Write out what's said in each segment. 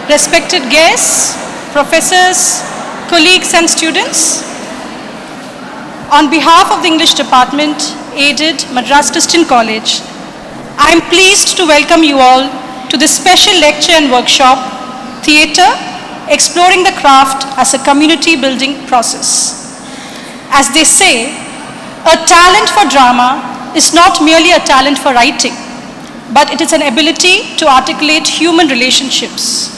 respected guests, professors, colleagues and students, on behalf of the English Department, aided Madras Christian College, I am pleased to welcome you all to this special lecture and workshop, Theatre, Exploring the Craft as a Community Building Process. As they say, a talent for drama is not merely a talent for writing, but it is an ability to articulate human relationships.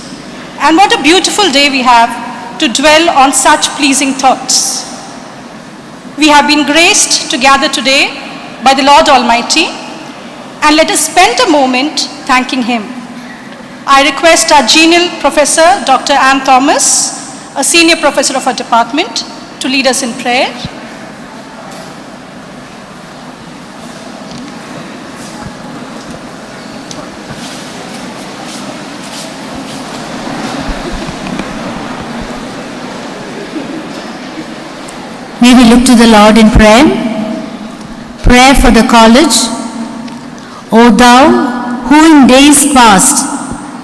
And what a beautiful day we have to dwell on such pleasing thoughts. We have been graced to gather today by the Lord Almighty, and let us spend a moment thanking Him. I request our genial Professor Dr. Anne Thomas, a senior professor of our department, to lead us in prayer. May we look to the Lord in prayer. Prayer for the college. O Thou, who in days past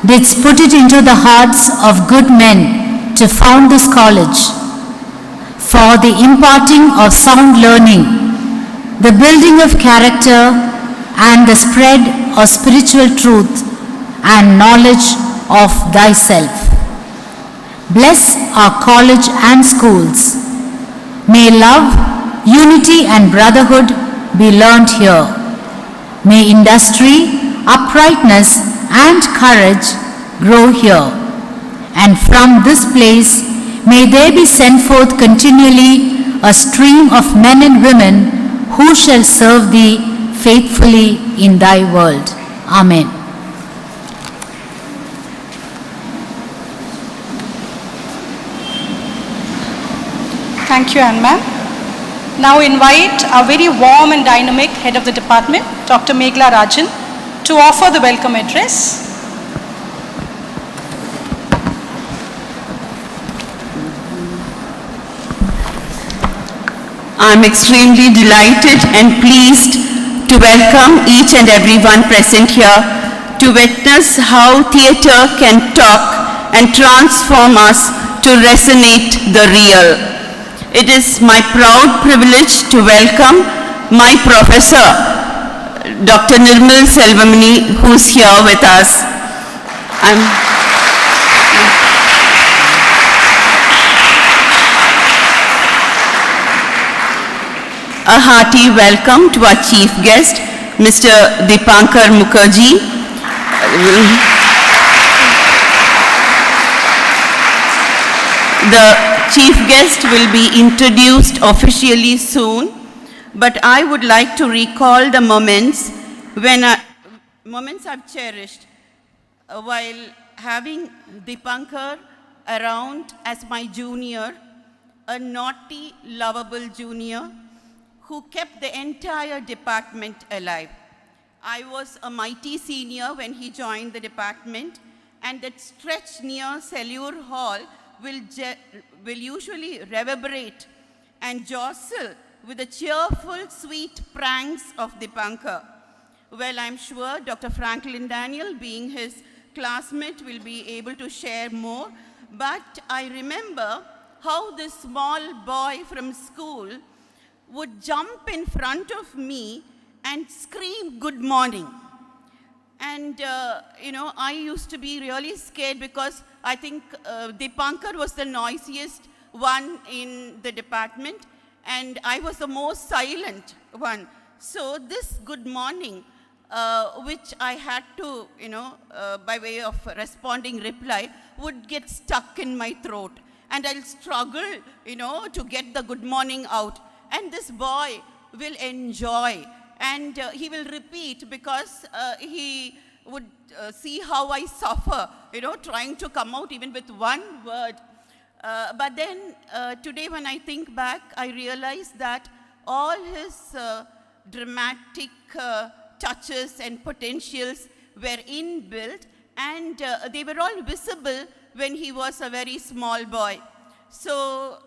didst put it into the hearts of good men to found this college, for the imparting of sound learning, the building of character, and the spread of spiritual truth and knowledge of Thyself. Bless our college and schools. May love, unity and brotherhood be learnt here. May industry, uprightness and courage grow here. And from this place, may there be sent forth continually a stream of men and women who shall serve Thee faithfully in Thy world. Amen. Thank you, Anne ma'am. Now invite our very warm and dynamic head of the department, Dr. Meghla Rajan, to offer the welcome address. I am extremely delighted and pleased to welcome each and everyone present here to witness how theatre can talk and transform us to resonate the real. It is my proud privilege to welcome my professor, Dr. Nirmal Selvamani, who's here with us. A hearty welcome to our chief guest, Mr. Dipankar Mukherjee. The chief guest will be introduced officially soon, but I would like to recall the moments I've cherished while having Dipankar around as my junior, a naughty, lovable junior who kept the entire department alive. I was a mighty senior when he joined the department, and that stretch near Selure Hall will usually reverberate and jostle with the cheerful, sweet pranks of Dipankar. Well, I'm sure Dr. Franklin Daniel, being his classmate, will be able to share more, but I remember how this small boy from school would jump in front of me and scream, "Good morning." And, I used to be really scared because I think Dipankar was the noisiest one in the department, and I was the most silent one. So this good morning, which I had to, by way of responding reply, would get stuck in my throat. And I'll struggle, to get the good morning out. And this boy will enjoy. And he will repeat because he would see how I suffer, trying to come out even with one word. But then today when I think back, I realize that all his dramatic touches and potentials were inbuilt, and they were all visible when he was a very small boy. So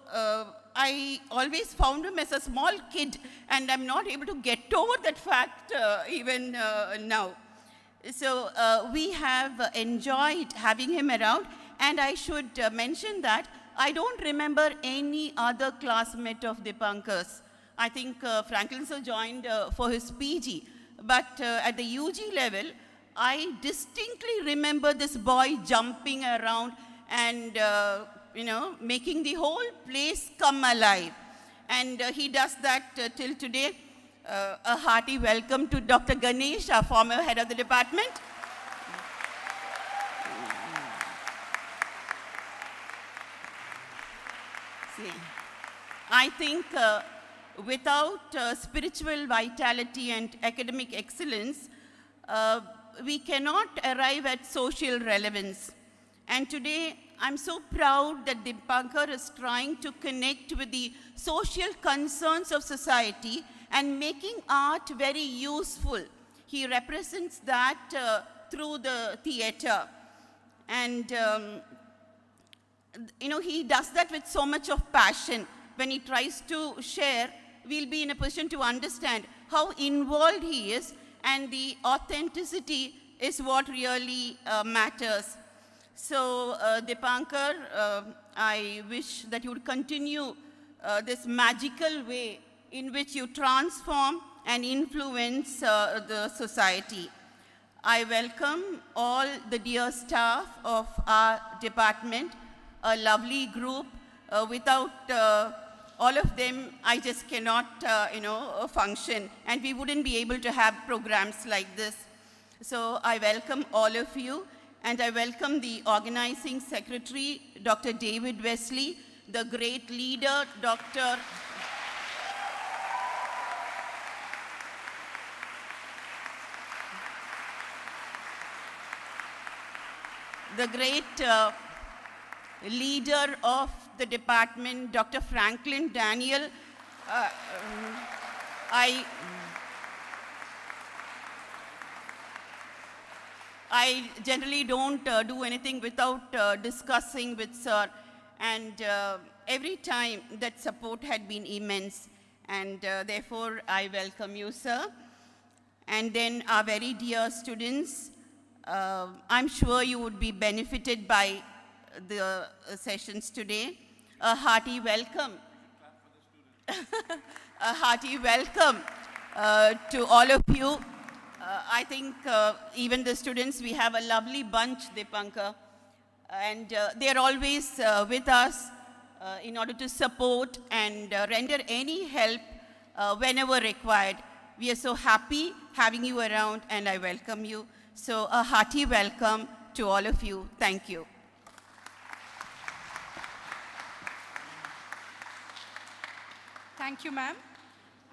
I always found him as a small kid, and I'm not able to get over that fact even now. So we have enjoyed having him around, And I should mention that I don't remember any other classmate of Dipankar's. I think Franklin sir joined for his PG. But at the UG level, I distinctly remember this boy jumping around and, making the whole place come alive. And he does that till today. A hearty welcome to Dr. Ganesh, our former head of the department. See, I think without spiritual vitality and academic excellence, we cannot arrive at social relevance. And today, I'm so proud that Dipankar is trying to connect with the social concerns of society and making art very useful. He represents that through the theater. And, he does that with so much of passion. When he tries to share, we'll be in a position to understand how involved he is, and the authenticity is what really matters. So, Dipankar, I wish that you would continue this magical way in which you transform and influence the society. I welcome all the dear staff of our department, a lovely group. Without all of them, I just cannot, function, and we wouldn't be able to have programs like this. So I welcome all of you, and I welcome the organizing secretary, Dr. David Wesley, the great leader, the great leader of the department, Dr. Franklin Daniel. I generally don't do anything without discussing with sir, and every time that support had been immense, and therefore I welcome you, sir. And then our very dear students, I'm sure you would be benefited by the sessions today. A hearty welcome. A hearty welcome to all of you. I think even the students, we have a lovely bunch, Dipankar, and they're always with us in order to support and render any help whenever required. We are so happy having you around, and I welcome you. So a hearty welcome to all of you. Thank you. Thank you, ma'am.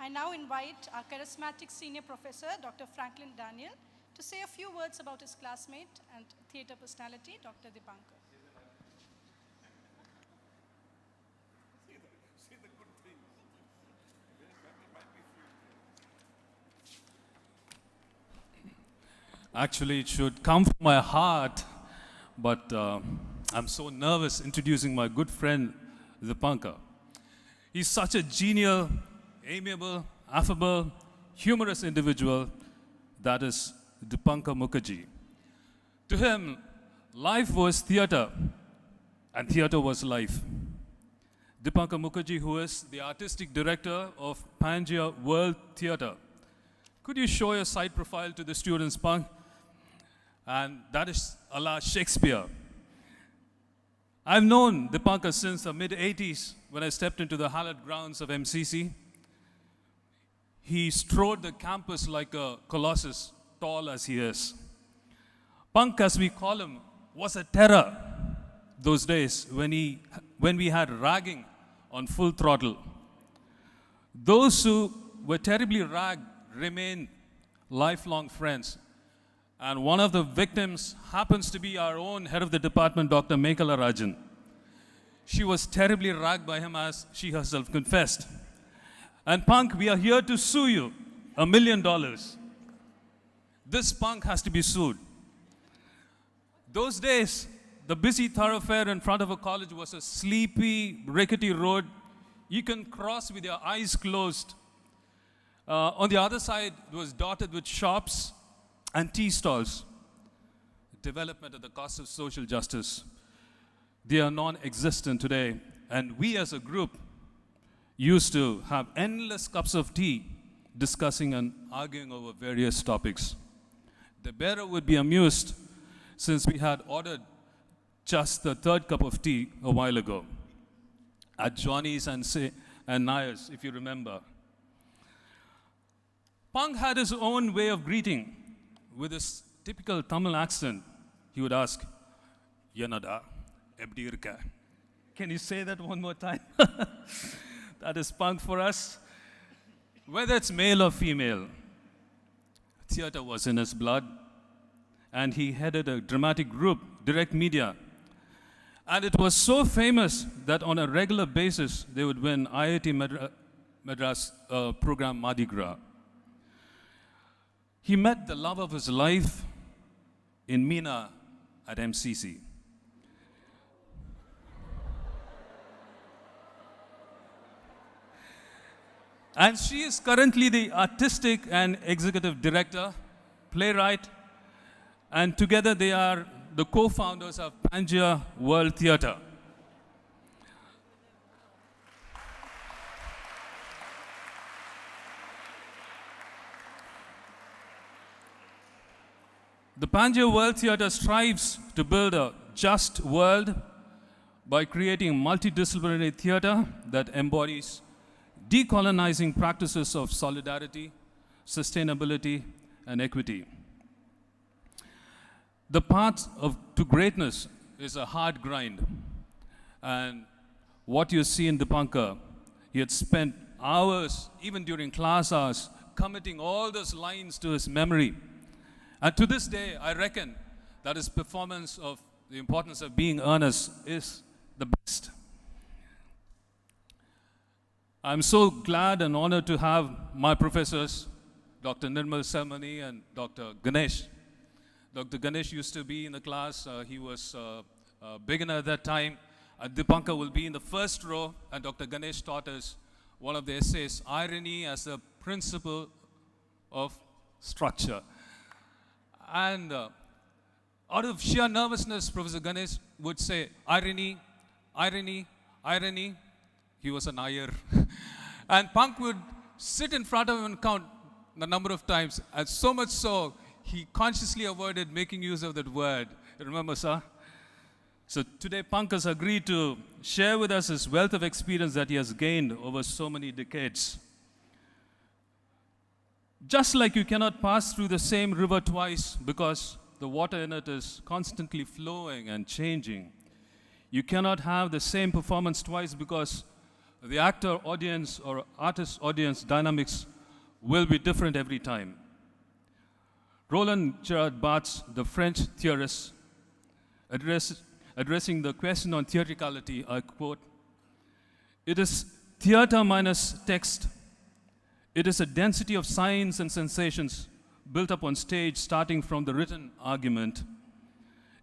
I now invite our charismatic senior professor, Dr. Franklin Daniel, to say a few words about his classmate and theatre personality, Dr. Dipankar. Actually, it should come from my heart, but I'm so nervous introducing my good friend, Dipankar. He's such a genial, amiable, affable, humorous individual. That is Dipankar Mukherjee. To him, life was theatre, and theatre was life. Dipankar Mukherjee, who is the artistic director of Pangea World Theatre. Could you show your side profile to the students, Punk? And that is a la Shakespeare. I've known Dipankar since the mid-80s when I stepped into the hallowed grounds of MCC. He strode the campus like a colossus, tall as he is. Punk, as we call him, was a terror those days when we had ragging on full throttle. Those who were terribly ragged remain lifelong friends. And one of the victims happens to be our own head of the department, Dr. Mekhala Rajan. She was terribly ragged by him, as she herself confessed. And Punk, we are here to sue you $1 million. This Punk has to be sued. Those days, the busy thoroughfare in front of a college was a sleepy, rickety road you can cross with your eyes closed. On the other side, it was dotted with shops and tea stalls. Development at the cost of social justice. They are non-existent today, and we as a group used to have endless cups of tea discussing and arguing over various topics. The bearer would be amused since we had ordered just the third cup of tea a while ago at Johnny's and Nayar's, if you remember. Punk had his own way of greeting. With his typical Tamil accent, he would ask, Yanada, eppadi irukka? Can you say that one more time? That is Punk for us. Whether it's male or female, theater was in his blood, and he headed a dramatic group, Direct Media. And it was so famous that on a regular basis, they would win IIT Madras program Mardi Gras. He met the love of his life in Meena at MCC. And she is currently the artistic and executive director, playwright, and together they are the co-founders of Pangea World Theatre. The Pangea World Theatre strives to build a just world by creating multidisciplinary theatre that embodies decolonizing practices of solidarity, sustainability, and equity. The path to greatness is a hard grind. And what you see in Dipankar, he had spent hours, even during class hours, committing all those lines to his memory. And to this day, I reckon that his performance of the importance of being earnest is the best. I'm so glad and honored to have my professors, Dr. Nirmal Selmani and Dr. Ganesh. Dr. Ganesh used to be in the class. He was a beginner at that time. Dipankar will be in the first row, and Dr. Ganesh taught us one of the essays, Irony as the Principle of Structure. And out of sheer nervousness, Professor Ganesh would say, irony, irony, irony. He was an Iyer. And Punk would sit in front of him and count the number of times, and so much so, he consciously avoided making use of that word. You remember, sir? So today, Punk has agreed to share with us his wealth of experience that he has gained over so many decades. Just like you cannot pass through the same river twice because the water in it is constantly flowing and changing, you cannot have the same performance twice because the actor audience or artist audience dynamics will be different every time. Roland Gerard Barthes, the French theorist, addressing the question on theatricality, I quote, "It is theater minus text. It is a density of signs and sensations built up on stage starting from the written argument.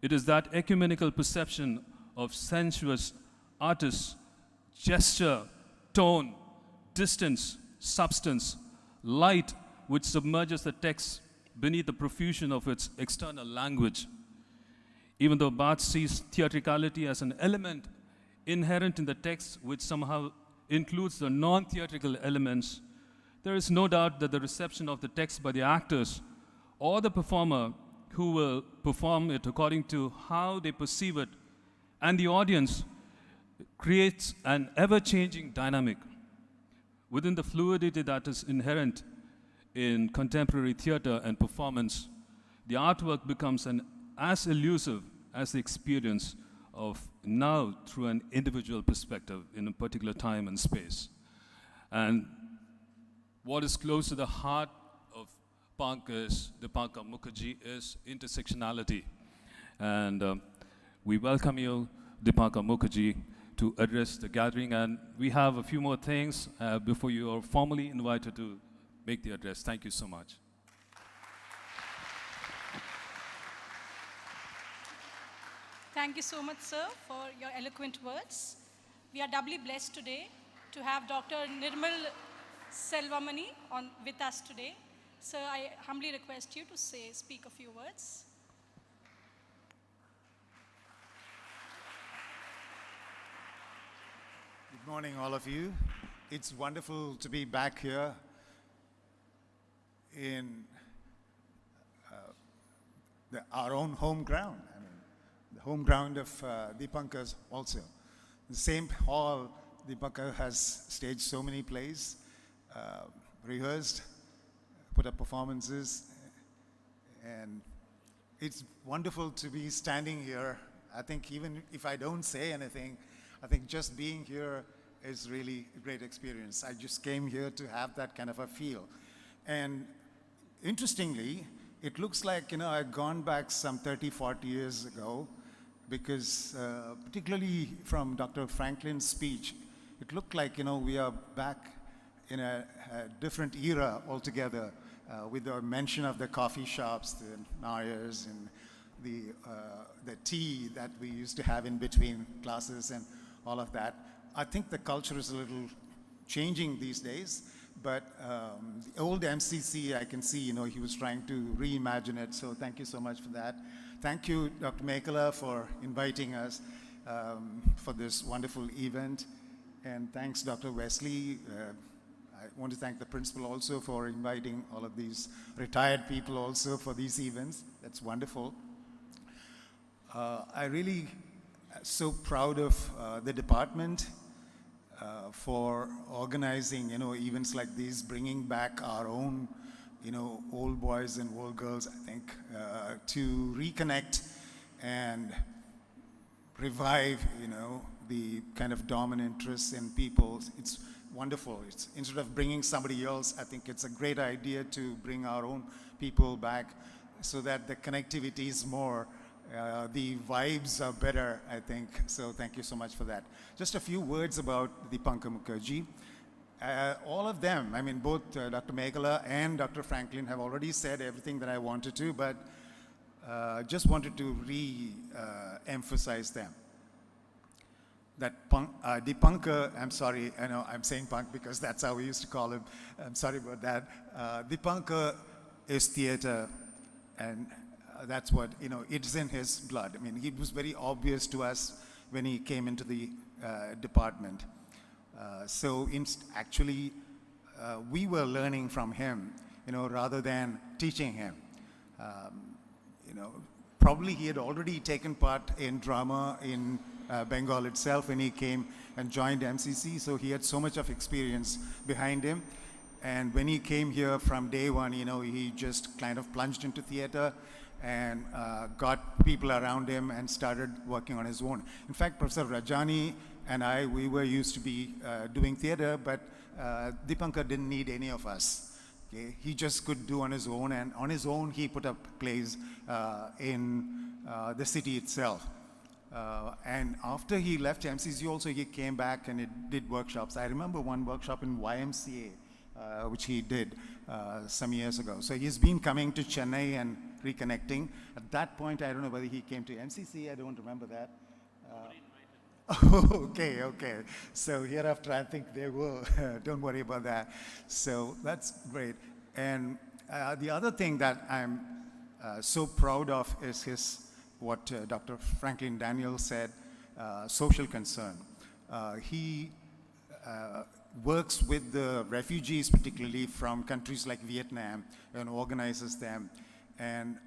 It is that ecumenical perception of sensuous artists, gesture, tone, distance, substance, light, which submerges the text beneath the profusion of its external language. Even though Barthes sees theatricality as an element inherent in the text which somehow includes the non-theatrical elements, there is no doubt that the reception of the text by the actors or the performer who will perform it according to how they perceive it and the audience creates an ever-changing dynamic. Within the fluidity that is inherent in contemporary theater and performance, the artwork becomes as elusive as the experience of now through an individual perspective in a particular time and space. And what is close to the heart of Punk is, Dipankar Mukherjee, is intersectionality. And we welcome you, Dipankar Mukherjee, to address the gathering. And we have a few more things before you are formally invited to make the address. Thank you so much. Thank you so much, sir, for your eloquent words. We are doubly blessed today to have Dr. Nirmal Selvamani with us today. Sir, I humbly request you to speak a few words. Good morning, all of you. It's wonderful to be back here in our own home ground. I mean, the home ground of Deepankar also. The same hall Deepankar has staged so many plays, rehearsed, put up performances, and it's wonderful to be standing here. I think even if I don't say anything, I think just being here is really a great experience. I just came here to have that kind of a feel. And interestingly, it looks like, I'd gone back some 30, 40 years ago because particularly from Dr. Franklin's speech, it looked like, we are back in a different era altogether with the mention of the coffee shops, the Nayars, and the tea that we used to have in between classes and all of that. I think the culture is a little changing these days, but the old MCC, I can see, he was trying to reimagine it, so thank you so much for that. Thank you, Dr. Mekala, for inviting us for this wonderful event, and thanks, Dr. Wesley. I want to thank the principal also for inviting all of these retired people also for these events. That's wonderful. I really so proud of the department for organizing, events like these, bringing back our own, old boys and old girls, I think, to reconnect and revive, the kind of dominant interests in people. It's wonderful. It's, instead of bringing somebody else, I think it's a great idea to bring our own people back so that the connectivity is more, the vibes are better, I think. So thank you so much for that. Just a few words about Deepankar Mukherjee. All of them, I mean, both Dr. Meghala and Dr. Franklin have already said everything that I wanted to, but just wanted to re-emphasize them. That Deepankar, I'm sorry, I know I'm saying punk because that's how we used to call him. I'm sorry about that. Deepankar is theater, and that's what, it's in his blood. I mean, it was very obvious to us when he came into the department. Actually, we were learning from him, rather than teaching him. Probably he had already taken part in drama in Bengal itself when he came and joined MCC, so he had so much of experience behind him. And when he came here from day one, he just kind of plunged into theater and got people around him and started working on his own. In fact, Professor Rajani and I, we were used to be doing theater, but Deepankar didn't need any of us. Okay? He just could do on his own, and on his own he put up plays in the city itself. And after he left MCC also, he came back and did workshops. I remember one workshop in YMCA, which he did some years ago. So he's been coming to Chennai and reconnecting. At that point, I don't know whether he came to MCC, I don't remember that. Okay. So hereafter, I think they will. Don't worry about that. So that's great. And the other thing that I'm so proud of is what Dr. Franklin Daniel said, social concern. He works with the refugees, particularly from countries like Vietnam, and organizes them. And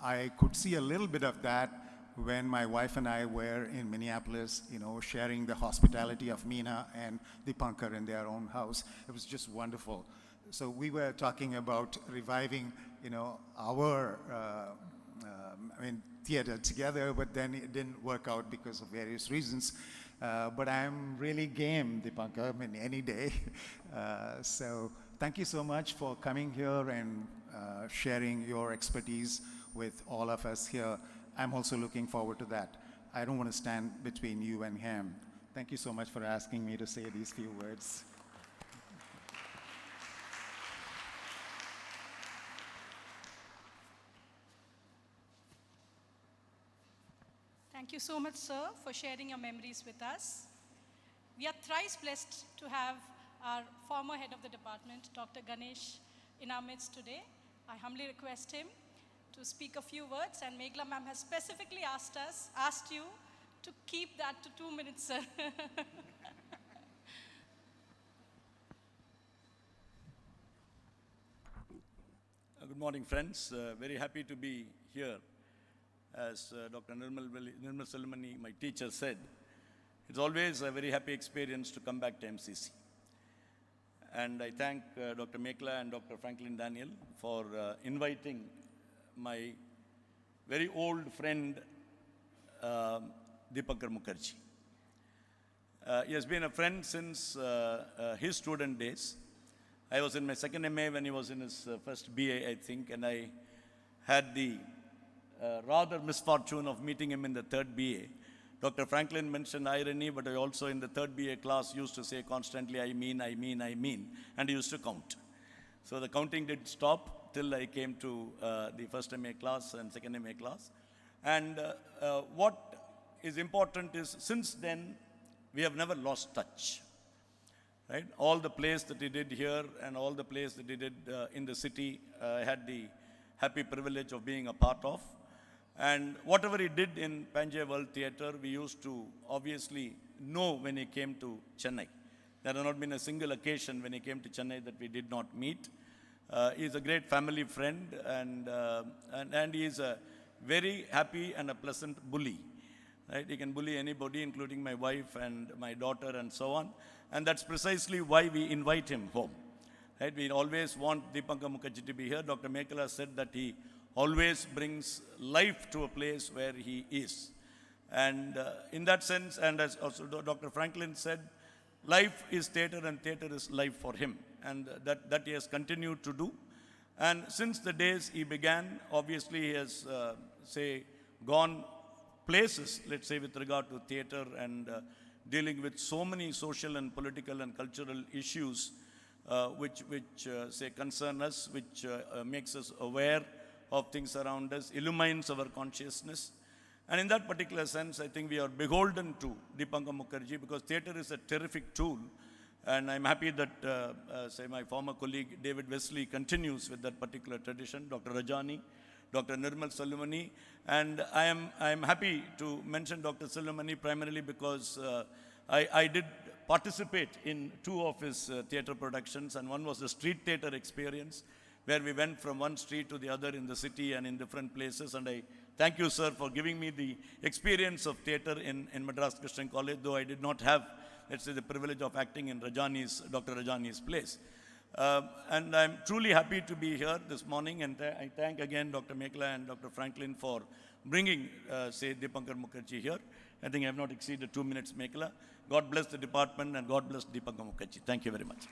I could see a little bit of that when my wife and I were in Minneapolis, sharing the hospitality of Meena and Deepankar in their own house. It was just wonderful. So we were talking about reviving, our theater together, but then it didn't work out because of various reasons. But I'm really game, Deepankar, any day. So thank you so much for coming here and sharing your expertise with all of us here. I'm also looking forward to that. I don't want to stand between you and him. Thank you so much for asking me to say these few words. Thank you so much, sir, for sharing your memories with us. We are thrice blessed to have our former head of the department, Dr. Ganesh, in our midst today. I humbly request him to speak a few words, and Meghala ma'am has specifically asked you to keep that to 2 minutes, sir. Good morning, friends. Very happy to be here. As Dr. Nirmal Salimani, my teacher, said, it's always a very happy experience to come back to MCC. And I thank Dr. Mekla and Dr. Franklin Daniel for inviting my very old friend, Deepankar Mukherjee. He has been a friend since his student days. I was in my second MA when he was in his first BA, I think, and I had the rather misfortune of meeting him in the third BA. Dr. Franklin mentioned irony, but I also in the third BA class used to say constantly, I mean, and he used to count. So the counting did stop till I came to the first MA class and second MA class. And what is important is, since then, we have never lost touch. Right? All the plays that he did here and all the plays that he did in the city, I had the happy privilege of being a part of. And whatever he did in Panjay World Theatre, we used to obviously know when he came to Chennai. There has not been a single occasion when he came to Chennai that we did not meet. He is a great family friend, and he is a very happy and a pleasant bully. Right? He can bully anybody, including my wife and my daughter and so on. And that's precisely why we invite him home. Right? We always want Deepankar Mukherjee to be here. Dr. Mekala said that he always brings life to a place where he is. And in that sense, and as also Dr. Franklin said, life is theatre and theatre is life for him. And that he has continued to do. And since the days he began, obviously he has, gone places, let's say, with regard to theatre and dealing with so many social and political and cultural issues which concern us, which makes us aware of things around us, illumines our consciousness. And in that particular sense, I think we are beholden to Deepankar Mukherjee, because theatre is a terrific tool. And I'm happy that, my former colleague David Wesley continues with that particular tradition, Dr. Rajani, Dr. Nirmal Salimani, and I am happy to mention Dr. Salimani primarily because I did participate in two of his theatre productions, and one was the street theatre experience, where we went from one street to the other in the city and in different places. And I thank you, sir, for giving me the experience of theatre in Madras Christian College, though I did not have, let's say, the privilege of acting in Dr. Rajani's plays. And I'm truly happy to be here this morning, and I thank again Dr. Mekla and Dr. Franklin for bringing, Deepankar Mukherjee here. I think I have not exceeded 2 minutes, Mekla. God bless the department and God bless Deepankar Mukherjee. Thank you very much.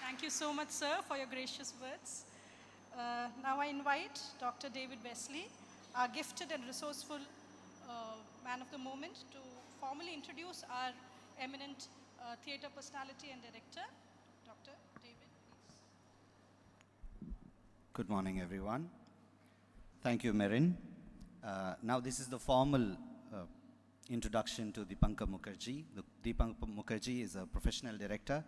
Thank you so much, sir, for your gracious words. Now I invite Dr. David Wesley, our gifted and resourceful man of the moment, to formally introduce our eminent theatre personality and director. Dr. David, please. Good morning, everyone. Thank you, Merin. Now this is the formal introduction to Deepankar Mukherjee. Deepankar Mukherjee is a professional director,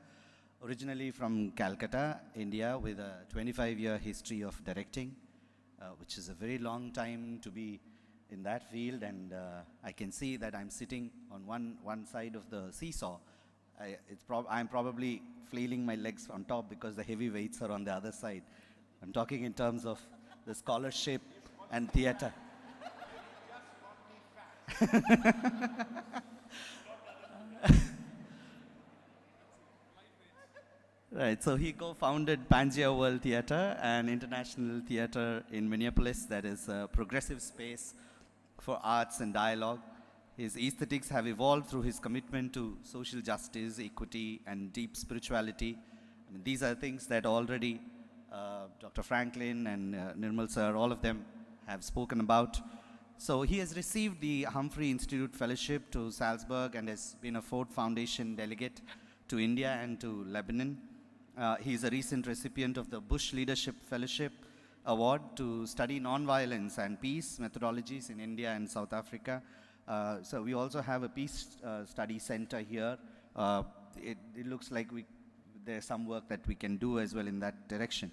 originally from Calcutta, India, with a 25-year history of directing, which is a very long time to be in that field, and I can see that I'm sitting on one side of the seesaw. I'm probably flailing my legs on top because the heavy weights are on the other side. I'm talking in terms of the scholarship and theatre. Right, so he co-founded Panjay World Theatre, an international theatre in Minneapolis that is a progressive space for arts and dialogue. His aesthetics have evolved through his commitment to social justice, equity, and deep spirituality. I mean, these are things that already Dr. Franklin and Nirmal sir, all of them have spoken about. So he has received the Humphrey Institute Fellowship to Salzburg and has been a Ford Foundation delegate to India and to Lebanon. He is a recent recipient of the Bush Leadership Fellowship Award to study nonviolence and peace methodologies in India and South Africa. So we also have a peace study center here. It looks like there's some work that we can do as well in that direction.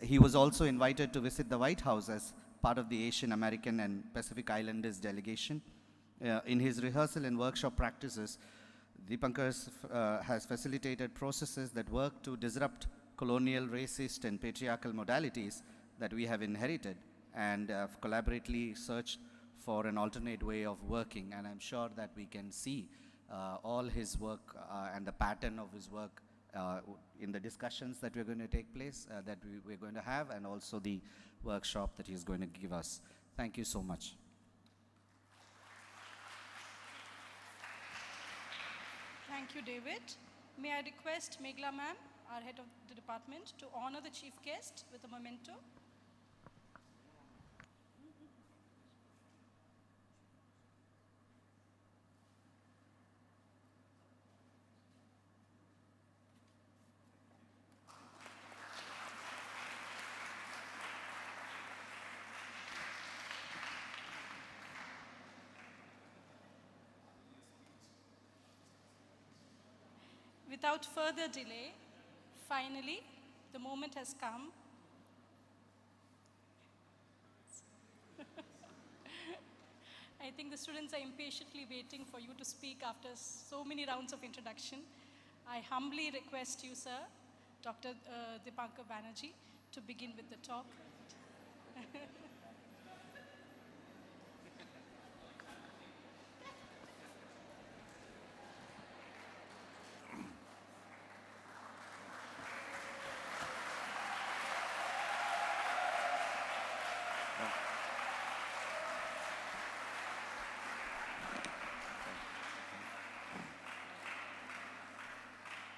He was also invited to visit the White House as part of the Asian American and Pacific Islanders delegation. In his rehearsal and workshop practices, Has facilitated processes that work to disrupt colonial, racist, and patriarchal modalities that we have inherited, and have collaboratively searched for an alternate way of working. And I'm sure that we can see all his work and the pattern of his work in the discussions that we're going to take place, that we're going to have, and also the workshop that he's going to give us. Thank you so much. Thank you, David. May I request Meghla ma'am, our head of the department, to honor the chief guest with a memento. Without further delay, finally, the moment has come. I think the students are impatiently waiting for you to speak after so many rounds of introduction. I humbly request you, sir, Dr. Dipankar Banerjee, to begin with the talk.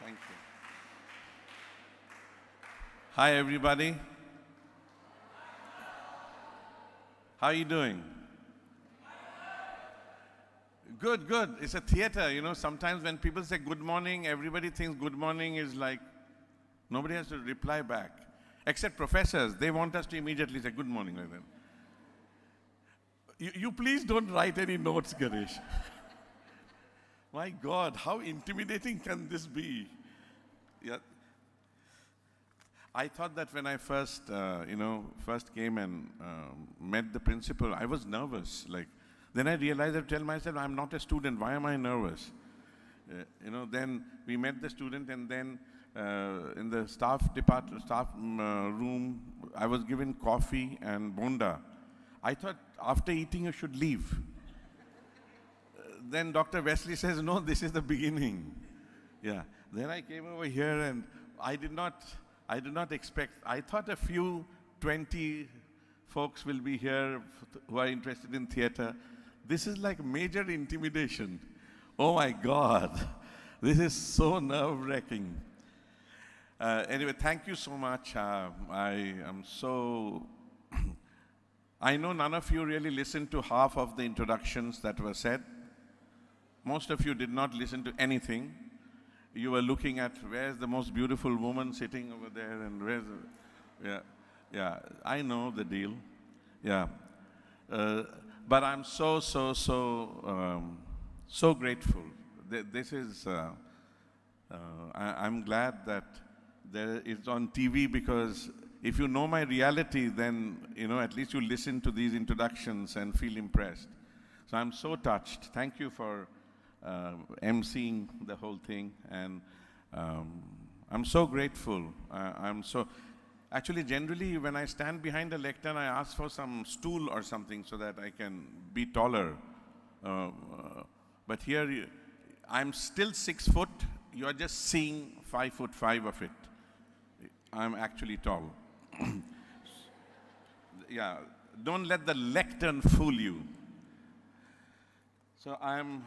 Thank you. Hi, everybody. How are you doing? Good, good. It's a theater, you know. Sometimes when people say good morning, everybody thinks good morning is like, nobody has to reply back. Except professors. They want us to immediately say good morning like that. You please don't write any notes, Ganesh. My God, how intimidating can this be? Yeah. I thought that when I first came and met the principal, I was nervous. Then I realized I tell myself, I'm not a student. Why am I nervous? Then we met the student, and then in the staff room, I was given coffee and bonda. I thought after eating you should leave. Then Dr. Wesley says, no, this is the beginning. Yeah. Then I came over here, and I did not expect, I thought a few 20 folks will be here who are interested in theater. This is like major intimidation. Oh my God, this is so nerve-wracking. Anyway, thank you so much. I am so, I know none of you really listened to half of the introductions that were said. Most of you did not listen to anything. You were looking at where's the most beautiful woman sitting over there, and where's the, yeah, I know the deal. Yeah. But I'm so grateful. This is, I'm glad that it's on TV, because if you know my reality, then, at least you listen to these introductions and feel impressed. So I'm so touched. Thank you for emceeing the whole thing, and I'm so grateful. Actually, generally, when I stand behind a lectern, I ask for some stool or something so that I can be taller. But here, I'm still 6 foot. You're just seeing 5'5" of it. I'm actually tall. Yeah, don't let the lectern fool you. So I'm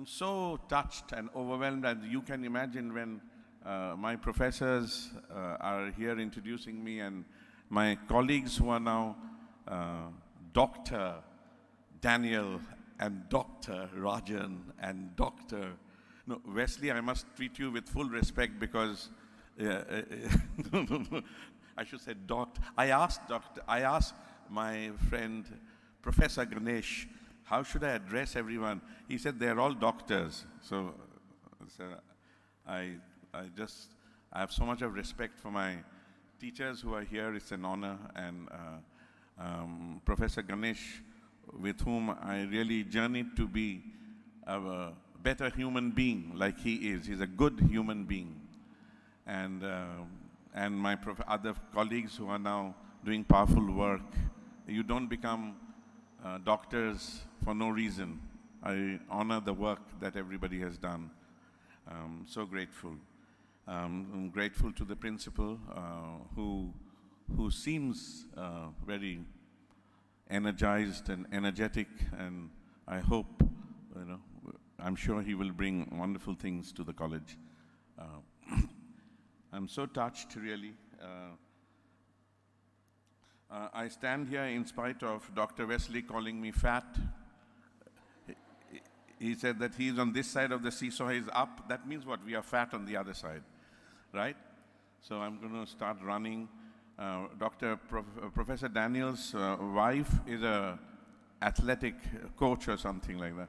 so touched and overwhelmed, as you can imagine, when my professors are here introducing me, and my colleagues who are now Dr. Daniel and Dr. Rajan and Dr. No, Wesley, I must treat you with full respect, because I should say I asked my friend Professor Ganesh, how should I address everyone? He said they're all doctors. So I have so much of respect for my teachers who are here. It's an honor. And Professor Ganesh, with whom I really journeyed to be a better human being like he is. He's a good human being. And my other colleagues who are now doing powerful work, you don't become doctors for no reason. I honor the work that everybody has done. So grateful. I'm grateful to the principal who seems very energized and energetic, and I hope, I'm sure he will bring wonderful things to the college. I'm so touched, really. I stand here in spite of Dr. Wesley calling me fat. He said that he's on this side of the seesaw, he's up. That means what? We are fat on the other side, right? So I'm going to start running. Professor Daniel's wife is a athletic coach or something like that.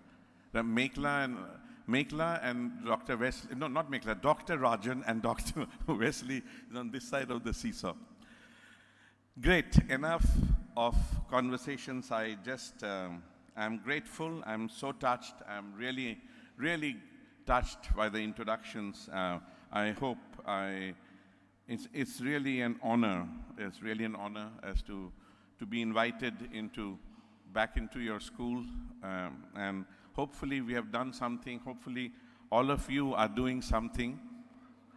Mekla and Dr. Wesley, no, not Mekla, Dr. Rajan and Dr. Wesley is on this side of the seesaw. Great, enough of conversations. I'm grateful, I'm so touched, I'm really, really touched by the introductions. I hope it's really an honor, as to be invited back into your school, and hopefully we have done something. Hopefully all of you are doing something.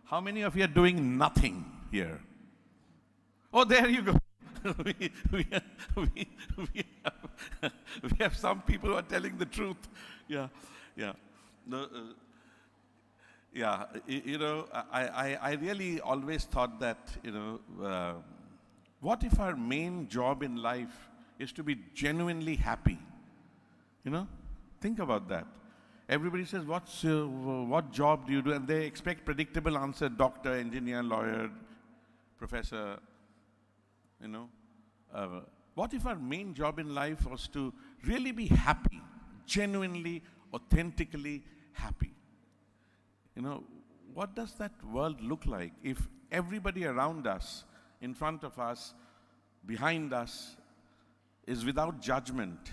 How many of you are doing nothing here? Oh, there you go. we have some people who are telling the truth. Yeah. I really always thought that, what if our main job in life is to be genuinely happy? Think about that. Everybody says, what job do you do? And they expect predictable answer: doctor, engineer, lawyer, professor. What if our main job in life was to really be happy, genuinely, authentically happy? What does that world look like if everybody around us, in front of us, behind us, is without judgment?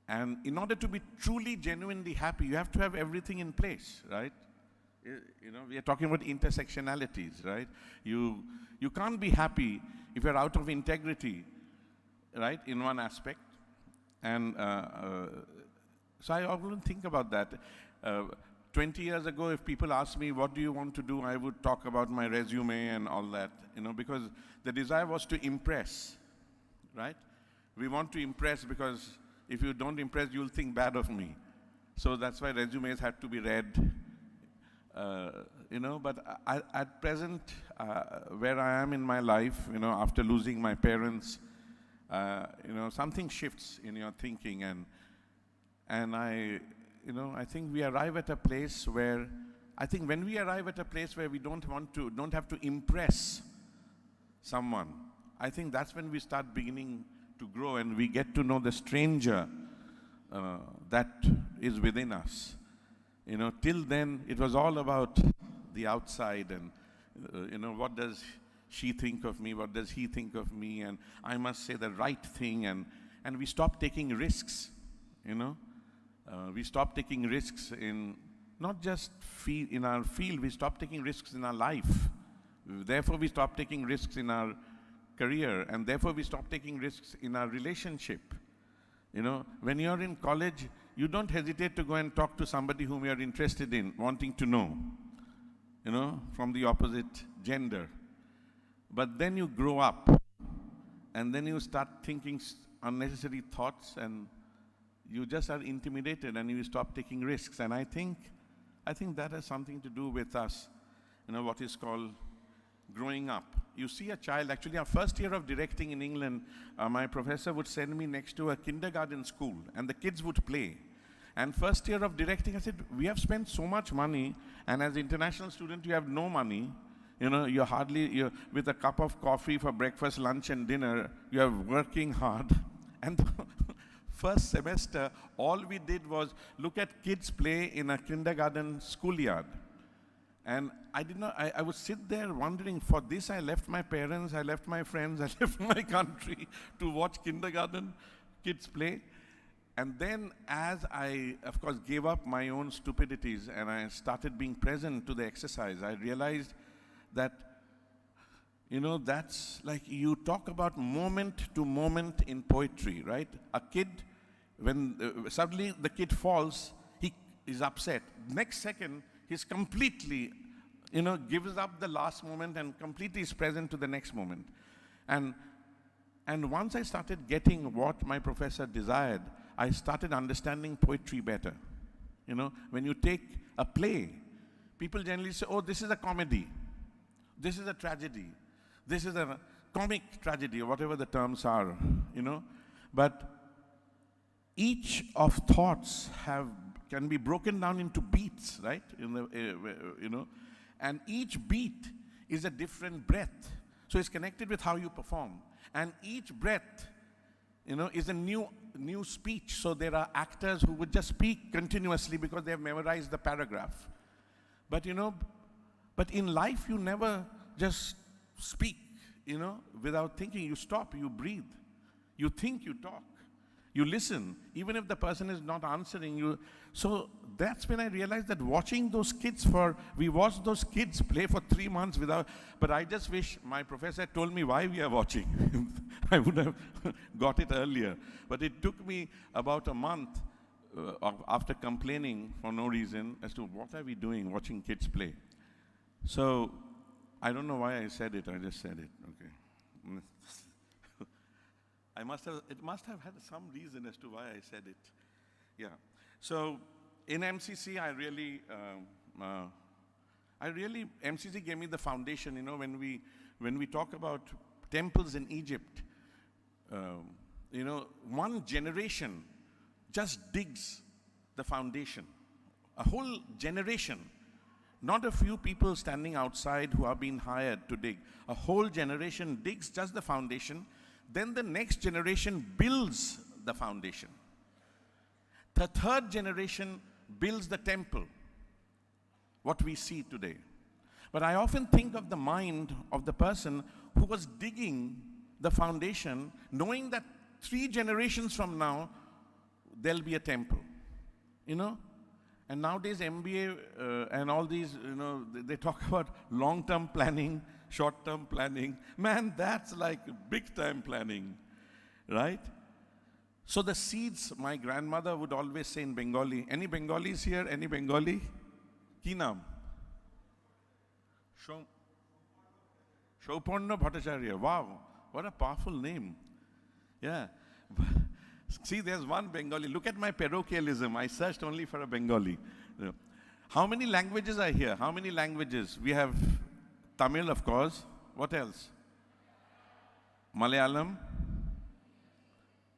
And in order to be truly, genuinely happy, you have to have everything in place, right? We are talking about intersectionalities, right? You can't be happy if you're out of integrity, right, in one aspect. And so I often think about that. 20 years ago, if people asked me, what do you want to do? I would talk about my resume and all that, because the desire was to impress, right? We want to impress because if you don't impress, you'll think bad of me. So that's why resumes had to be read. But at present, where I am in my life, after losing my parents, something shifts in your thinking, and I think we arrive at a place where, when we arrive at a place where we don't have to impress someone, I think that's when we start beginning to grow and we get to know the stranger that is within us. Till then, it was all about the outside and, what does she think of me? What does he think of me? And I must say the right thing. And we stopped taking risks, we stopped taking risks in not just in our field, we stopped taking risks in our life. Therefore, we stopped taking risks in our career, and therefore we stopped taking risks in our relationship. When you're in college, you don't hesitate to go and talk to somebody whom you're interested in, wanting to know, from the opposite gender. But then you grow up, and then you start thinking unnecessary thoughts, and you just are intimidated, and you stop taking risks. And I think that has something to do with us, what is called growing up. You see a child, actually our first year of directing in England, my professor would send me next to a kindergarten school, and the kids would play. And first year of directing, I said, we have spent so much money, and as an international student, you have no money. You're with a cup of coffee for breakfast, lunch, and dinner, you're working hard. And the first semester, all we did was look at kids play in a kindergarten schoolyard. And I would sit there wondering, for this I left my parents, I left my friends, I left my country to watch kindergarten kids play. And then as I, of course, gave up my own stupidities and I started being present to the exercise, I realized that, you know, that's like you talk about moment to moment in poetry, right? A kid, when suddenly the kid falls, he is upset. Next second, he's completely, you know, gives up the last moment and completely is present to the next moment. And once I started getting what my professor desired, I started understanding poetry better. You know, when you take a play, people generally say, oh, this is a comedy, this is a tragedy, this is a comic tragedy, or whatever the terms are, you know. But each of thoughts can be broken down into beats, right? You know, and each beat is a different breath. So it's connected with how you perform. And each breath, you know, is a new speech. So there are actors who would just speak continuously because they have memorized the paragraph. But, you know, but in life you never just speak, you know, without thinking. You stop, you breathe, you think, you talk, you listen, even if the person is not answering you. So that's when I realized that watching those kids we watched those kids play for 3 months but I just wish my professor told me why we are watching. I would have got it earlier. But it took me about a month after complaining for no reason as to what are we doing watching kids play. So I don't know why I said it, I just said it, okay. It must have had some reason as to why I said it. Yeah. So in MCC, MCC gave me the foundation. You know, when we talk about temples in Egypt, you know, one generation just digs the foundation. A whole generation, not a few people standing outside who are being hired to dig. A whole generation digs just the foundation. Then the next generation builds the foundation. The third generation builds the temple, what we see today. But I often think of the mind of the person who was digging the foundation, knowing that 3 generations from now, there'll be a temple, you know? And nowadays MBA and all these, you know, they talk about long-term planning, short-term planning. Man, that's like big-time planning, right? So the seeds, my grandmother would always say in Bengali. Any Bengalis here? Any Bengali? Ki naam? Shauparna Bhattacharya. Wow, what a powerful name. Yeah. See, there's one Bengali. Look at my parochialism. I searched only for a Bengali. How many languages are here? How many languages? We have Tamil, of course. What else? Malayalam?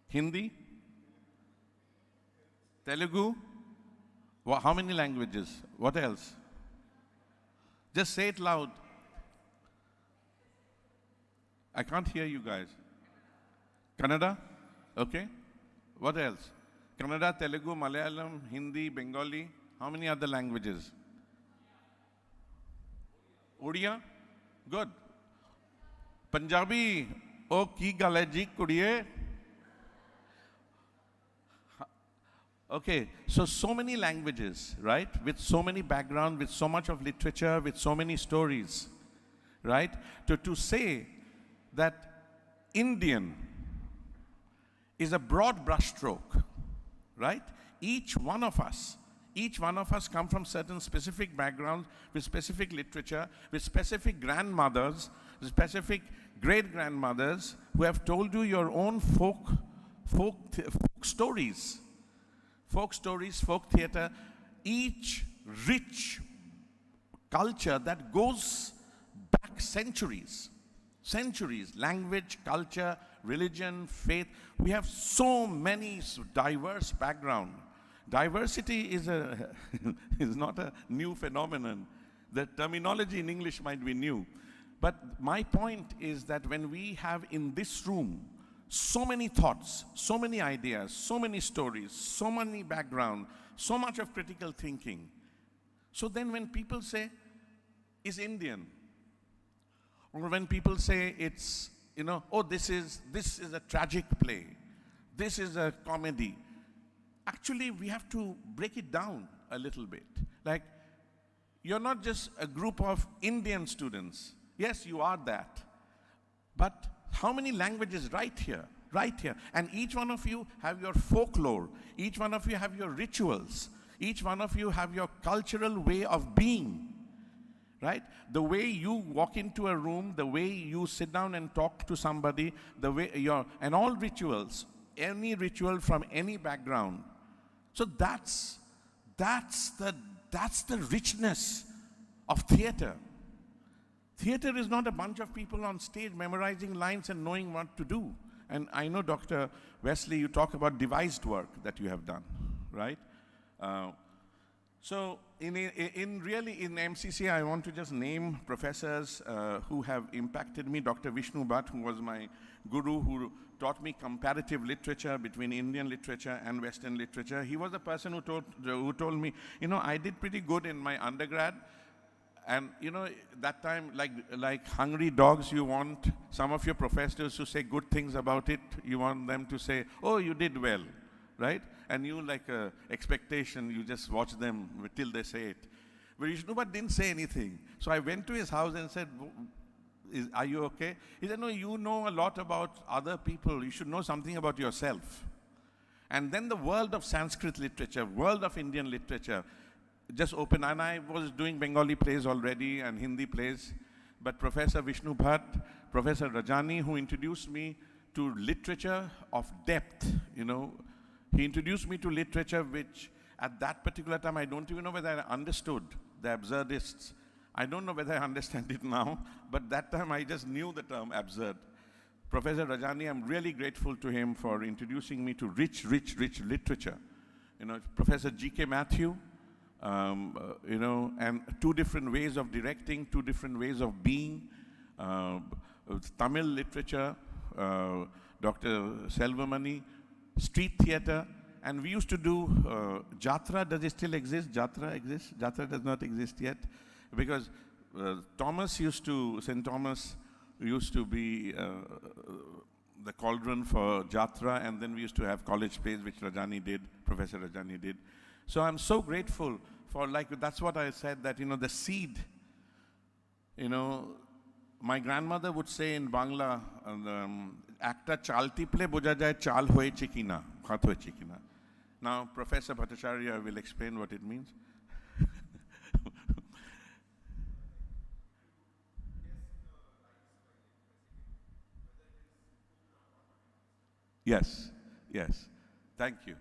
Hindi? Telugu? How many languages? What else? Just say it loud. I can't hear you guys. Kannada? Okay. What else? Kannada, Telugu, Malayalam, Hindi, Bengali. How many other languages? Odia? Good. Punjabi? Oh, ki galaji kudiye. Okay, so many languages, right? With so many background, with so much of literature, with so many stories, right? To say that Indian is a broad brushstroke, right? Each one of us come from certain specific backgrounds, with specific literature, with specific grandmothers, with specific great-grandmothers who have told you your own folk stories. Folk stories, folk theater, each rich culture that goes back centuries, language, culture, religion, faith. We have so many diverse background. Diversity is not a new phenomenon. The terminology in English might be new. But my point is that when we have in this room so many thoughts, so many ideas, so many stories, so many background, so much of critical thinking. So then when people say, is Indian, or when people say it's, you know, oh, this is a tragic play, this is a comedy, actually we have to break it down a little bit. Like, you're not just a group of Indian students. Yes, you are that. But how many languages right here? Right here. And each one of you have your folklore. Each one of you have your rituals. Each one of you have your cultural way of being. Right? The way you walk into a room, the way you sit down and talk to somebody, the way and all rituals, any ritual from any background. So that's the richness of theater. Theater is not a bunch of people on stage memorizing lines and knowing what to do. And I know, Dr. Wesley, you talk about devised work that you have done, right? So in MCC, I want to just name professors who have impacted me. Dr. Vishnu Bhatt, who was my guru, who taught me comparative literature between Indian literature and Western literature. He was the person who told me, I did pretty good in my undergrad. And that time, like hungry dogs, you want some of your professors to say good things about it. You want them to say, oh, you did well, right? And you, like expectation, you just watch them till they say it. But Vishnu Bhatt didn't say anything. So I went to his house and said, are you okay? He said, no, you know a lot about other people. You should know something about yourself. And then the world of Sanskrit literature, world of Indian literature, just open, and I was doing Bengali plays already and Hindi plays, but Professor Vishnu Bhatt, Professor Rajani, who introduced me to literature of depth, he introduced me to literature which at that particular time I don't even know whether I understood the absurdists. I don't know whether I understand it now, but that time I just knew the term absurd. Professor Rajani, I'm really grateful to him for introducing me to rich literature. Professor G.K. Matthew, and two different ways of directing, two different ways of being. Tamil literature, Dr. Selvamani, street theater, and we used to do Jatra. Does it still exist? Jatra exists? Jatra does not exist yet, because St. Thomas used to be the cauldron for Jatra, and then we used to have college plays, which Professor Rajani did. So I'm so grateful for, that's what I said, that, the seed, my grandmother would say in Bangla, Akta chal tiple boja jay chal hoyeche kina, khat hoyeche kina. Now, Professor Bhattacharya will explain what it means. Yes, thank you.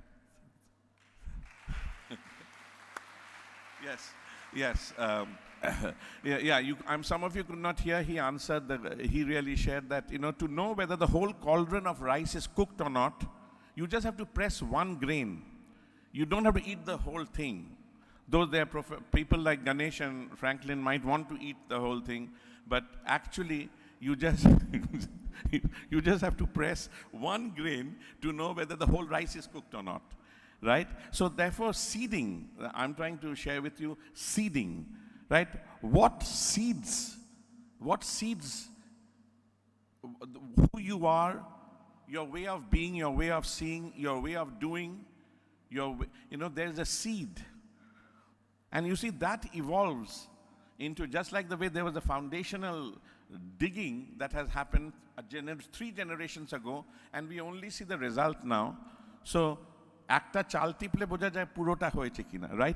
Yes. Some of you could not hear. He answered he really shared that, to know whether the whole cauldron of rice is cooked or not, you just have to press one grain. You don't have to eat the whole thing. Though there are people like Ganesh and Franklin might want to eat the whole thing, but actually, you just you just have to press one grain to know whether the whole rice is cooked or not. Right? So therefore, seeding, I'm trying to share with you seeding, right? What seeds who you are, your way of being, your way of seeing, your way of doing, there's a seed. And you see, that evolves into, just like the way there was a foundational digging that has happened 3 generations ago, and we only see the result now. So, Akta chal tiple boja jay purota hoyeche kina, right?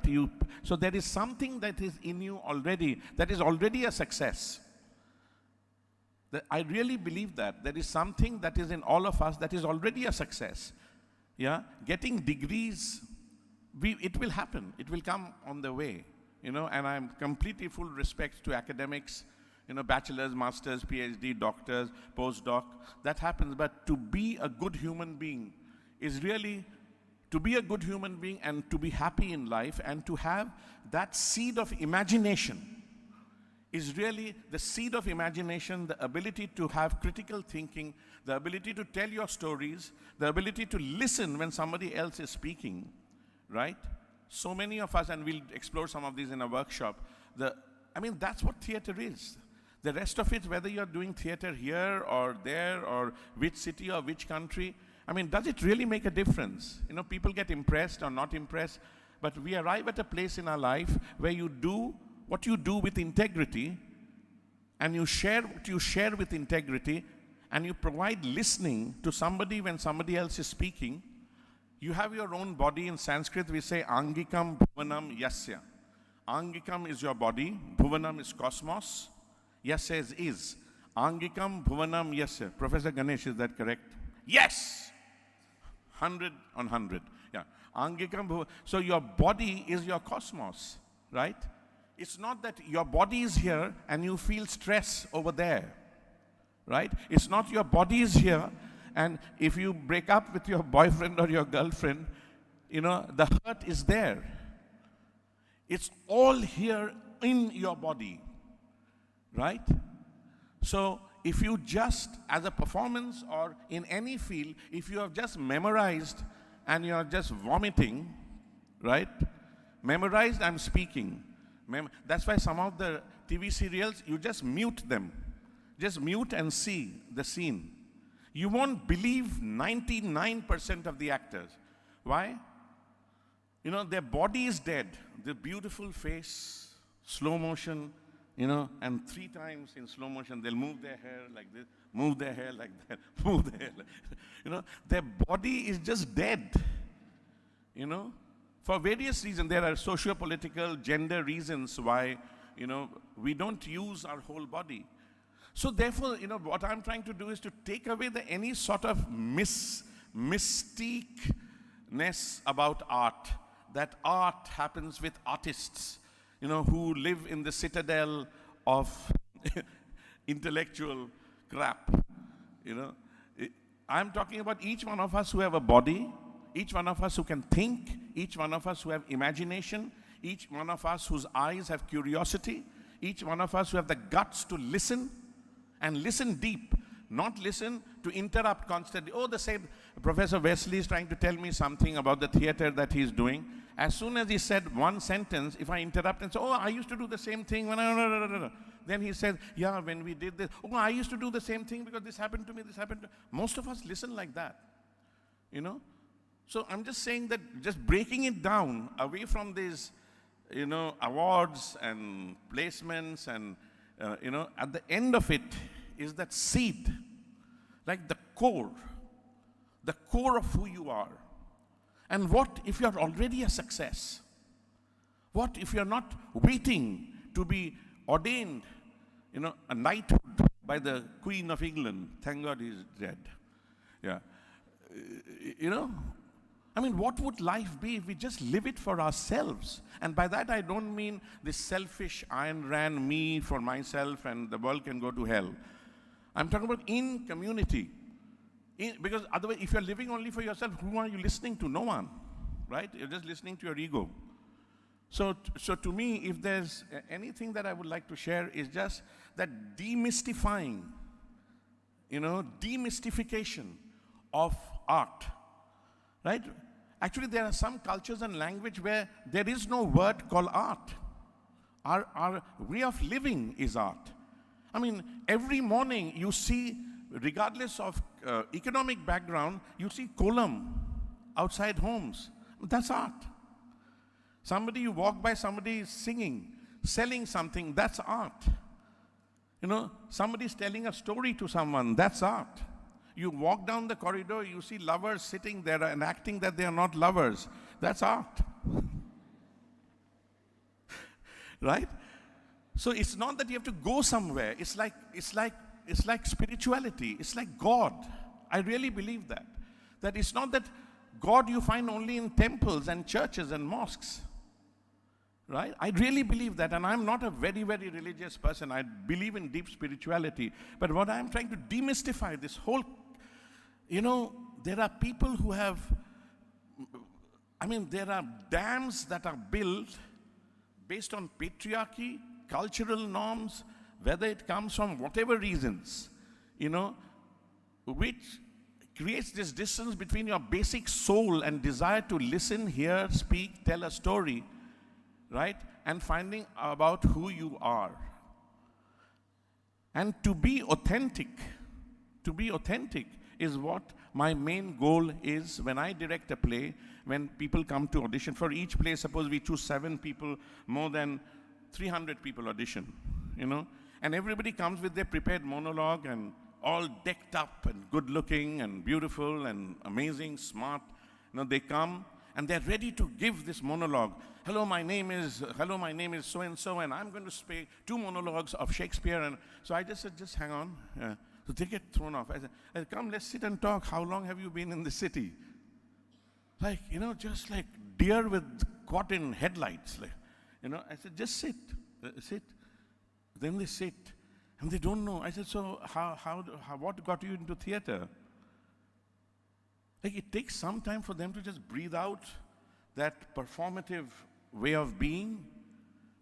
So there is something that is in you already, that is already a success. I really believe that. There is something that is in all of us that is already a success. Yeah? Getting degrees, it will happen. It will come on the way. And I'm completely full respect to academics, bachelor's, master's, PhD, doctors, postdoc. That happens. But to be a good human being is really, to be a good human being and to be happy in life and to have that seed of imagination is really the seed of imagination, the ability to have critical thinking, the ability to tell your stories, the ability to listen when somebody else is speaking, right? So many of us, and we'll explore some of these in a workshop, that's what theater is. The rest of it, whether you're doing theater here or there or which city or which country, I mean, does it really make a difference? You know, people get impressed or not impressed, but we arrive at a place in our life where you do what you do with integrity, and you share what you share with integrity, and you provide listening to somebody when somebody else is speaking. You have your own body. In Sanskrit, we say, Angikam Bhuvanam Yasya. Angikam is your body, Bhuvanam is cosmos, Yasya is. Angikam Bhuvanam Yasya. Professor Ganesh, is that correct? Yes! 100 on 100. Yeah. Angikam Bhuvanam. So your body is your cosmos, right? It's not that your body is here and you feel stress over there, right? It's not your body is here, and if you break up with your boyfriend or your girlfriend, you know, the hurt is there. It's all here in your body, right? So if you just, as a performance or in any field, if you have just memorized and you are just vomiting, right? Memorized, I'm speaking. That's why some of the TV serials, you just mute them. Just mute and see the scene. You won't believe 99% of the actors. Why? You know, their body is dead. The beautiful face, slow motion, you know, and 3 times in slow motion, they'll move their hair like this, move their hair like that, move their hair like that. You know, their body is just dead, you know. For various reasons, there are socio-political, gender reasons why, you know, we don't use our whole body. So therefore, you know, what I'm trying to do is to take away any sort of mystique-ness about art. That art happens with artists, you know, who live in the citadel of intellectual crap, you know. I'm talking about each one of us who have a body, each one of us who can think, each one of us who have imagination, each one of us whose eyes have curiosity, each one of us who have the guts to listen, and listen deep, not listen to interrupt constantly. Oh, the same, Professor Wesley is trying to tell me something about the theater that he's doing. As soon as he said one sentence, if I interrupt and say, oh, I used to do the same thing when I... Then he says, yeah, when we did this, oh, I used to do the same thing because this happened to me, this happened to me. Most of us listen like that, you know. So I'm just saying that just breaking it down away from these, you know, awards and placements and, you know, at the end of it is that seed, like the core of who you are. And what if you're already a success? What if you're not waiting to be ordained, you know, a knighthood by the Queen of England? Thank God he's dead. Yeah. You know, I mean, what would life be if we just live it for ourselves? And by that I don't mean this selfish Ayn Rand, me for myself and the world can go to hell. I'm talking about in community. Because otherwise, if you're living only for yourself, who are you listening to? No one, right? You're just listening to your ego. So to me, if there's anything that I would like to share is just that demystifying, you know, demystification of art, right? Actually, there are some cultures and language where there is no word called art. Our way of living is art. I mean, every morning you see, regardless of economic background, you see kolam outside homes. That's art. Somebody, you walk by, somebody is singing, selling something, that's art. You know, somebody's telling a story to someone, that's art. You walk down the corridor, you see lovers sitting there and acting that they are not lovers. That's art. Right? So it's not that you have to go somewhere. It's like spirituality. It's like God. I really believe that. That it's not that God you find only in temples and churches and mosques. Right? I really believe that, and I'm not a very, very religious person. I believe in deep spirituality. But what I'm trying to demystify this whole, you know, there are people who have, I mean, there are dams that are built based on patriarchy, cultural norms, whether it comes from whatever reasons, you know, which creates this distance between your basic soul and desire to listen, hear, speak, tell a story, right? And finding about who you are. And to be authentic is what my main goal is when I direct a play, when people come to audition, for each play, suppose we choose 7 people, more than 300 people audition, you know, and everybody comes with their prepared monologue and all decked up and good looking and beautiful and amazing, smart. You know, they come and they're ready to give this monologue. Hello, my name is so-and-so, and I'm going to speak 2 monologues of Shakespeare. And so I just said, just hang on. So they get thrown off. I said, come, let's sit and talk. How long have you been in the city? Like, you know, just like deer with caught in headlights. Like, you know, I said, just sit, sit. Then they sit, and they don't know. I said, so what got you into theater? Like, it takes some time for them to just breathe out that performative way of being,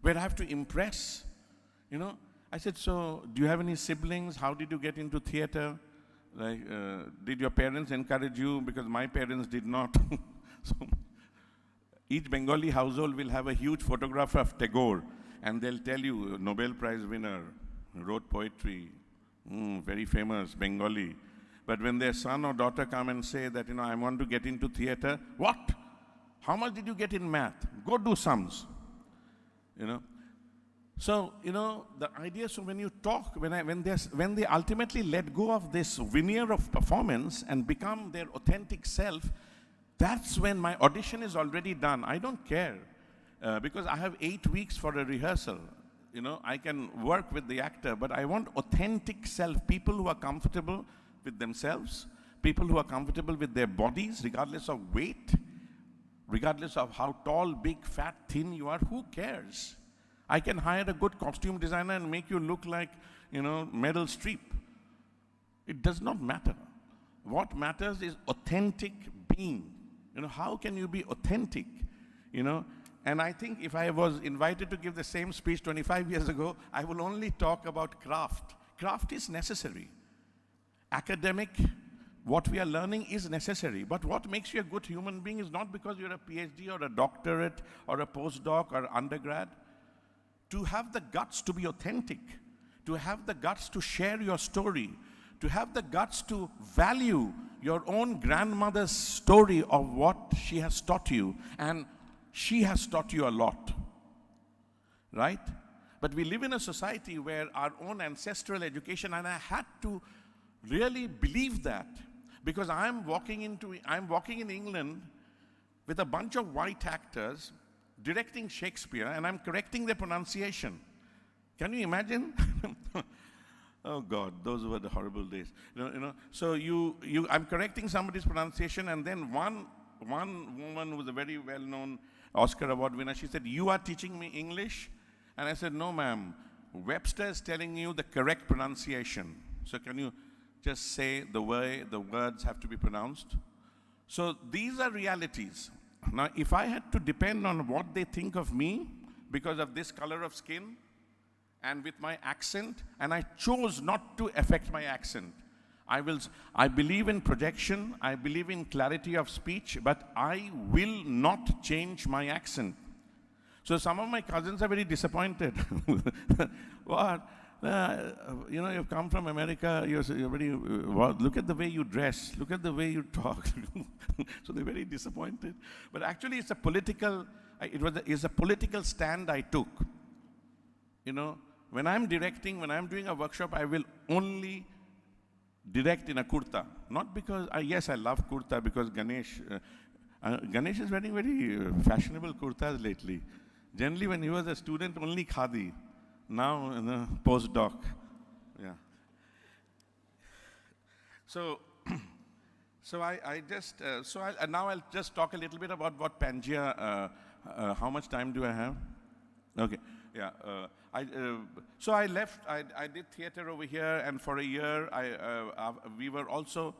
where I have to impress, you know. I said, so do you have any siblings? How did you get into theater? Like, did your parents encourage you? Because my parents did not. So each Bengali household will have a huge photograph of Tagore, and they'll tell you, Nobel Prize winner, wrote poetry, very famous, Bengali. But when their son or daughter come and say that, you know, I want to get into theater, what? How much did you get in math? Go do sums, you know. So, you know, the idea, so when you talk, when they ultimately let go of this veneer of performance and become their authentic self, that's when my audition is already done. I don't care, because I have 8 weeks for a rehearsal. You know, I can work with the actor, but I want authentic self, people who are comfortable with themselves, people who are comfortable with their bodies, regardless of weight, regardless of how tall, big, fat, thin you are. Who cares? I can hire a good costume designer and make you look like, you know, Meryl Streep. It does not matter. What matters is authentic being. You know, how can you be authentic? You know, and I think if I was invited to give the same speech 25 years ago, I will only talk about craft. Craft is necessary. Academic, what we are learning is necessary. But what makes you a good human being is not because you're a PhD or a doctorate or a postdoc or undergrad. To have the guts to be authentic, to have the guts to share your story, to have the guts to value your own grandmother's story of what she has taught you, and she has taught you a lot, right? But we live in a society where our own ancestral education, and I had to really believe that, because I'm walking in England with a bunch of white actors directing Shakespeare, and I'm correcting their pronunciation. Can you imagine? Oh God, those were the horrible days. You know. So I'm correcting somebody's pronunciation, and then one woman who was a very well-known Oscar Award winner, she said, "You are teaching me English?" And I said, "No, ma'am. Webster is telling you the correct pronunciation. So can you just say the way the words have to be pronounced?" So these are realities. Now, if I had to depend on what they think of me because of this color of skin and with my accent, and I chose not to affect my accent, I believe in projection, I believe in clarity of speech, but I will not change my accent. So some of my cousins are very disappointed. What? You know, you've come from America, you're very, look at the way you dress, look at the way you talk. So they're very disappointed. But actually it's a political stand I took. You know, when I'm directing, when I'm doing a workshop, I will only direct in a kurta. Not because, yes, I love kurta because Ganesh is wearing very fashionable kurtas lately. Generally when he was a student, only khadi. Now, postdoc, yeah. So now I'll just talk a little bit about what Pangea. How much time do I have? Okay, yeah. So I left. I did theater over here, and for a year, we were also.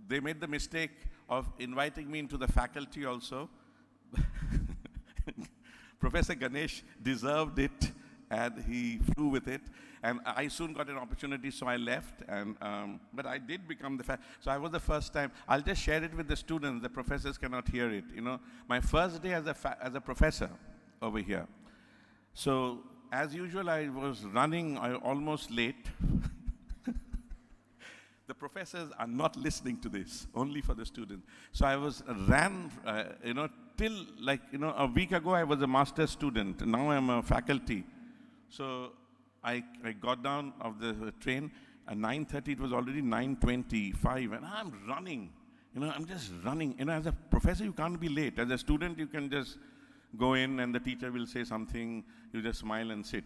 They made the mistake of inviting me into the faculty also. Professor Ganesh deserved it, and he flew with it. And I soon got an opportunity, so I left. And but I did become so I was the first time. I'll just share it with the students. The professors cannot hear it. You know, my first day as a professor over here. So as usual, I was running almost late. the professors are not listening to this, only for the students. So I ran, till like, a week ago I was a master's student. Now I'm a faculty. So I got down of the train at 9:30, it was already 9:25, and I'm running. I'm just running. As a professor, you can't be late. As a student, you can just go in and the teacher will say something, you just smile and sit.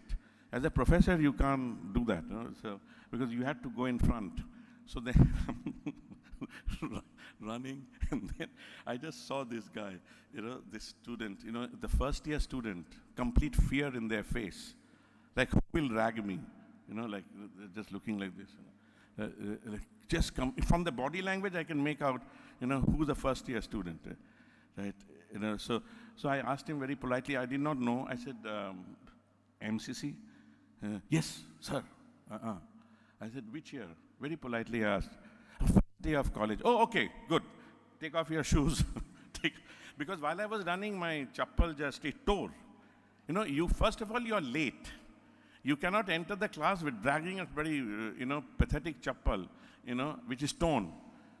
As a professor, you can't do that, so, because you had to go in front. So then running, and then I just saw this guy, this student, the first year student, complete fear in their face. Like, who will rag me? Like, just looking like this. Like, just come, from the body language I can make out, who's the first year student, right? So I asked him very politely, I did not know. I said, MCC? Yes, sir. I said, which year? Very politely asked. First day of college. Oh, okay, good. Take off your shoes. Because while I was running, my chappal just, it tore. First of all, you're late. You cannot enter the class with dragging a very, pathetic chappal, which is torn.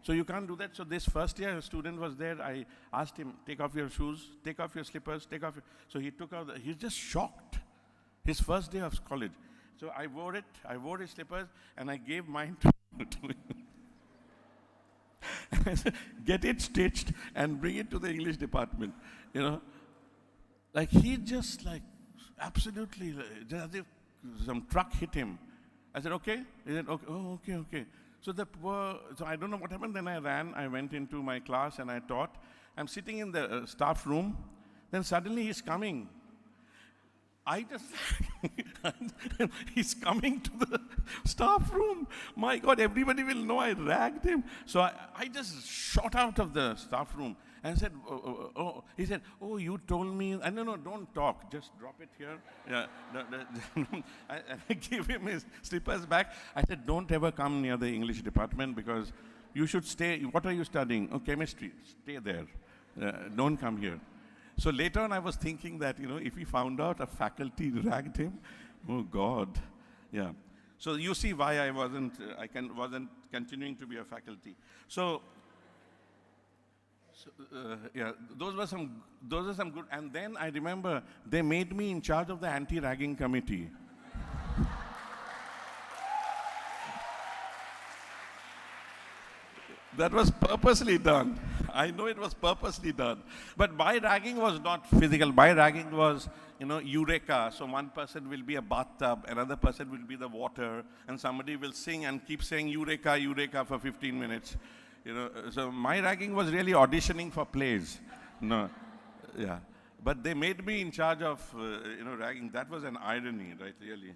So you can't do that. So this first year student was there. I asked him, take off your shoes, take off your slippers, take off your... So he took out, he's just shocked. His first day of college. So I wore his slippers, and I gave mine to him. And I said, get it stitched and bring it to the English department, Like, he just like, absolutely, just as if some truck hit him. I said, okay? He said, okay, oh, okay. So I don't know what happened. Then I ran, I went into my class and I taught. I'm sitting in the staff room. Then suddenly he's coming. He's coming to the staff room. My God, everybody will know I ragged him. So I just shot out of the staff room and said, he said, oh, you told me, no, don't talk, just drop it here. Yeah, I gave him his slippers back. I said, don't ever come near the English department because you should stay. What are you studying? Oh, chemistry. Stay there. Don't come here. So later on, I was thinking that, if he found out a faculty ragged him, oh God, yeah. So you see why I wasn't continuing to be a faculty. So yeah, those are some good. And then I remember they made me in charge of the anti-ragging committee. That was purposely done. I know it was purposely done. But my ragging was not physical. My ragging was, eureka. So one person will be a bathtub, another person will be the water, and somebody will sing and keep saying eureka, eureka for 15 minutes. So my ragging was really auditioning for plays. No, yeah. But they made me in charge of, ragging. That was an irony, right, really.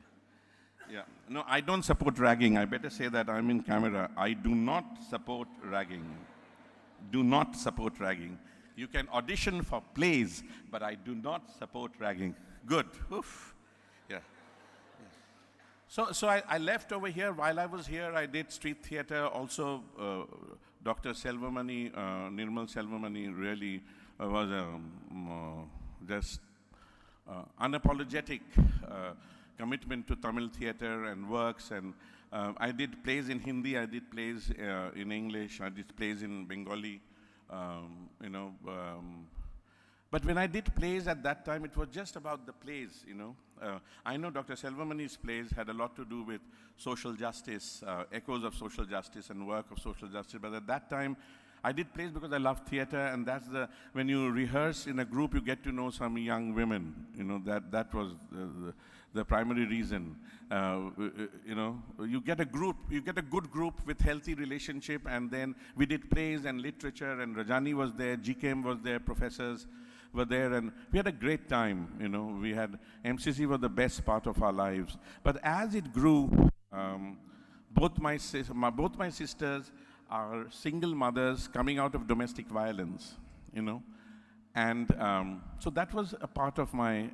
Yeah. No, I don't support ragging. I better say that. I'm in camera. I do not support ragging. Do not support ragging. You can audition for plays, but I do not support ragging. Good. Oof. Yeah. So I left over here. While I was here, I did street theater. Also, Dr. Selvamani, Nirmal Selvamani really was just unapologetic commitment to Tamil theater and works, and I did plays in Hindi, I did plays in English, I did plays in Bengali, but when I did plays at that time, it was just about the plays, I know Dr. Selvamani's plays had a lot to do with social justice, echoes of social justice and work of social justice, but at that time, I did plays because I love theater, and that's when you rehearse in a group, you get to know some young women, that was the primary reason. You get a good group with healthy relationship, and then we did plays and literature, and Rajani was there, GKM was there, professors were there, and we had a great time, we had, MCC was the best part of our lives. But as it grew, both my sisters are single mothers coming out of domestic violence, And so that was a part of my,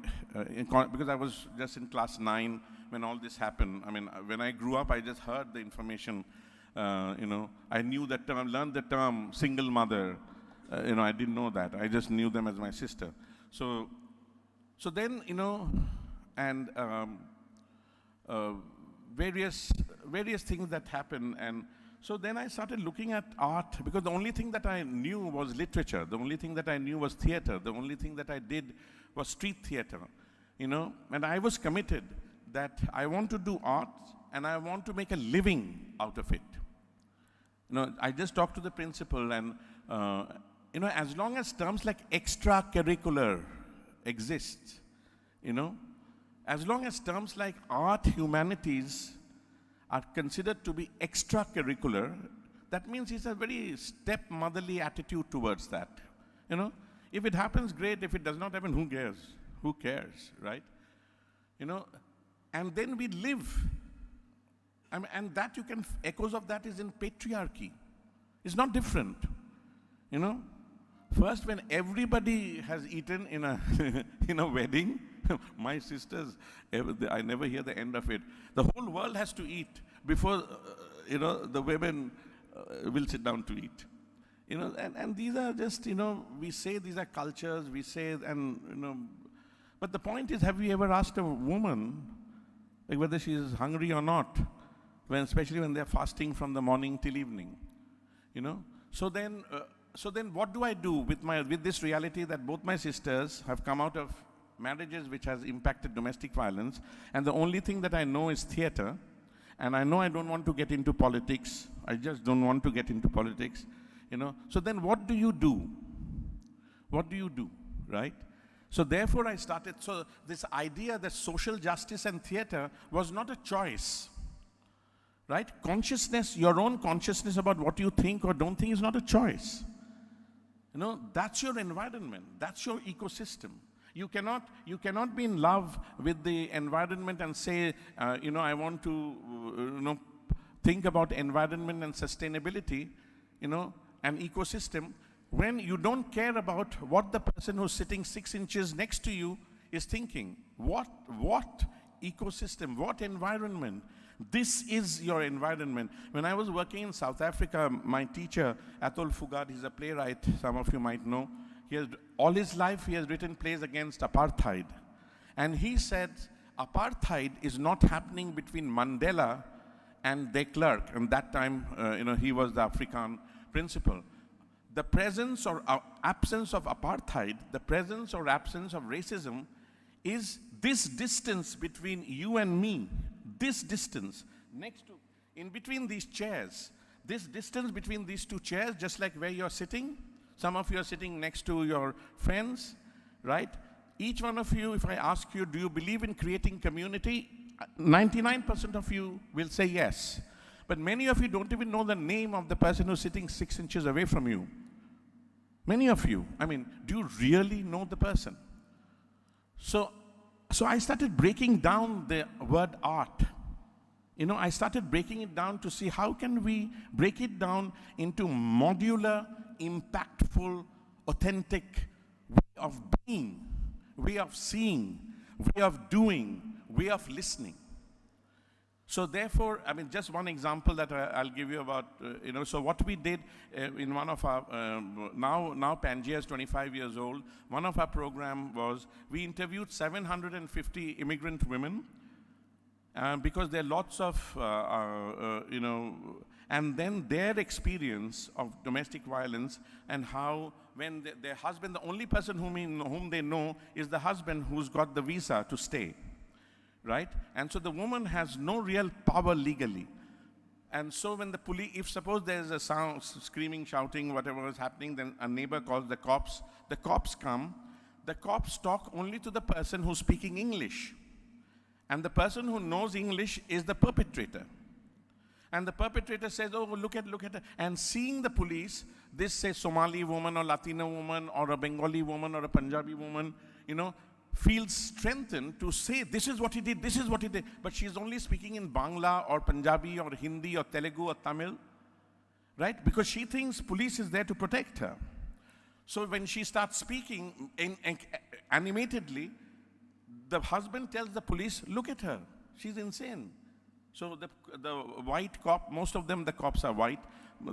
because I was just in class 9 when all this happened. I mean, when I grew up, I just heard the information, I knew that term, learned the term single mother. I didn't know that. I just knew them as my sister. So then, and various things that happened, and So then I started looking at art, because the only thing that I knew was literature. The only thing that I knew was theater. The only thing that I did was street theater, you know. And I was committed that I want to do art and I want to make a living out of it. You know, I just talked to the principal and, you know, as long as terms like extracurricular exist, you know, as long as terms like art, humanities are considered to be extracurricular, that means it's a very stepmotherly attitude towards that. You know, if it happens, great. If it does not happen, who cares? Who cares, right? You know, and then we live. I mean, and that you can, echoes of that is in patriarchy. It's not different, you know. First, when everybody has eaten in a, in a wedding, my sisters, I never hear the end of it. The whole world has to eat before, you know, the women will sit down to eat. You know, and these are just, you know, we say these are cultures, we say, and, you know, but the point is, have you ever asked a woman, like, whether she is hungry or not, when, especially when they're fasting from the morning till evening, you know? So then what do I do with this reality that both my sisters have come out of marriages which has impacted domestic violence, and the only thing that I know is theater, and I know I don't want to get into politics. I just don't want to get into politics, you know. So then what do you do? What do you do, right? So therefore I started, so this idea that social justice and theater was not a choice, right? Consciousness, your own consciousness about what you think or don't think is not a choice. You know, that's your environment, that's your ecosystem. You cannot be in love with the environment and say, you know, I want to, you know, think about environment and sustainability, you know, an ecosystem, when you don't care about what the person who's sitting 6 inches next to you is thinking. What ecosystem, what environment? This is your environment. When I was working in South Africa, my teacher, Athol Fugard, he's a playwright, some of you might know. All his life, he has written plays against apartheid. And he said, apartheid is not happening between Mandela and de Klerk. And that time, you know, he was the African principal. The presence or absence of apartheid, the presence or absence of racism is this distance between you and me. This distance, in between these chairs, this distance between these two chairs, just like where you're sitting, some of you are sitting next to your friends, right? Each one of you, if I ask you, do you believe in creating community? 99% of you will say yes. But many of you don't even know the name of the person who's sitting 6 inches away from you. Many of you, I mean, do you really know the person? So I started breaking down the word art. You know, I started breaking it down to see how can we break it down into modular, impactful, authentic way of being, way of seeing, way of doing, way of listening. So therefore, I mean, just one example that I'll give you about, you know, so what we did in one of our, now Pangea is 25 years old, one of our program was, we interviewed 750 immigrant women, because there are lots of, you know, and then their experience of domestic violence and how when their husband, the only person whom they know is the husband who's got the visa to stay. Right? And so the woman has no real power legally. And so when the police, if suppose there's a sound, screaming, shouting, whatever is happening, then a neighbor calls the cops come, the cops talk only to the person who's speaking English. And the person who knows English is the perpetrator. And the perpetrator says, oh, look at her. And seeing the police, this say Somali woman or Latino woman or a Bengali woman or a Punjabi woman, you know, feels strengthened to say, this is what he did, this is what he did. But she's only speaking in Bangla or Punjabi or Hindi or Telugu or Tamil, right? Because she thinks police is there to protect her. So when she starts speaking animatedly, the husband tells the police, look at her, she's insane. So the white cop, most of them, the cops are white,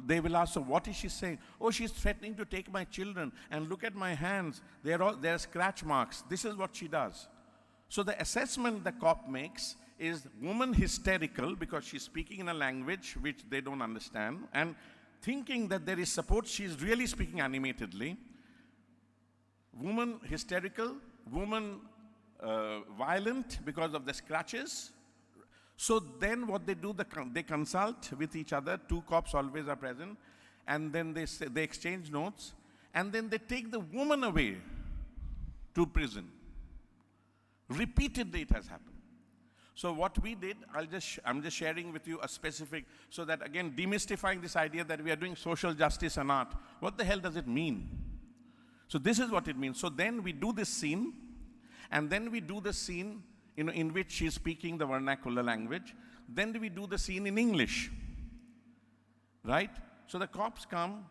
they will ask, so what is she saying? Oh, she's threatening to take my children, and look at my hands, there are scratch marks. This is what she does. So the assessment the cop makes is woman hysterical because she's speaking in a language which they don't understand, and thinking that there is support, she's really speaking animatedly. Woman hysterical, woman violent because of the scratches. So then what they do, they consult with each other, two cops always are present, and then they exchange notes, and then they take the woman away to prison. Repeatedly it has happened. So what we did, I'm just sharing with you a specific, so that again, demystifying this idea that we are doing social justice and art. What the hell does it mean? So this is what it means. So then we do this scene, and then we do the scene in which she's speaking the vernacular language. Then we do the scene in English, right? So the cops come,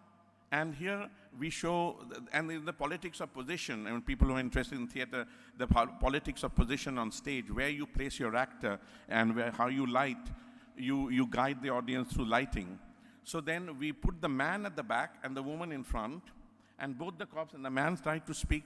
and here we show, and in the politics of position, and people who are interested in theater, the politics of position on stage, where you place your actor, and how you light, you guide the audience through lighting. So then we put the man at the back and the woman in front, and both the cops and the man try to speak,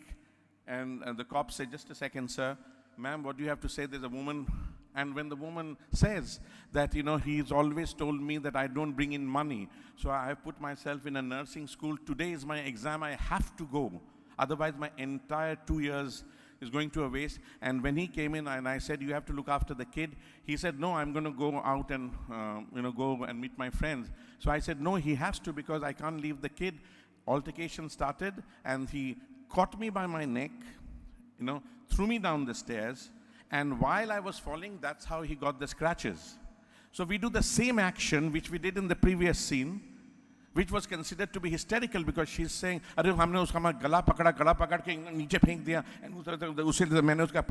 and the cops say, just a second, sir, ma'am, what do you have to say? There's a woman. And when the woman says that, he's always told me that I don't bring in money, so I have put myself in a nursing school. Today is my exam, I have to go. Otherwise, my entire 2 years is going to a waste. And when he came in and I said, you have to look after the kid, he said, no, I'm going to go out and, go and meet my friends. So I said, no, he has to, because I can't leave the kid. Altercation started, and he caught me by my neck, threw me down the stairs. And while I was falling, that's how he got the scratches. So we do the same action which we did in the previous scene, which was considered to be hysterical, because she's saying, "Arey, हमने उसका गला पकड़ के नीचे फेंक दिया," and उसे मैंने उसका.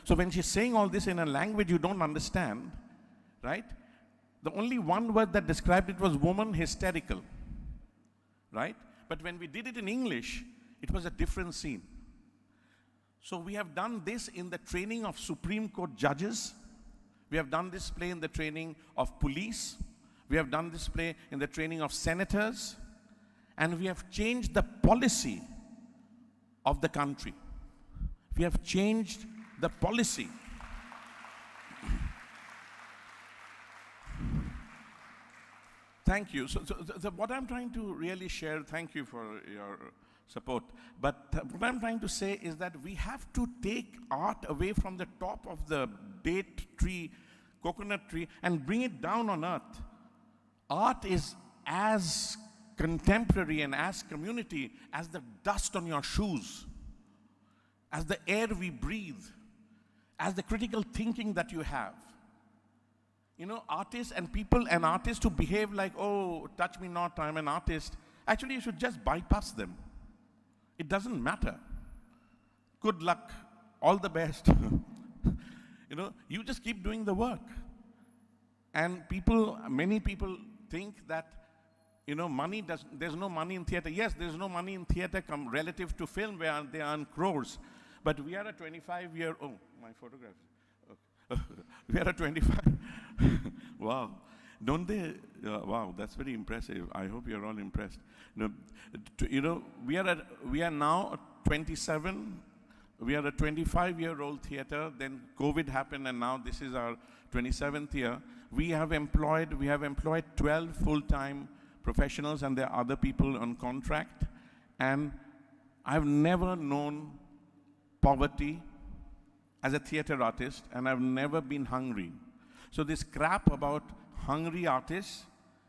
So when she's saying all this in a language you don't understand, right? The only one word that described it was woman hysterical, right? But when we did it in English, it was a different scene. So we have done this in the training of Supreme Court judges. We have done this play in the training of police. We have done this play in the training of senators. And we have changed the policy of the country. We have changed the policy. Thank you. So what I'm trying to really share, thank you for your support. But what I'm trying to say is that we have to take art away from the top of the date tree, coconut tree, and bring it down on earth. Art is as contemporary and as community as the dust on your shoes, as the air we breathe, as the critical thinking that you have. Artists and people and artists who behave like, oh, touch me not, I'm an artist. Actually, you should just bypass them. It doesn't matter. Good luck, all the best. You just keep doing the work. And many people think that, there's no money in theater. Yes, there's no money in theater relative to film where they earn crores. But we are a 25-year-old, oh, my photograph. Okay. We are a 25, wow. Don't they, wow, that's very impressive. I hope you're all impressed. We are now 27. We are a 25-year-old theater. Then COVID happened, and now this is our 27th year. We have employed 12 full-time professionals, and there are other people on contract. And I've never known poverty as a theater artist, and I've never been hungry. So this crap about hungry artists,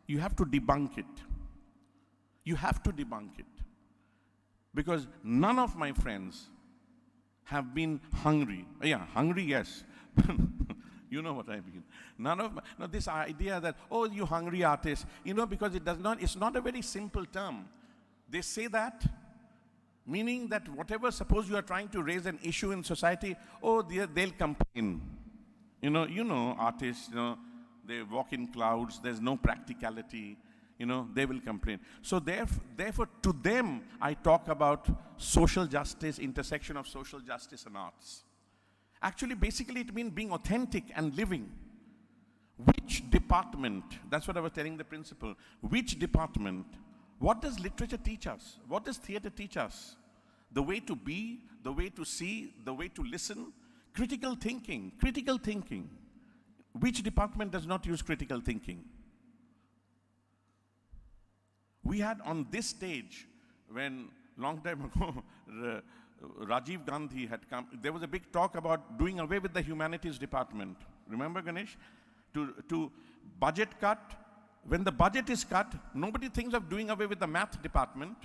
you have to debunk it. You have to debunk it. Because none of my friends have been hungry. Yeah, hungry, yes. You know what I mean. This idea that, oh, you hungry artist, because it's not a very simple term. They say that, meaning that whatever, suppose you are trying to raise an issue in society, oh, they'll complain. Artists, they walk in clouds, there's no practicality, they will complain. So therefore, to them, I talk about social justice, intersection of social justice and arts. Actually, basically, it means being authentic and living. Which department, that's what I was telling the principal, which department, what does literature teach us? What does theater teach us? The way to be, the way to see, the way to listen, critical thinking. Which department does not use critical thinking? We had on this stage, when long time ago, Rajiv Gandhi had come, there was a big talk about doing away with the humanities department. Remember, Ganesh? To budget cut. When the budget is cut, nobody thinks of doing away with the math department.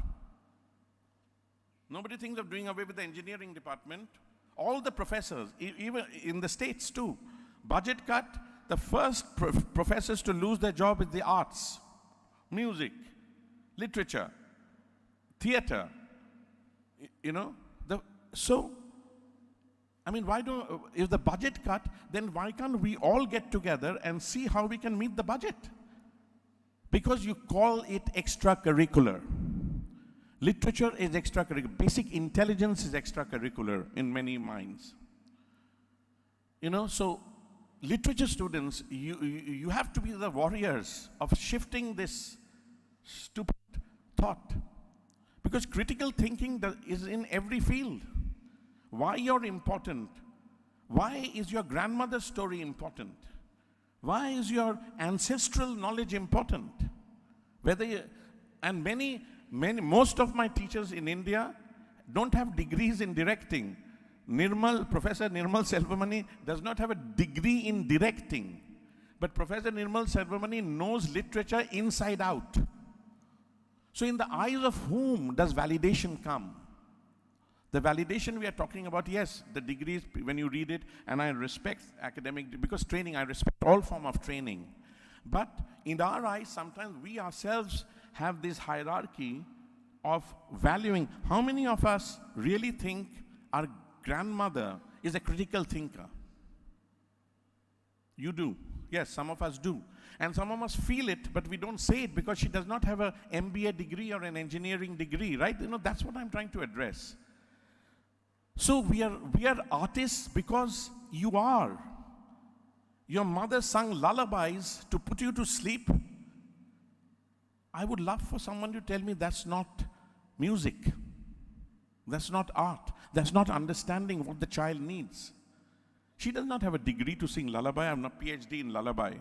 Nobody thinks of doing away with the engineering department. All the professors, even in the States too, budget cut, the first professors to lose their job is the arts, music, literature, theater, if the budget cut, then why can't we all get together and see how we can meet the budget? Because you call it extracurricular. Literature is extracurricular. Basic intelligence is extracurricular in many minds. So literature students, you have to be the warriors of shifting this stupid thought. Because critical thinking is in every field. Why you're important? Why is your grandmother's story important? Why is your ancestral knowledge important? Most of my teachers in India don't have degrees in directing. Professor Nirmal Selvamani does not have a degree in directing. But Professor Nirmal Selvamani knows literature inside out. So in the eyes of whom does validation come? The validation we are talking about, yes, the degrees, when you read it, and I respect academic, because training, I respect all form of training. But in our eyes, sometimes we ourselves have this hierarchy of valuing. How many of us really think our grandmother is a critical thinker? You do. Yes, some of us do. And some of us feel it, but we don't say it because she does not have an MBA degree or an engineering degree, right? That's what I'm trying to address. So we are artists because you are. Your mother sung lullabies to put you to sleep. I would love for someone to tell me that's not music. That's not art. That's not understanding what the child needs. She does not have a degree to sing lullaby. I'm not PhD in lullaby.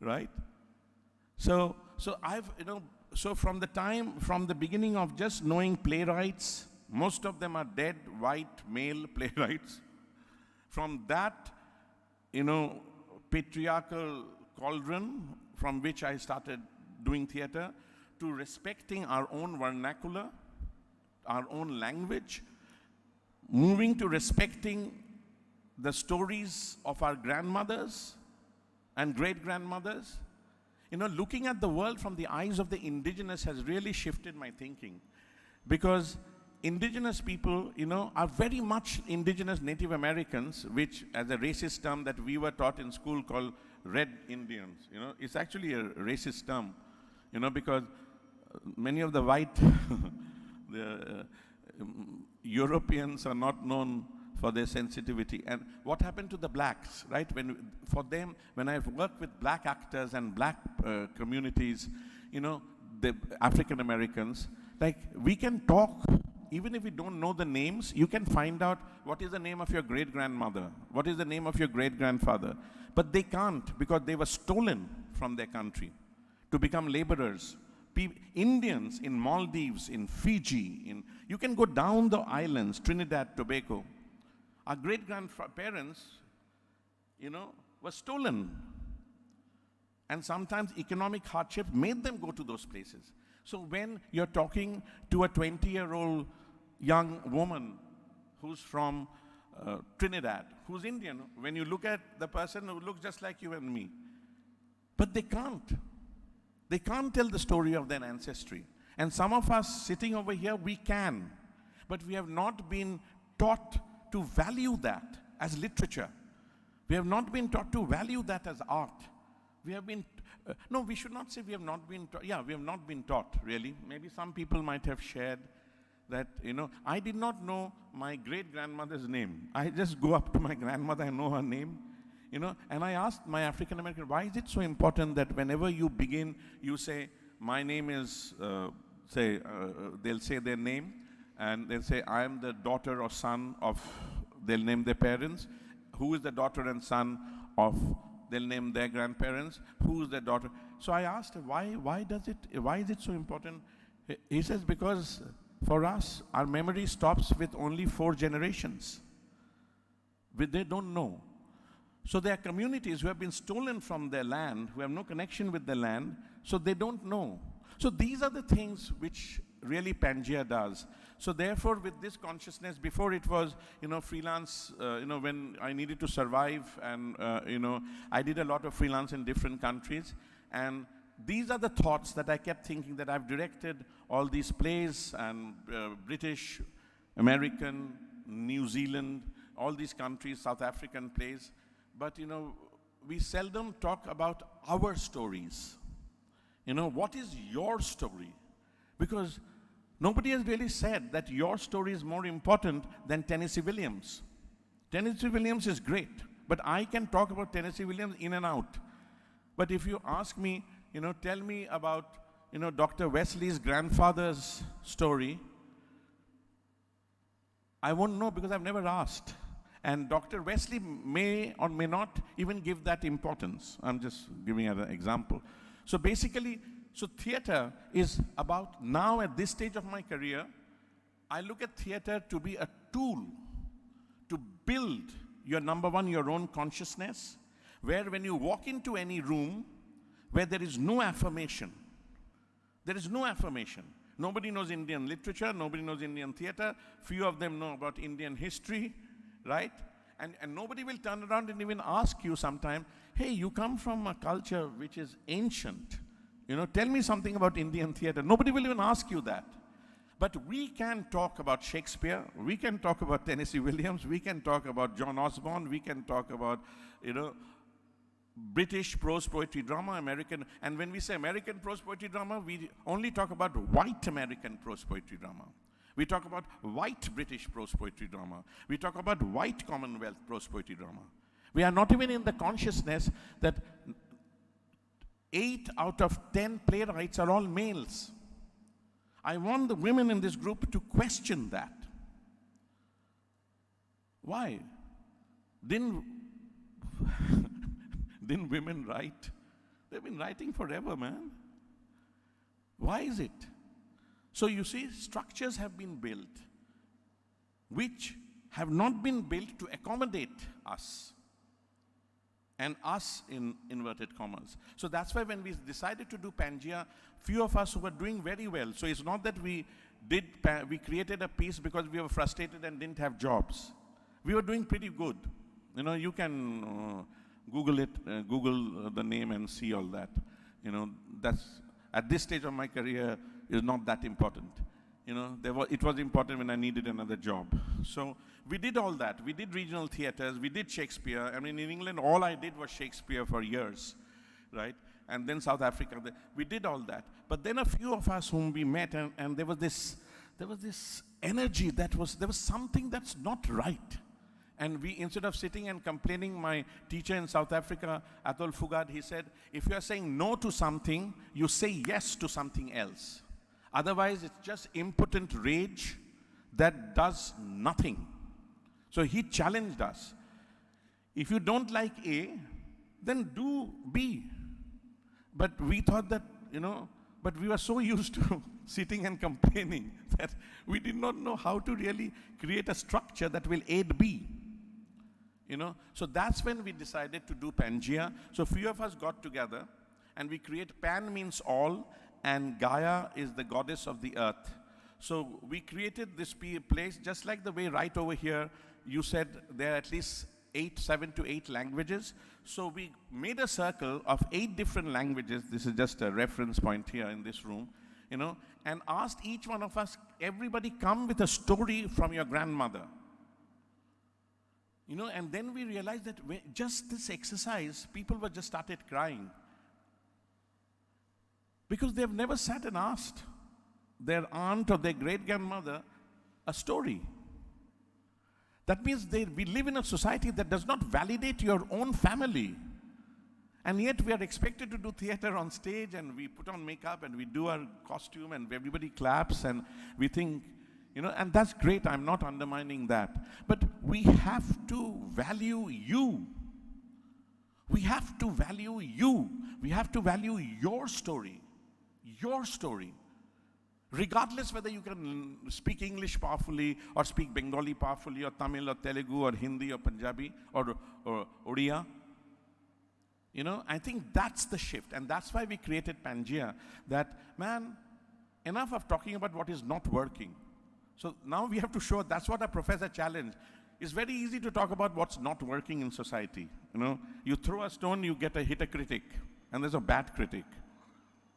Right? So from the beginning of just knowing playwrights, most of them are dead, white, male playwrights. From that, patriarchal cauldron from which I started doing theater, to respecting our own vernacular, our own language, moving to respecting the stories of our grandmothers and great-grandmothers. Looking at the world from the eyes of the indigenous has really shifted my thinking. Because indigenous people, are very much indigenous Native Americans, which as a racist term that we were taught in school called Red Indians. It's actually a racist term, because many of the white Europeans are not known for their sensitivity. And what happened to the blacks, right? When I've worked with black actors and black communities, the African Americans, we can talk. Even if we don't know the names, you can find out what is the name of your great-grandmother, what is the name of your great-grandfather. But they can't, because they were stolen from their country to become laborers. Indians in Maldives, in Fiji, you can go down the islands, Trinidad, Tobago. Our great-grandparents, were stolen. And sometimes economic hardship made them go to those places. So when you're talking to a 20-year-old young woman who's from Trinidad, who's Indian, when you look at the person who looks just like you and me, but they can't. They can't tell the story of their ancestry. And some of us sitting over here, we can. But we have not been taught to value that as literature. We have not been taught to value that as art. We have been, no, we should not say we have not been taught. Yeah, we have not been taught, really. Maybe some people might have shared that, I did not know my great-grandmother's name. I just go up to my grandmother, I know her name, and I asked my African American, why is it so important that whenever you begin, you say, my name is, they'll say their name, and they'll say, I am the daughter or son of, they'll name their parents. who is the daughter and son of, they'll name their grandparents, who is the daughter. So I asked him, why is it so important? He says, because for us, our memory stops with only 4 generations. They don't know. So there are communities who have been stolen from their land, who have no connection with the land, so they don't know. So these are the things which really Pangea does. So therefore, with this consciousness, before it was, freelance, when I needed to survive, and, I did a lot of freelance in different countries, and these are the thoughts that I kept thinking, that I've directed all these plays, and British, American, New Zealand, all these countries, South African plays, but, we seldom talk about our stories. What is your story? Because nobody has really said that your story is more important than Tennessee Williams. Tennessee Williams is great, but I can talk about Tennessee Williams in and out. But if you ask me, tell me about, Dr. Wesley's grandfather's story, I won't know because I've never asked. And Dr. Wesley may or may not even give that importance. I'm just giving an example. So basically, theater is about, now at this stage of my career, I look at theater to be a tool to build your, number one, your own consciousness, where when you walk into any room where there is no affirmation, Nobody knows Indian literature, nobody knows Indian theater, few of them know about Indian history, right? And nobody will turn around and even ask you sometime, hey, you come from a culture which is ancient. Tell me something about Indian theater. Nobody will even ask you that. But we can talk about Shakespeare, we can talk about Tennessee Williams, we can talk about John Osborne, we can talk about, British prose poetry drama, American, and when we say American prose poetry drama, we only talk about white American prose poetry drama. We talk about white British prose poetry drama. We talk about white Commonwealth prose poetry drama. We are not even in the consciousness that 8 out of 10 playwrights are all males. I want the women in this group to question that. Why? Didn't women write? They've been writing forever, man. Why is it? So you see, structures have been built which have not been built to accommodate us, and us in inverted commas. So that's why when we decided to do Pangea, few of us were doing very well. So it's not that we created a piece because we were frustrated and didn't have jobs. We were doing pretty good. You can Google it, Google the name and see all that. That's, at this stage of my career, is not that important. It was important when I needed another job. So we did all that. We did regional theaters, we did Shakespeare. I mean, in England, all I did was Shakespeare for years, right? And then South Africa, we did all that. But then a few of us whom we met, and there was this energy there was something that's not right. And we, instead of sitting and complaining, my teacher in South Africa, Atul Fugad, he said, if you are saying no to something, you say yes to something else. Otherwise, it's just impotent rage that does nothing. So he challenged us. If you don't like A, then do B. But we thought that, but we were so used to sitting and complaining that we did not know how to really create a structure that will aid B. So that's when we decided to do Pangea. So few of us got together and we create, Pan means all, and Gaia is the goddess of the earth. So we created this place just like the way right over here, you said there are at least 7 to 8 languages. So we made a circle of 8 different languages. This is just a reference point here in this room, and asked each one of us, everybody come with a story from your grandmother. And then we realized that just this exercise, people were just started crying. Because they've never sat and asked their aunt or their great-grandmother a story. That means we live in a society that does not validate your own family. And yet we are expected to do theater on stage, and we put on makeup and we do our costume and everybody claps, and we think, You know, and that's great. I'm not undermining that. But we have to value you. We have to value you. We have to value your story. Your story. Regardless whether you can speak English powerfully, or speak Bengali powerfully, or Tamil, or Telugu, or Hindi, or Punjabi, or Odia. You know, I think that's the shift. And that's why we created Pangea. That, man, enough of talking about what is not working. So now we have to show, that's what our professor challenged. It's very easy to talk about what's not working in society. You know, you throw a stone, you hit a critic, and there's a bad critic.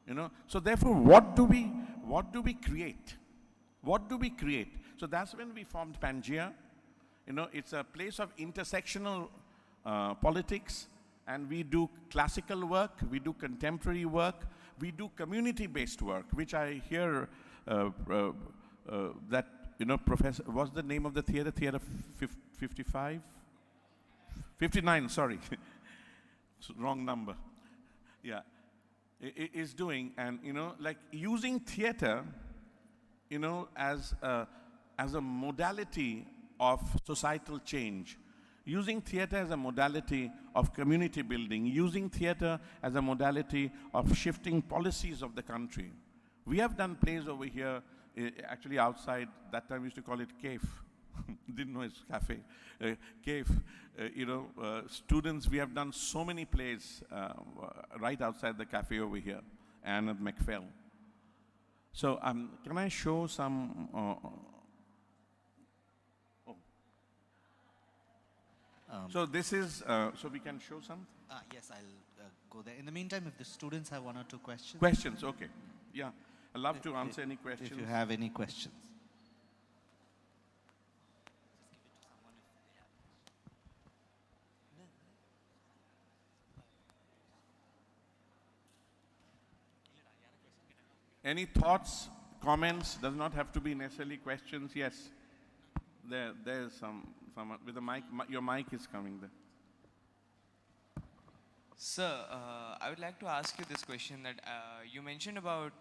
You know, so therefore, what do we create? What do we create? So that's when we formed Pangea. You know, it's a place of intersectional politics, and we do classical work, we do contemporary work, we do community-based work, which I hear that, you know, Professor, what's the name of the theater? Theater 55? 59, sorry. Wrong number. Yeah. Is doing, and, you know, like using theater, you know, as a modality of societal change, using theater as a modality of community building, using theater as a modality of shifting policies of the country. We have done plays over here, actually outside. That time we used to call it CAFE. Didn't know it's cafe. CAFE. You know, students, we have done so many plays right outside the cafe over here, and at McPhail. So can I show some? So this is, so we can show some? Yes, I'll go there. In the meantime, if the students have one or two questions. Questions, okay. Yeah, I'd love to answer any questions. If you have any questions. Any thoughts, comments? Does not have to be necessarily questions. Yes, there's someone with a mic. Your mic is coming there. Sir, I would like to ask you this question that you mentioned about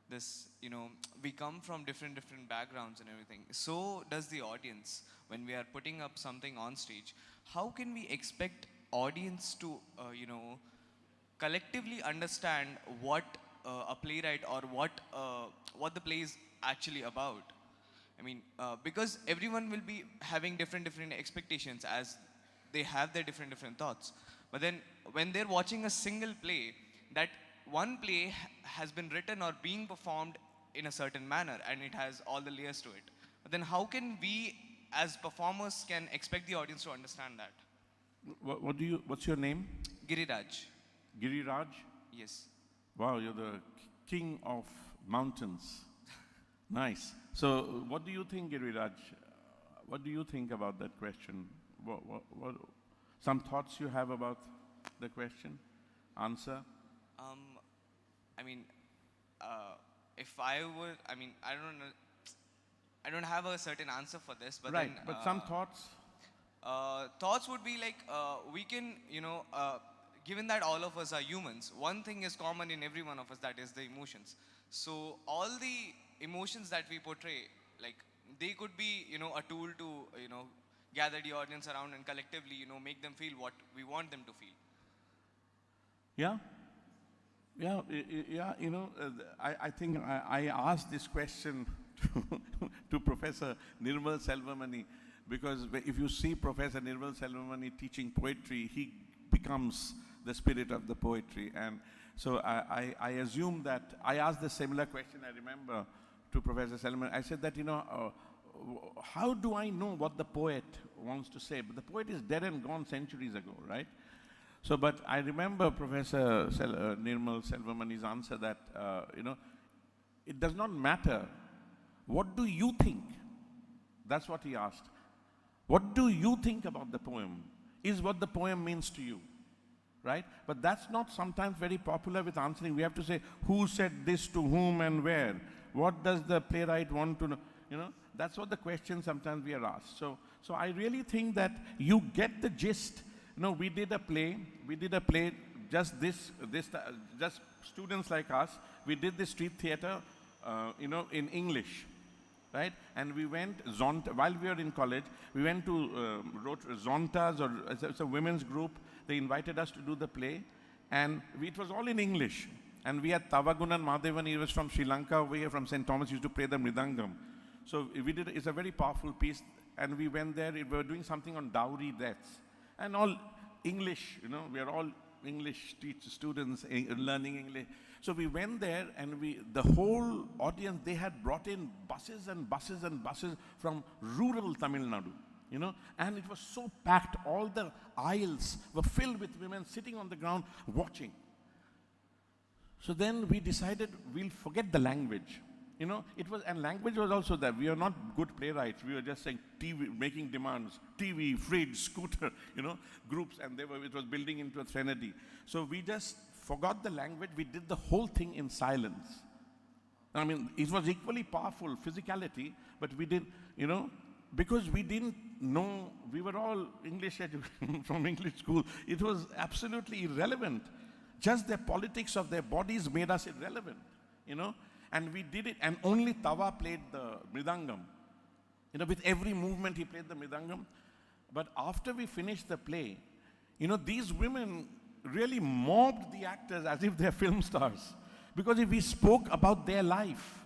this, you know, we come from different backgrounds and everything. So does the audience. When we are putting up something on stage, how can we expect audience to, you know, collectively understand what a playwright or what the play is actually about? I mean, because everyone will be having different expectations as they have their different thoughts. But then when they're watching a single play, that one play has been written or being performed in a certain manner, and it has all the layers to it. But then how can we as performers can expect the audience to understand that? What's your name? Giriraj. Giriraj? Yes. Wow, you're the king of mountains. Nice. So what do you think, Giriraj? What do you think about that question? What some thoughts you have about the question? Answer? I mean, if I would, I mean, I don't have a certain answer for this, but right, then, but some thoughts? Thoughts would be like, we can, you know, given that all of us are humans, one thing is common in every one of us, that is the emotions. So all the emotions that we portray, like, they could be, you know, a tool to, you know, gather the audience around and collectively, you know, make them feel what we want them to feel. Yeah? Yeah, you know, I think I asked this question to Professor Nirmal Selvamani, because if you see Professor Nirmal Selvamani teaching poetry, he becomes the spirit of the poetry. And so I assume that, I asked the similar question, I remember, to Professor Selvamani. I said that, you know, how do I know what the poet wants to say? But the poet is dead and gone centuries ago, right? So, but I remember Professor Nirmal Selvamani's answer that, you know, it does not matter. What do you think? That's what he asked. What do you think about the poem? Is what the poem means to you, right? But that's not sometimes very popular with answering. We have to say, who said this to whom and where? What does the playwright want to know? You know, that's what the question sometimes we are asked. So I really think that you get the gist. You know, we did a play, just students like us, we did the street theater, you know, in English. right? And we went, while we were in college, we went to Zontas, or it's a women's group. They invited us to do the play, and it was all in English. And we had Tavagunan Madhavan, he was from Sri Lanka, over here from St. Thomas, used to play the Mridangam. So we did, it's a very powerful piece, and we went there, we were doing something on dowry deaths. And all English, you know, we are all English students learning English. So we went there, and the whole audience, they had brought in buses and buses and buses from rural Tamil Nadu, you know, and it was so packed, all the aisles were filled with women sitting on the ground watching. So then we decided we'll forget the language. You know, and language was also that we are not good playwrights. We were just saying TV, making demands, TV, fridge, scooter, you know, groups, and it was building into a threnody. So we just forgot the language. We did the whole thing in silence. I mean, it was equally powerful, physicality, but we did, you know, because we didn't know, we were all English from English school. It was absolutely irrelevant. Just the politics of their bodies made us irrelevant, you know. And we did it, and only Tava played the Mridangam. You know, with every movement he played the Mridangam. But after we finished the play, you know, these women really mobbed the actors as if they're film stars. Because if we spoke about their life,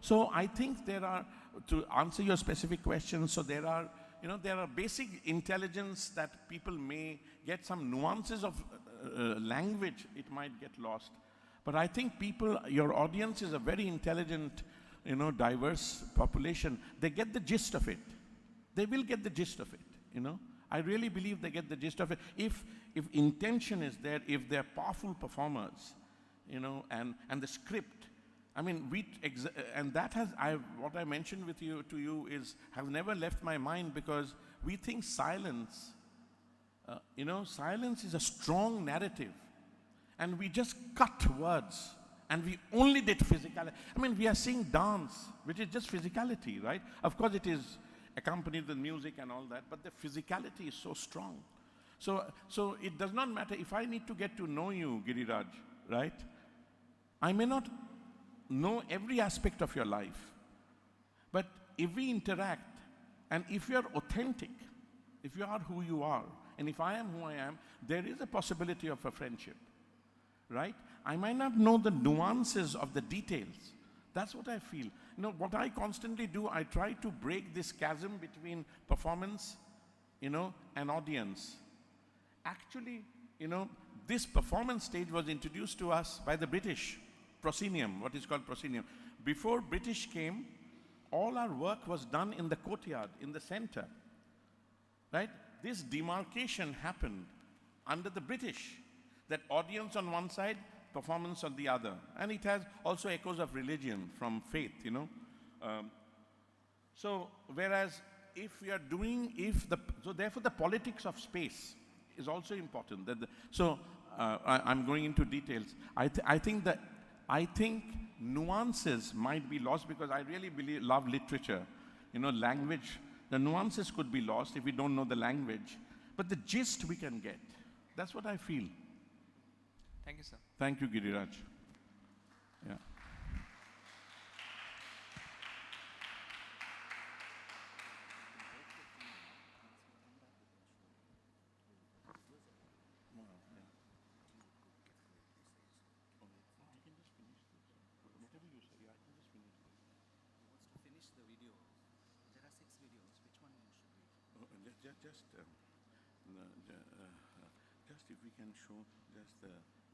so I think there are, to answer your specific questions, so there are, you know, there are basic intelligence that people may get, some nuances of language, it might get lost. But I think your audience is a very intelligent, you know, diverse population. They get the gist of it. They will get the gist of it, you know. I really believe they get the gist of it. If intention is there, if they're powerful performers, you know, and the script, I mean, and that has, what I mentioned to you have never left my mind, because we think silence, you know, silence is a strong narrative. And we just cut words, and we only did physicality. I mean, we are seeing dance, which is just physicality, right? Of course, it is accompanied with music and all that, but the physicality is so strong. So it does not matter if I need to get to know you, Giriraj, right? I may not know every aspect of your life, but if we interact, and if you are authentic, if you are who you are, and if I am who I am, there is a possibility of a friendship. Right? I might not know the nuances of the details. That's what I feel. You know, what I constantly do, I try to break this chasm between performance, you know, and audience. Actually, you know, this performance stage was introduced to us by the British, proscenium, what is called proscenium. Before British came, all our work was done in the courtyard, in the center. Right? This demarcation happened under the British. That audience on one side, performance on the other. And it has also echoes of religion, from faith, you know. So, whereas if we are doing, so therefore the politics of space is also important. I'm going into details. I think nuances might be lost, because I really love literature. You know, language, the nuances could be lost if we don't know the language. But the gist we can get. That's what I feel. Thank you, sir. Thank you, Giriraj. Yeah. Just if we can show just the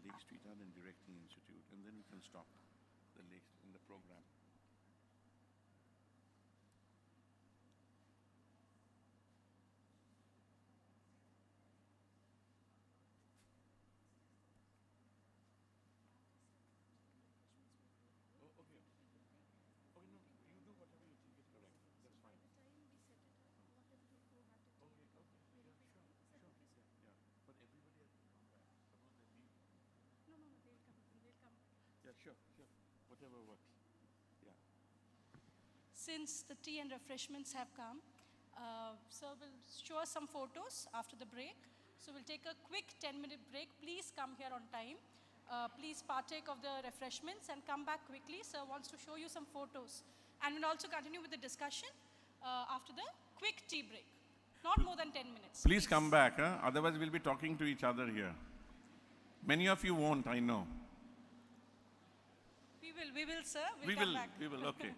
Lake Street Art and Directing Institute, and then we can stop the Lake in the program. Sure. Whatever works. Yeah. Since the tea and refreshments have come, sir will show us some photos after the break. So we'll take a quick 10-minute break. Please come here on time. Please partake of the refreshments and come back quickly. Sir wants to show you some photos. and we'll also continue with the discussion after the quick tea break. Not more than 10 minutes. Please come back, huh? Otherwise we'll be talking to each other here. Many of you won't, I know. We will, sir. We'll come back. We will, okay.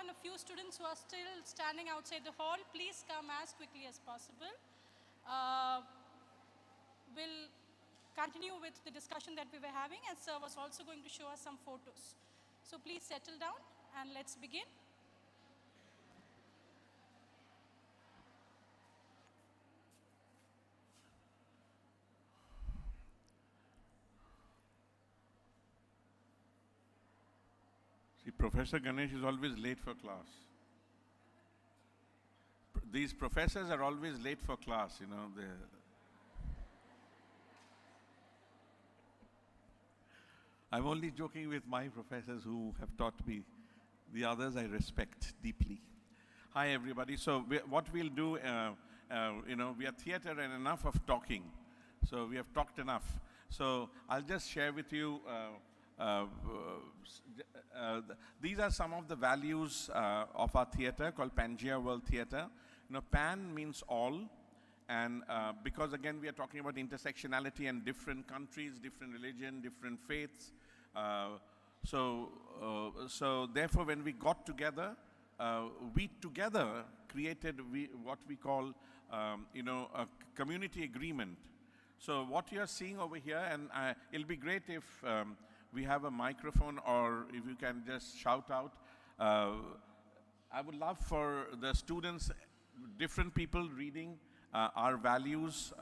and a few students who are still standing outside the hall, please come as quickly as possible. We'll continue with the discussion that we were having, and sir was also going to show us some photos. So please settle down and let's begin. See, Professor Ganesh is always late for class. These professors are always late for class, you know. I'm only joking with my professors who have taught me. The others I respect deeply. Hi, everybody. So what we'll do, you know, we are theater and enough of talking. So we have talked enough. So I'll just share with you, these are some of the values of our theater called Pangea World Theater. You know, Pan means all. And because again, we are talking about intersectionality and different countries, different religion, different faiths. So therefore, when we got together, we together created what we call, you know, a community agreement. So what you are seeing over here, and it'll be great if we have a microphone or if you can just shout out. I would love for the students, different people reading our values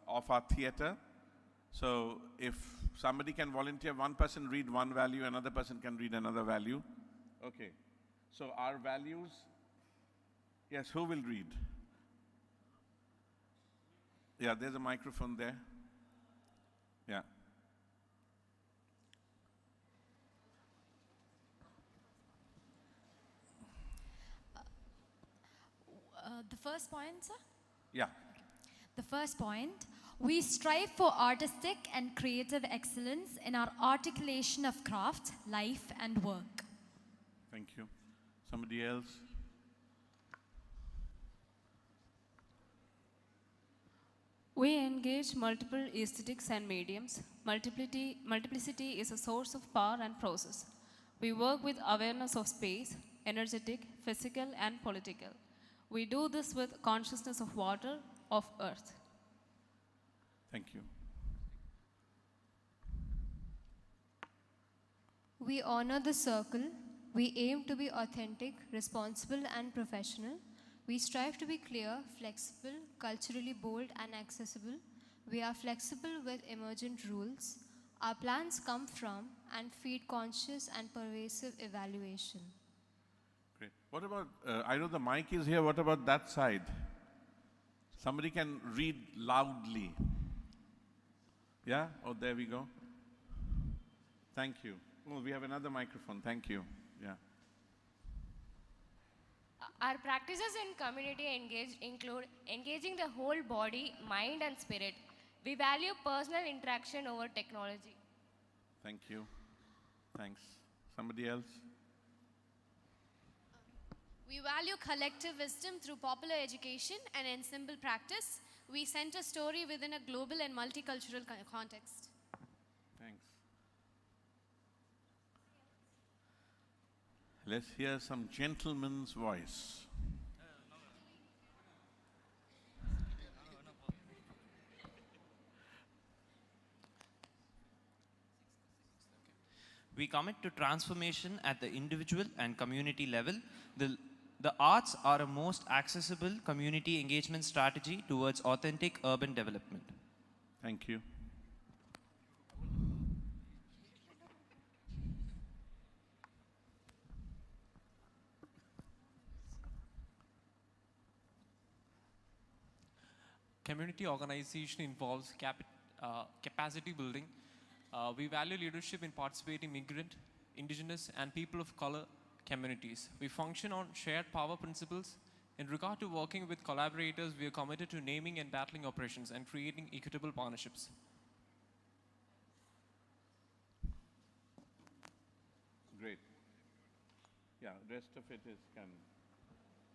of our theater. So if somebody can volunteer, one person read one value, another person can read another value. Okay. So our values, yes, who will read? Yeah, there's a microphone there. Yeah. The first point, sir? Yeah. The first point, we strive for artistic and creative excellence in our articulation of craft, life, and work. Thank you. Somebody else? We engage multiple aesthetics and mediums. Multiplicity is a source of power and process. We work with awareness of space, energetic, physical, and political. We do this with consciousness of water, of earth. Thank you. We honor the circle. We aim to be authentic, responsible, and professional. We strive to be clear, flexible, culturally bold, and accessible. We are flexible with emergent rules. Our plans come from and feed conscious and pervasive evaluation. Great. What about, I know the mic is here, what about that side? Somebody can read loudly. Yeah? Oh, there we go. Thank you. Oh, we have another microphone. Thank you. Yeah. Our practices in community include engaging the whole body, mind, and spirit. We value personal interaction over technology. Thank you. Thanks. Somebody else? We value collective wisdom through popular education and in simple practice. We center story within a global and multicultural context. Thanks. Let's hear some gentleman's voice. We commit to transformation at the individual and community level. The arts are a most accessible community engagement strategy towards authentic urban development. Thank you. Community organization involves capacity building. We value leadership in participating migrant, indigenous, and people of color communities. We function on shared power principles. In regard to working with collaborators, we are committed to naming and battling operations and creating equitable partnerships. Great. Yeah, rest of it is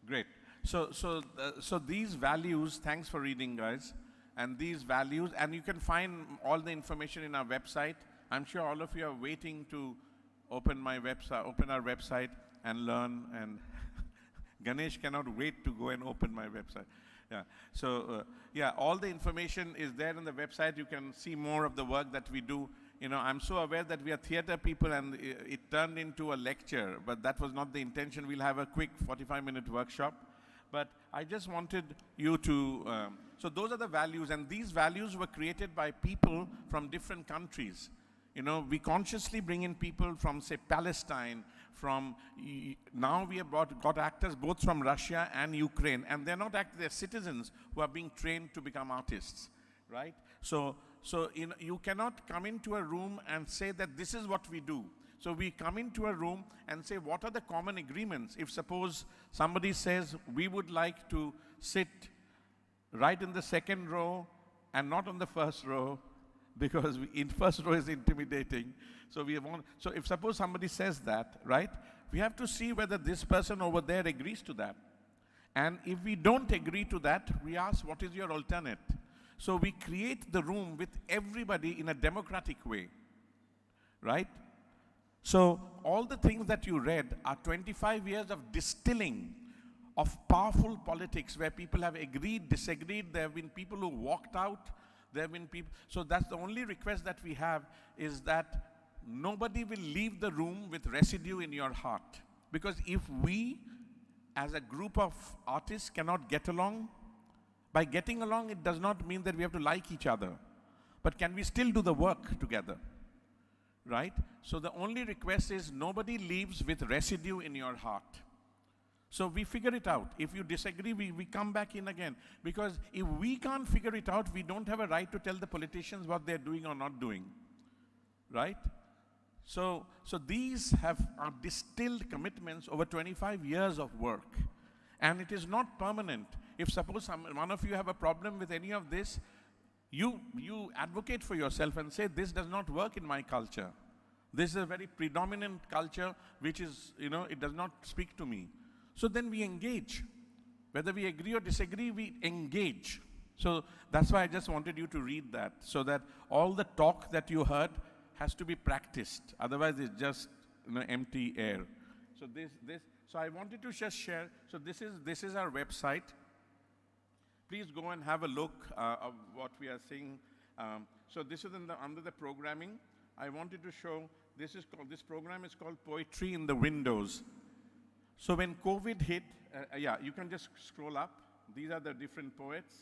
great. So these values, thanks for reading, guys. And these values, and you can find all the information in our website. I'm sure all of you are waiting to open our website. and learn, and Ganesh cannot wait to go and open my website. Yeah. So, yeah, all the information is there on the website. You can see more of the work that we do. You know, I'm so aware that we are theater people and it turned into a lecture, but that was not the intention. We'll have a quick 45-minute workshop. But I just wanted you to, so those are the values, and these values were created by people from different countries. You know, we consciously bring in people from, say, Palestine, from, now we have got actors both from Russia and Ukraine, and they're not actors, they're citizens who are being trained to become artists, right? So you cannot come into a room and say that this is what we do. So we come into a room and say, what are the common agreements? If suppose somebody says, we would like to sit right in the second row and not on the first row, because in first row is intimidating. So so if suppose somebody says that, right, we have to see whether this person over there agrees to that. And if we don't agree to that, we ask, what is your alternate? So we create the room with everybody in a democratic way, right? So all the things that you read are 25 years of distilling of powerful politics where people have agreed, disagreed. There have been people who walked out. There have been people. So that's the only request that we have, is that nobody will leave the room with residue in your heart. Because if we, as a group of artists, cannot get along, by getting along, it does not mean that we have to like each other. But can we still do the work together? Right? So the only request is nobody leaves with residue in your heart. So we figure it out. If you disagree, we come back in again. Because if we can't figure it out, we don't have a right to tell the politicians what they're doing or not doing. Right? So these are distilled commitments over 25 years of work. And it is not permanent. If suppose one of you have a problem with any of this, you advocate for yourself and say, this does not work in my culture. This is a very predominant culture which is, it does not speak to me. So then we engage. Whether we agree or disagree, we engage. So that's why I just wanted you to read that, so that all the talk that you heard has to be practiced. Otherwise, it's just empty air. So so I wanted to just share. So this is our website. Please go and have a look of what we are seeing. So this is under the programming. I wanted to show, this program is called Poetry in the Windows. So when COVID hit, yeah, you can just scroll up. These are the different poets.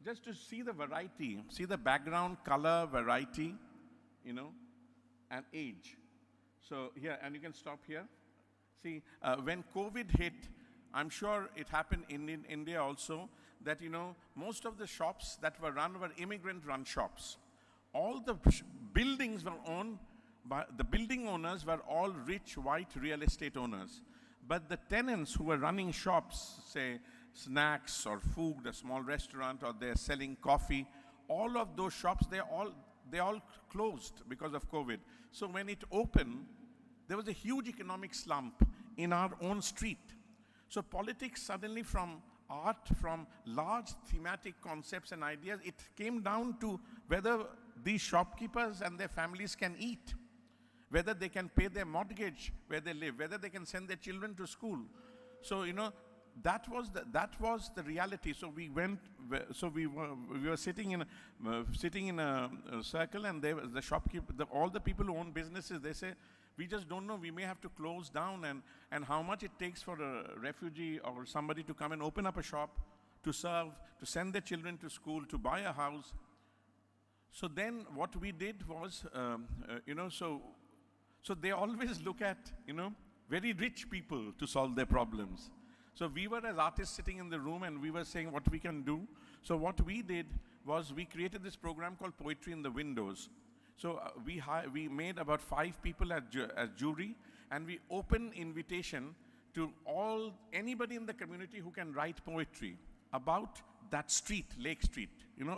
Just to see the variety, see the background color variety, and age. So here, and you can stop here. See, when COVID hit, I'm sure it happened in India also, that, most of the shops that were run were immigrant-run shops. All the buildings were owned by, the building owners were all rich, white real estate owners. But the tenants who were running shops, say snacks or food, a small restaurant, or they're selling coffee, all of those shops, they all closed because of COVID. So when it opened, there was a huge economic slump in our own street. So politics suddenly, from art, from large thematic concepts and ideas, it came down to whether these shopkeepers and their families can eat, whether they can pay their mortgage where they live, whether they can send their children to school. So, that was the reality. So we went, we were sitting in a circle, and the shopkeeper, all the people who own businesses, they say, we just don't know, we may have to close down, and how much it takes for a refugee or somebody to come and open up a shop, to serve, to send their children to school, to buy a house. So then what we did was, so they always look at, very rich people to solve their problems. So we were, as artists, sitting in the room, and we were saying what we can do. So what we did was we created this program called Poetry in the Windows. So we made about 5 people as jury, and we open invitation to anybody in the community who can write poetry about that street, Lake Street,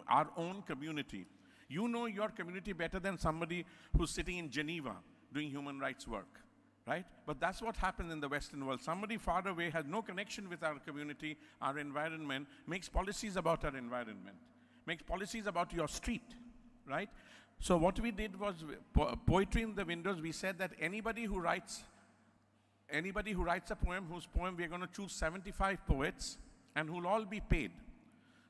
our own community. You know your community better than somebody who's sitting in Geneva doing human rights work, right? But that's what happens in the Western world. Somebody far away has no connection with our community, our environment, makes policies about our environment, makes policies about your street, right? So what we did was poetry in the windows. We said that anybody who writes a poem, whose poem we are going to choose 75 poets, and who'll all be paid.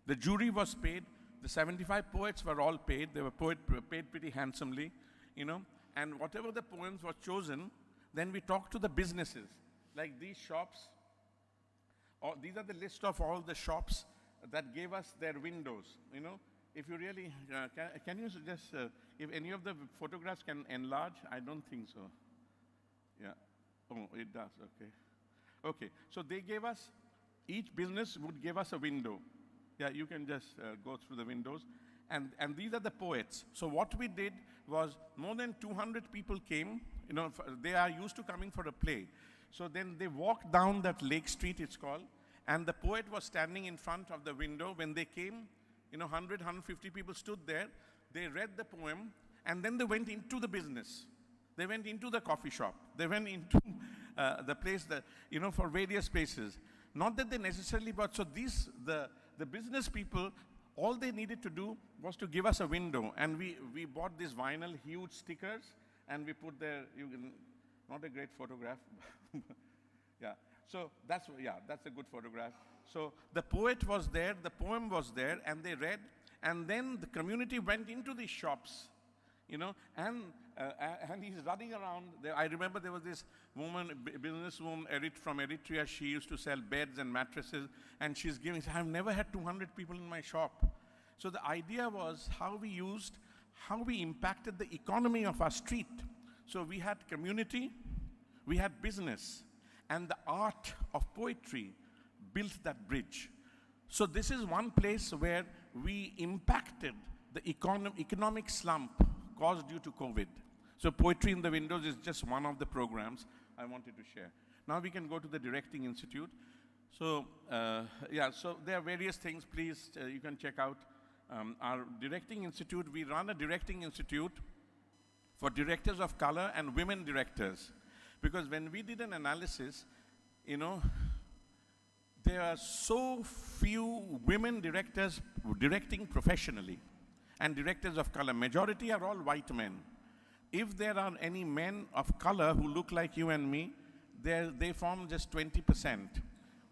The jury was paid. The 75 poets were all paid. They were paid pretty handsomely, you know. And whatever the poems were chosen, then we talked to the businesses, like these shops. These are the list of all the shops that gave us their windows, you know. If you really, can you just, if any of the photographs can enlarge? I don't think so. Yeah. Oh, it does, okay. Okay, so they gave us, each business would give us a window. Yeah, you can just go through the windows. And these are the poets. So what we did was more than 200 people came. You know, they are used to coming for a play. So then they walked down that Lake Street, it's called, and the poet was standing in front of the window. When they came, you know, 100, 150 people stood there. They read the poem, and then they went into the business. They went into the coffee shop. They went into the place that, you know, for various places. Not that they necessarily bought. So the business people, all they needed to do was to give us a window. And we bought these vinyl, huge stickers, and we put there, not a great photograph. Yeah, so that's a good photograph. So the poet was there, the poem was there, and they read, and then the community went into these shops, you know, and he's running around. I remember there was this woman, businesswoman from Eritrea. She used to sell beds and mattresses, and she's giving, I've never had 200 people in my shop. So the idea was how we impacted the economy of our street. So we had community, we had business, and the art of poetry built that bridge. So this is one place where we impacted the economic slump caused due to COVID. So Poetry in the Windows is just one of the programs I wanted to share. Now we can go to the Directing Institute. So, so there are various things, please, you can check out. Our Directing Institute, we run a Directing Institute for directors of color and women directors. Because when we did an analysis, you know, there are so few women directors directing professionally, and directors of color. Majority are all white men. If there are any men of color who look like you and me, they form just 20%.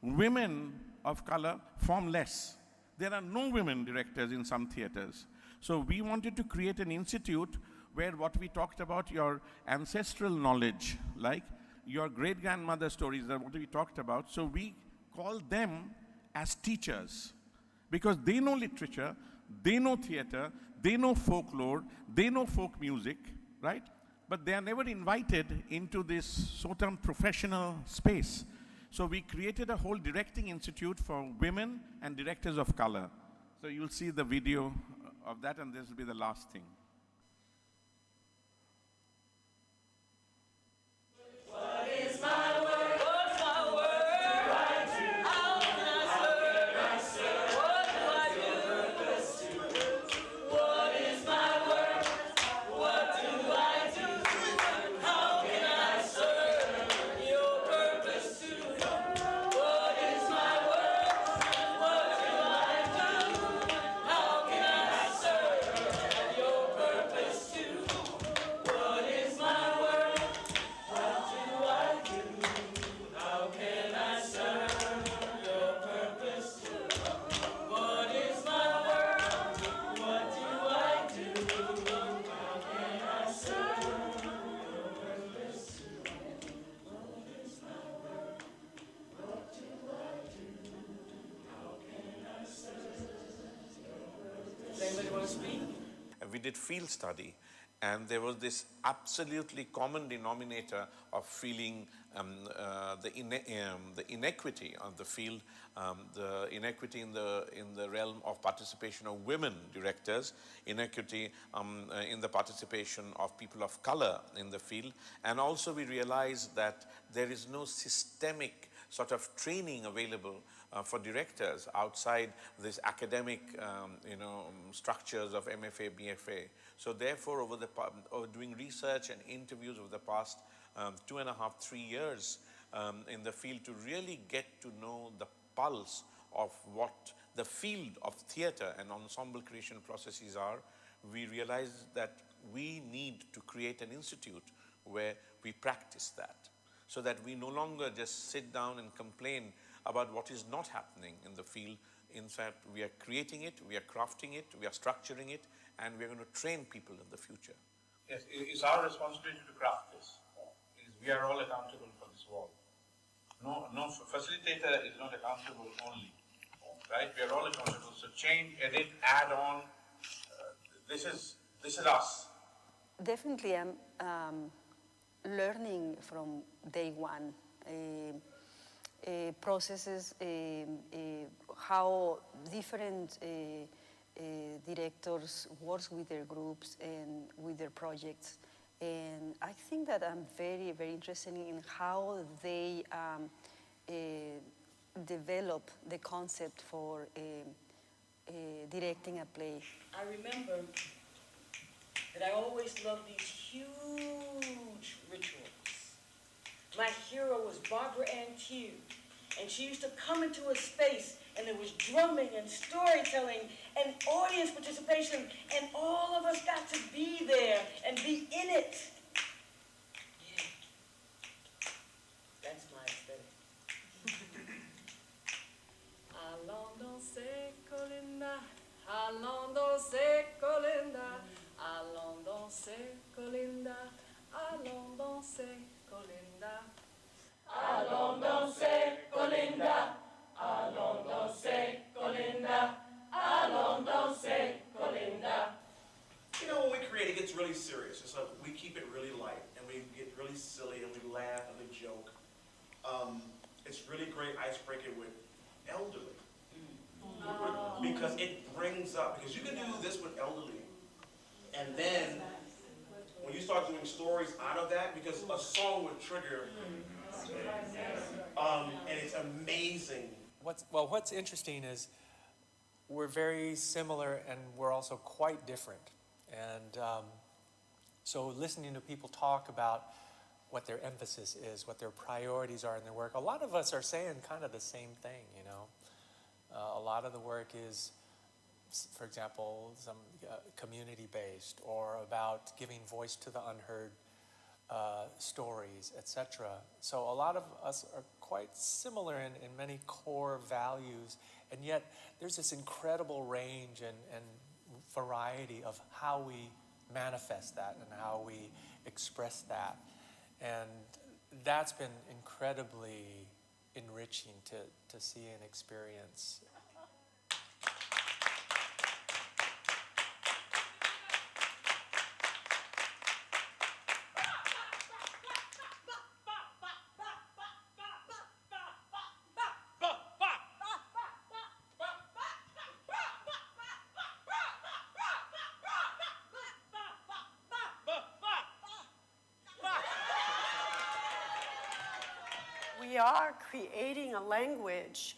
Women of color form less. There are no women directors in some theaters. So we wanted to create an institute where what we talked about, your ancestral knowledge, like your great-grandmother stories, that what we talked about. So we call them as teachers because they know literature, they know theater, they know folklore, they know folk music, right? But they are never invited into this certain professional space. So we created a whole directing institute for women and directors of color. So you'll see the video of that, and this will be the last thing. We did field study, and there was this absolutely common denominator of feeling the inequity of the field, the inequity in the realm of participation of women directors, inequity in the participation of people of color in the field, and also we realized that there is no systemic sort of training available for directors outside this academic, structures of MFA, BFA. So therefore, doing research and interviews over the past 2.5, 3 years in the field to really get to know the pulse of what the field of theater and ensemble creation processes are, we realized that we need to create an institute where we practice that, so that we no longer just sit down and complain about what is not happening in the field. In fact, we are creating it, we are crafting it, we are structuring it, and we are going to train people in the future. Yes, it's our responsibility to craft this. We are all accountable for this wall. No facilitator is not accountable only, right? We are all accountable. So change, edit, add on. This is us. Definitely, I'm learning from day one. Processes, how different directors work with their groups and with their projects. And I think that I'm very, very interested in how they develop the concept for directing a play. I remember that I always loved these huge rituals. My hero was Barbara Ann Q, and she used to come into a space and there was drumming and storytelling and audience participation, and all of us got to be there and be in it. Yeah. That's my aesthetic. Allons danser, Colinda. Allons danser, Colinda. Allons danser, Colinda. Allons danser, Colinda. Allons danser, Colinda. Allons danser, Colinda. Allons danser, Colinda. You know, when we create, it gets really serious. It's like we keep it really light, and we get really silly, and we laugh, and we joke. It's really great icebreaker with elderly. Because it brings up, because you can do this with elderly, and then when you start doing stories out of that, because a song would trigger, and it's amazing. What's interesting is we're very similar and we're also quite different. And so listening to people talk about what their emphasis is, what their priorities are in their work, a lot of us are saying kind of the same thing, you know. A lot of the work is, for example, some community-based or about giving voice to the unheard stories, etc. So a lot of us are quite similar in many core values, and yet there's this incredible range and variety of how we manifest that and how we express that. And that's been incredibly enriching to see and experience. We are creating a language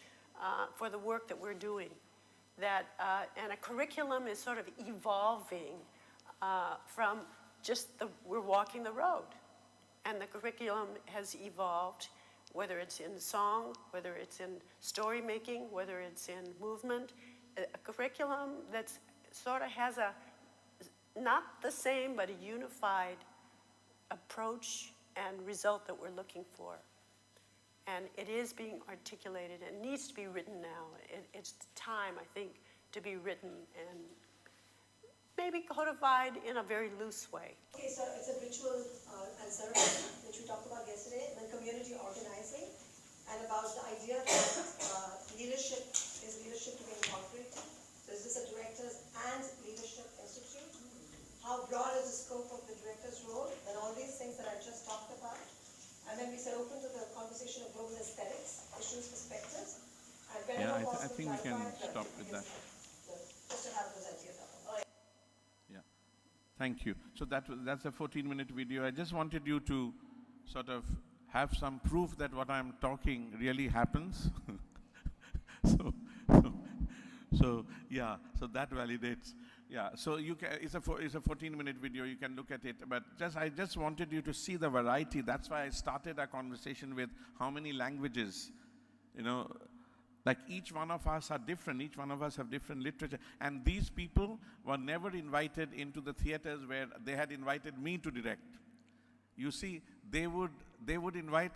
for the work that we're doing, and a curriculum is sort of evolving from just we're walking the road. And the curriculum has evolved, whether it's in song, whether it's in story making, whether it's in movement, a curriculum that sort of has not the same, but a unified approach and result that we're looking for. And it is being articulated and needs to be written now. It's time, I think, to be written and maybe codified in a very loose way. Okay, so it's a ritual and ceremony, which we talked about yesterday, and then community organizing, and about the idea that leadership is leadership to be incorporated. So is this a directors and leadership institute? How broad is the scope of the director's role? And all these things that I just talked about. And then we said open to the conversation of global aesthetics, issues, perspectives. And whenever possible, I think we can stop with that. Just to have those ideas up. Yeah, thank you. So that's a 14-minute video. I just wanted you to sort of have some proof that what I'm talking really happens. So yeah, so that validates. Yeah, so you can, it's a 14-minute video, you can look at it, but I just wanted you to see the variety. That's why I started our conversation with how many languages, you know, Like each one of us are different, each one of us have different literature. And these people were never invited into the theaters where they had invited me to direct. You see, they would invite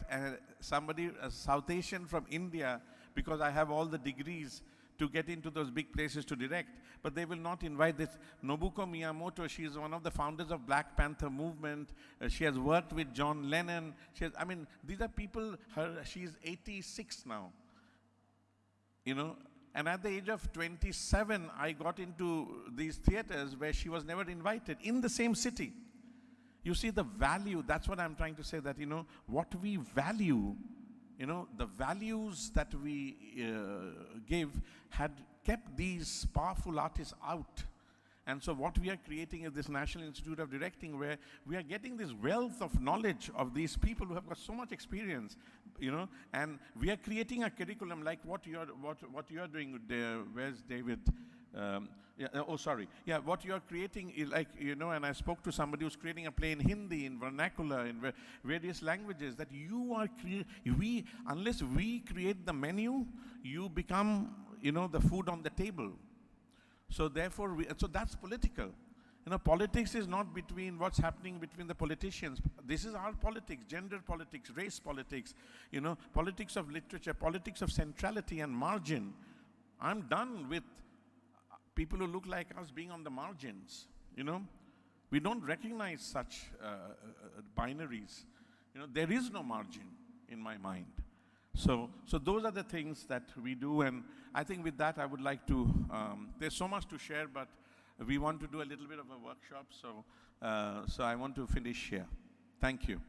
somebody, a South Asian from India, because I have all the degrees to get into those big places to direct. But they will not invite this. Nobuko Miyamoto, she is one of the founders of Black Panther movement. She has worked with John Lennon. These are people, she is 86 now. You know, and at the age of 27, I got into these theaters where she was never invited, in the same city. You see the value, that's what I'm trying to say, that, you know, what we value, you know, the values that we give had kept these powerful artists out. And so what we are creating is this National Institute of Directing, where we are getting this wealth of knowledge of these people who have got so much experience, you know, and we are creating a curriculum like what you are doing. Where's David? What you are creating is like, you know, and I spoke to somebody who's creating a play in Hindi, in vernacular, in various languages, that you are unless we create the menu, you become, you know, the food on the table. So therefore, so that's political. You know, politics is not between what's happening between the politicians. This is our politics, gender politics, race politics, you know, politics of literature, politics of centrality and margin. I'm done with people who look like us being on the margins, you know. We don't recognize such binaries. You know, there is no margin in my mind. So those are the things that we do, and I think with that I would like to, there's so much to share, but we want to do a little bit of a workshop, so I want to finish here. Thank you.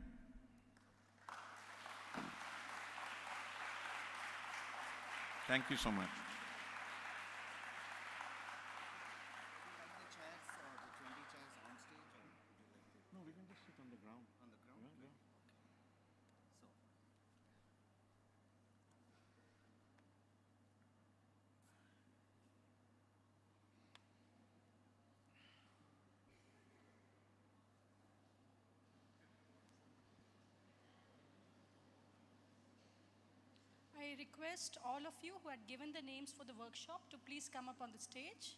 Thank you so much. No, we can just sit on the ground. On the ground? Yeah. I request all of you who had given the names for the workshop to please come up on the stage.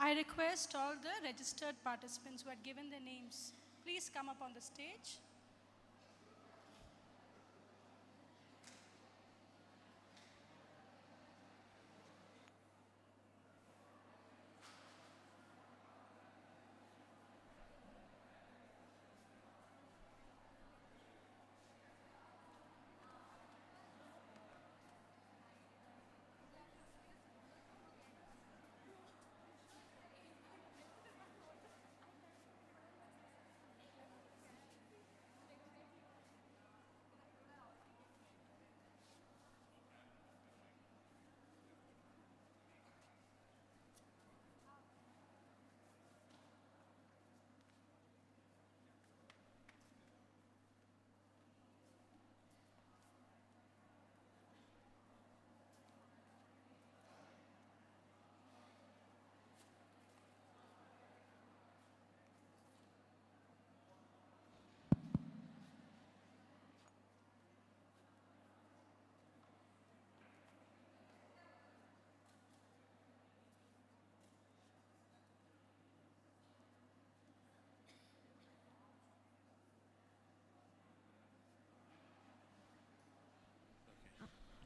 I request all the registered participants who had given their names, please come up on the stage.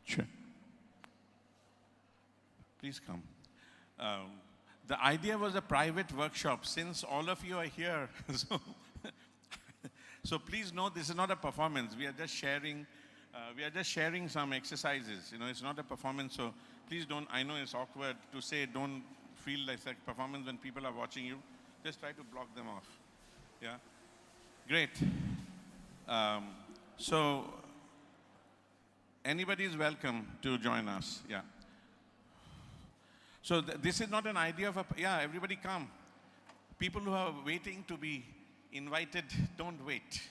Sure. Please come. The idea was a private workshop. Since all of you are here, so please know this is not a performance. We are just sharing. We are just sharing some exercises. You know, it's not a performance. So please don't. I know it's awkward to say. Don't feel like a performance when people are watching you. Just try to block them off. Yeah. Great. So anybody is welcome to join us. Yeah. So this is not an idea of everybody come. People who are waiting to be invited, don't wait.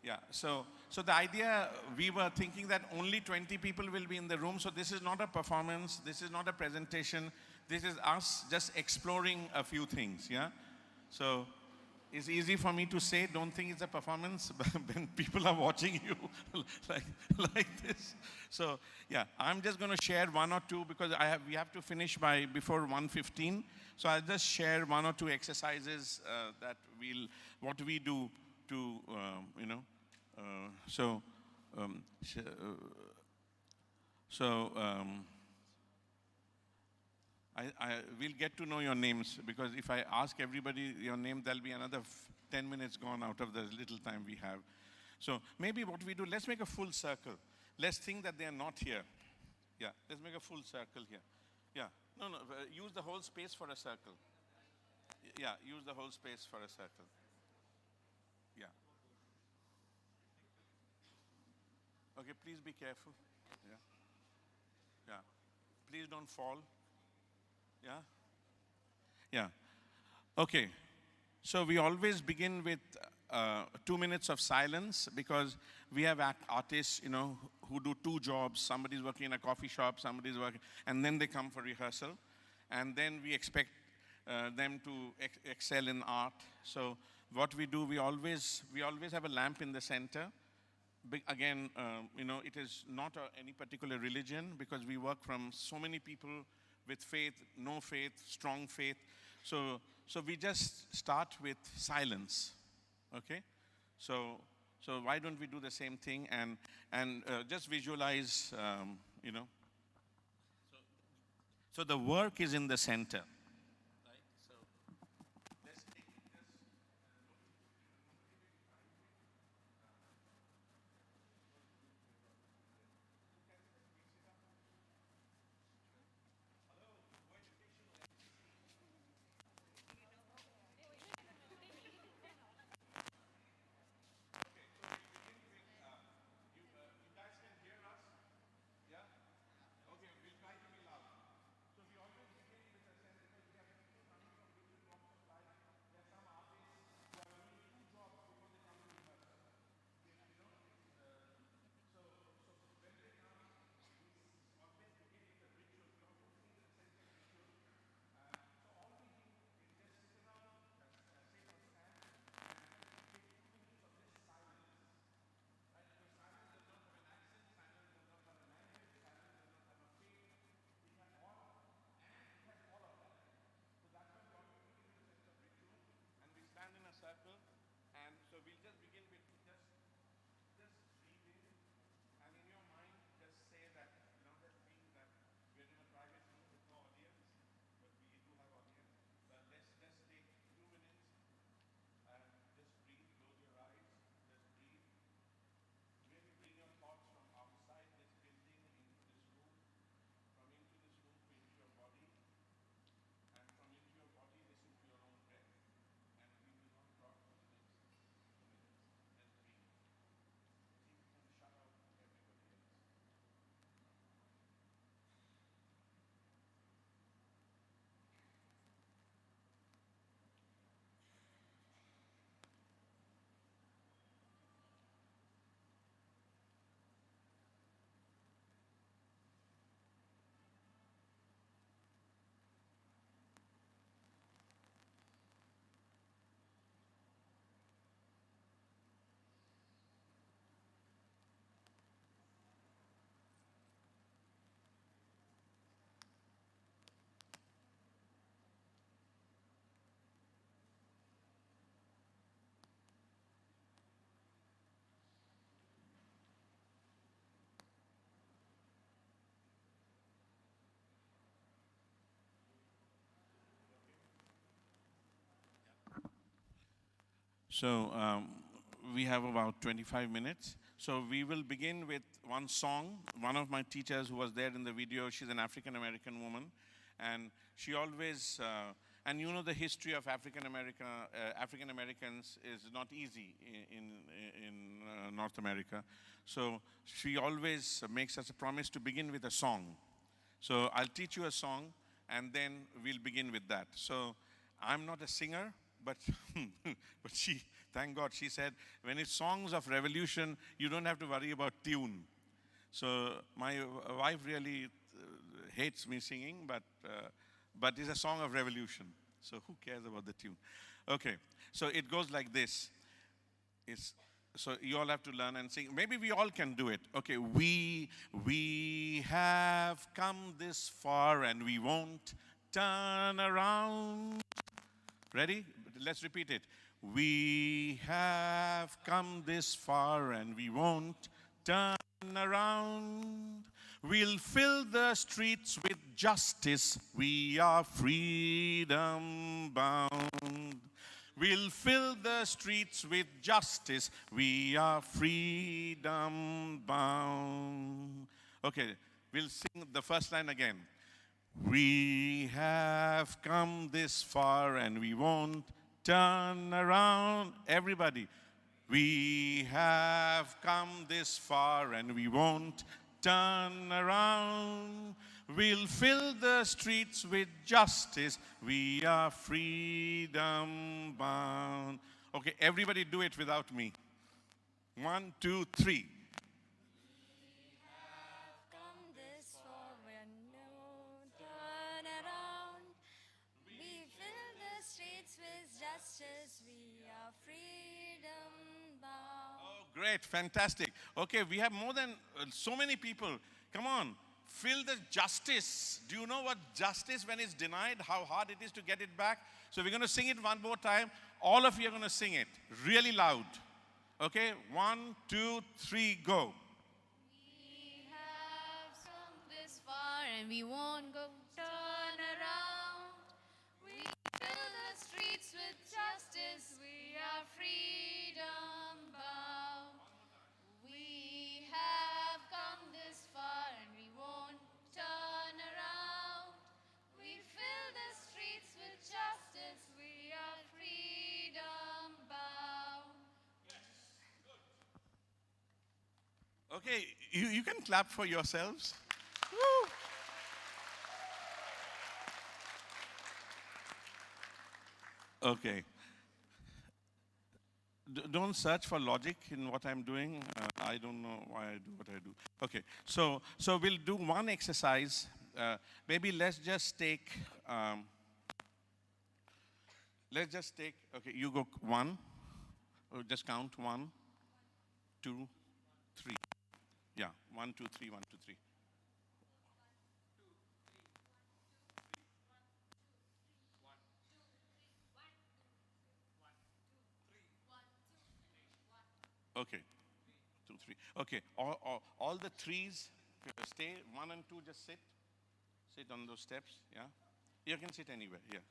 Yeah, so the idea, we were thinking that only 20 people will be in the room, so this is not a performance, this is not a presentation, this is us just exploring a few things, yeah? So it's easy for me to say, don't think it's a performance, when people are watching you like this. So, yeah, I'm just going to share one or two because we have to finish before 1:15. So I'll just share one or two exercises that what we do to, we'll get to know your names, because if I ask everybody your name, there'll be another 10 minutes gone out of the little time we have. So maybe what we do, let's make a full circle. Let's think that they are not here. Yeah, let's make a full circle here. Yeah, no, use the whole space for a circle. Yeah, use the whole space for a circle. Yeah. Okay, please be careful. Yeah. Yeah. Please don't fall. Yeah? Yeah. Okay. So we always begin with 2 minutes of silence, because we have artists, who do two jobs. Somebody's working in a coffee shop, somebody's working, and then they come for rehearsal. And then we expect them to excel in art. So what we do, we always have a lamp in the center. Again, it is not any particular religion, because we work from so many people with faith, no faith, strong faith. So we just start with silence, okay? So why don't we do the same thing and just visualize, So the work is in the center. Circle, and so we'll just begin with just breathe in, and in your mind just say that, just think that we're in a private room with no audience, but we do have audience. But let's just take 2 minutes and just breathe, close your eyes, just breathe. Maybe bring your thoughts from outside this building into this room, from into this room to into your body, and from into your body listen to your own breath. So we have about 25 minutes. So we will begin with one song. One of my teachers who was there in the video, she's an African-American woman. And she always, and the history of African-Americans is not easy in North America. So she always makes us a promise to begin with a song. So I'll teach you a song, and then we'll begin with that. So I'm not a singer, but she, thank God, she said, when it's songs of revolution, you don't have to worry about tune. So my wife really hates me singing, but it's a song of revolution. So who cares about the tune? Okay, so it goes like this. So you all have to learn and sing. Maybe we all can do it. Okay, we have come this far and we won't turn around. Ready? Let's repeat it. We have come this far and we won't turn around. We'll fill the streets with justice. We are freedom bound. We'll fill the streets with justice. We are freedom bound. Okay, we'll sing the first line again. We have come this far and we won't turn around. Everybody. We have come this far and we won't turn around. We'll fill the streets with justice. We are freedom bound. Okay, everybody do it without me. 1, 2, 3. Great, fantastic. Okay, we have more than so many people. Come on, feel the justice. Do you know what justice when it's denied, how hard it is to get it back? So we're going to sing it one more time. All of you are going to sing it really loud. Okay, 1, 2, 3, go. We have come this far and we won't go turn around. We fill the streets with justice. We are freedom bound. We have come this far and we won't turn around. We fill the streets with justice. We are freedom bound. Okay, you can clap for yourselves. Woo. Okay. Don't search for logic in what I'm doing. I don't know why I do what I do. Okay, so we'll do one exercise. Maybe let's just take, okay, you go 1. Just count 1, 2, 3. Yeah, 1, 2, 3, 1, 2, 3. Okay, 2, 3. Okay, all the 3s, stay. 1 and 2, just sit. Sit on those steps, yeah? You can sit anywhere, yeah.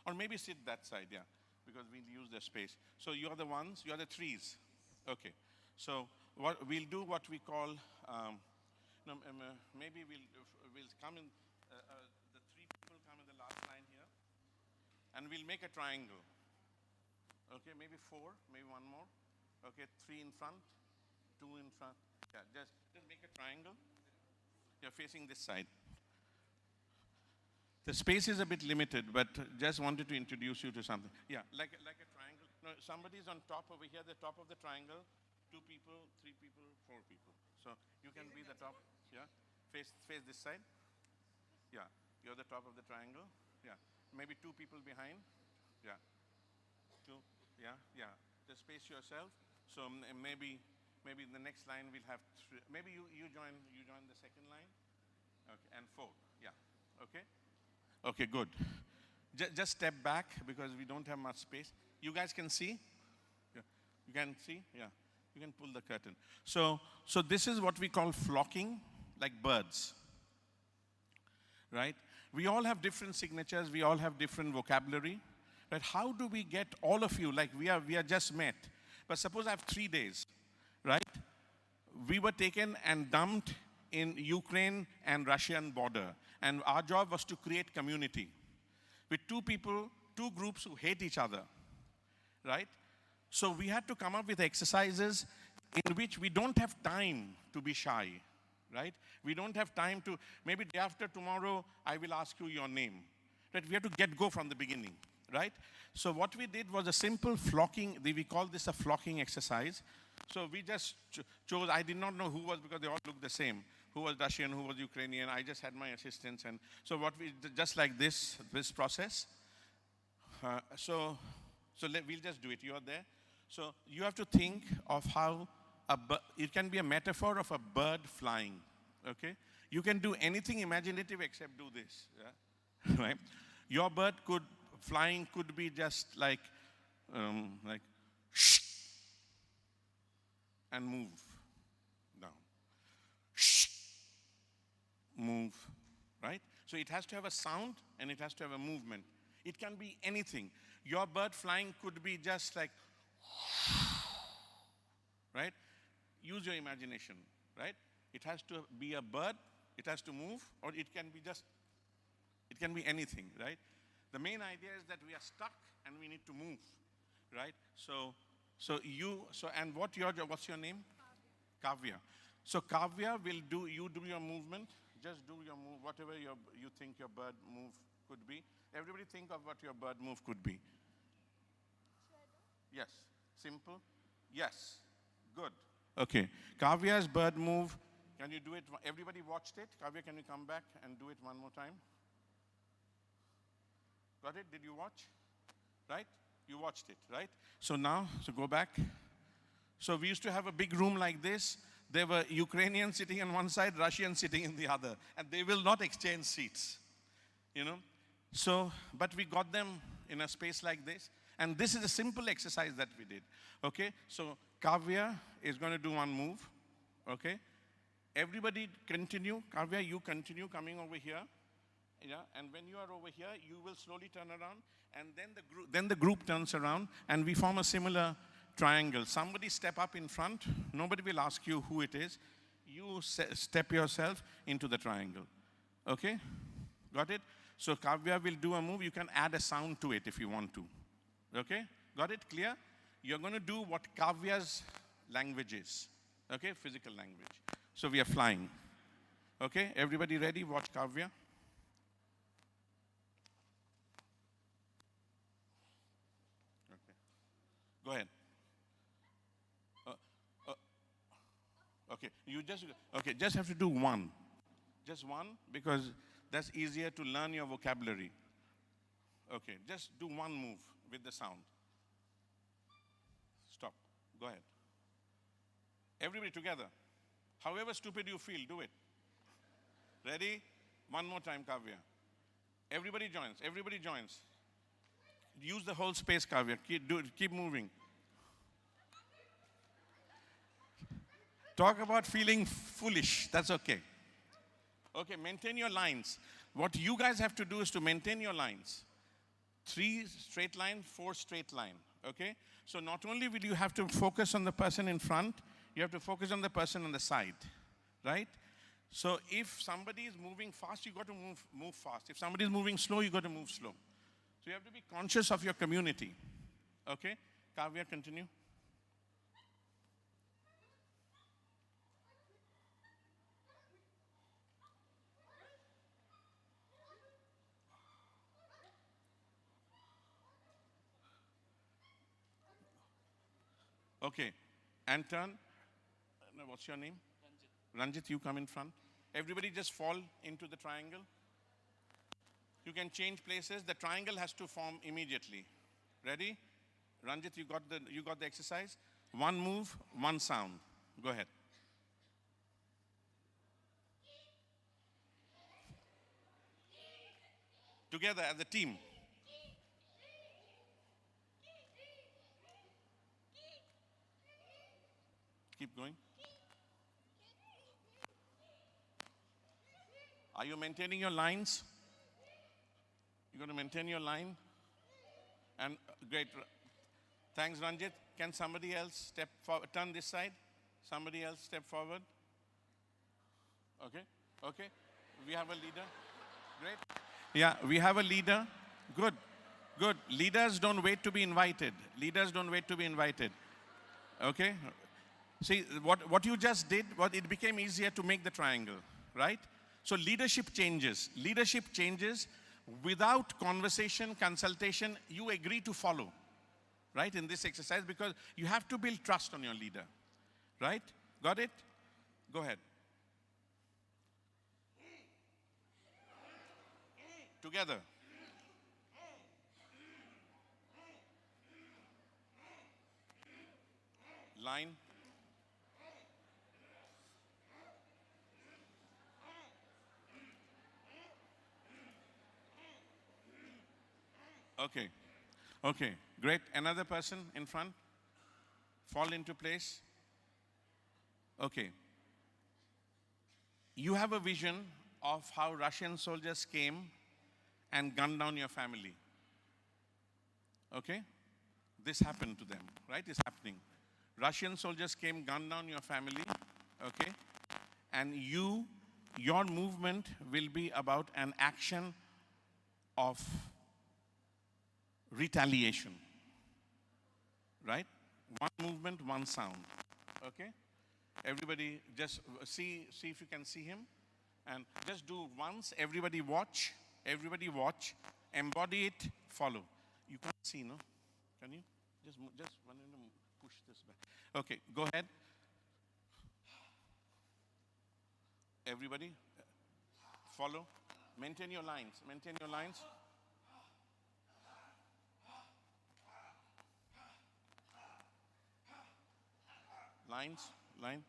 Or maybe sit that side, yeah, because we'll use the space. So you're the 1s, you're the 3s. Okay, so we'll do what we call, maybe we'll come in, the 3 people come in the last line here, and we'll make a triangle. Okay, maybe 4, maybe 1 more. Okay, 3 in front, 2 in front. Yeah, just make a triangle. You're facing this side. The space is a bit limited, but just wanted to introduce you to something. Yeah, like a triangle. No, somebody's on top over here, the top of the triangle. 2 people, 3 people, 4 people. So you can be the top. Yeah, face this side. Yeah, you're the top of the triangle. Yeah, maybe 2 people behind. Yeah, 2. Yeah, yeah. Just space yourself. So maybe in the next line we'll have 3. Maybe you join the second line. Okay, and 4. Yeah. Okay. Okay, good. Just step back because we don't have much space. You guys can see? Yeah. You can see? Yeah. You can pull the curtain. So this is what we call flocking, like birds. Right? We all have different signatures. We all have different vocabulary. Right? How do we get all of you, like we are just met, but suppose I have 3 days, right? We were taken and dumped in Ukraine and Russian border, and our job was to create community with 2 people, 2 groups who hate each other, right? So we had to come up with exercises in which we don't have time to be shy, right? We don't have time to, maybe day after tomorrow, I will ask you your name, right? We have to go from the beginning. Right? So what we did was a simple flocking, we call this a flocking exercise. So we just chose, I did not know who was because they all look the same. Who was Russian, who was Ukrainian, I just had my assistants. And so what we, just like this process. So So we'll just do it. You're there. So you have to think of how it can be a metaphor of a bird flying. Okay? You can do anything imaginative except do this. Yeah? Right? Your bird flying could be just like shh, and move down. Shh, move, right? So it has to have a sound and it has to have a movement. It can be anything. Your bird flying could be just like, right? Use your imagination, right? It has to be a bird, it has to move, or it can be anything, right? The main idea is that we are stuck and we need to move, right? And what's your name? Kavya. So Kavya will do your movement. Just do your move, whatever you think your bird move could be. Everybody think of what your bird move could be. Yes. Simple. Yes. Good. Okay. Kavya's bird move. Can you do it? Everybody watched it. Kavya, can you come back and do it one more time? Got it? Did you watch? Right? You watched it, right? So now, go back. So we used to have a big room like this. There were Ukrainians sitting on one side, Russians sitting in the other. And they will not exchange seats. You know? So, but we got them in a space like this. And this is a simple exercise that we did. Okay? So Kavya is going to do one move. Okay? Everybody continue. Kavya, you continue coming over here. Yeah, and when you are over here, you will slowly turn around, and then the group turns around, and we form a similar triangle. Somebody step up in front. Nobody will ask you who it is. You step yourself into the triangle. Okay? Got it? So Kavya will do a move. You can add a sound to it if you want to. Okay? Got it? Clear? You're going to do what Kavya's language is. Okay? Physical language. So we are flying. Okay? Everybody ready? Watch Kavya. Go ahead. Okay, just have to do one. Just one, because that's easier to learn your vocabulary. Okay, just do one move with the sound. Stop. Go ahead. Everybody together. However stupid you feel, do it. Ready? One more time, Kavya. Everybody joins. Everybody joins. Use the whole space, Kavya. Keep moving. Talk about feeling foolish. That's okay. Okay, maintain your lines. What you guys have to do is to maintain your lines. 3 straight line, 4 straight line. Okay? So not only will you have to focus on the person in front, you have to focus on the person on the side. Right? So if somebody is moving fast, you got to move fast. If somebody is moving slow, you got to move slow. So you have to be conscious of your community. Okay? Kavya, continue. Okay. And turn. What's your name? Ranjit, you come in front. Everybody just fall into the triangle. You can change places. The triangle has to form immediately. Ready? Ranjit, you got the exercise? One move, one sound. Go ahead. Together as a team. Keep going. Are you maintaining your lines? You're going to maintain your line? And great. Thanks, Ranjit. Can somebody else step forward? Turn this side. Somebody else step forward. Okay. Okay. We have a leader. Great. Yeah, we have a leader. Good. Good. Leaders don't wait to be invited. Leaders don't wait to be invited. Okay. See, what you just did, it became easier to make the triangle, right? So leadership changes. Leadership changes without conversation, consultation. You agree to follow, right, in this exercise, because you have to build trust on your leader, right? Got it? Go ahead. Together. Line. Okay. Okay. Great. Another person in front. Fall into place. Okay. You have a vision of how Russian soldiers came and gunned down your family. Okay? This happened to them, right? It's happening. Russian soldiers came, gunned down your family. Okay? And your movement will be about an action of retaliation. Right? One movement, one sound. Okay? Everybody just see if you can see him. And just do once. Everybody watch. Everybody watch. Embody it. Follow. You can't see, no? Can you? Just one minute, push this back. Okay, go ahead. Everybody, follow. Maintain your lines. Maintain your lines. Lines. Line.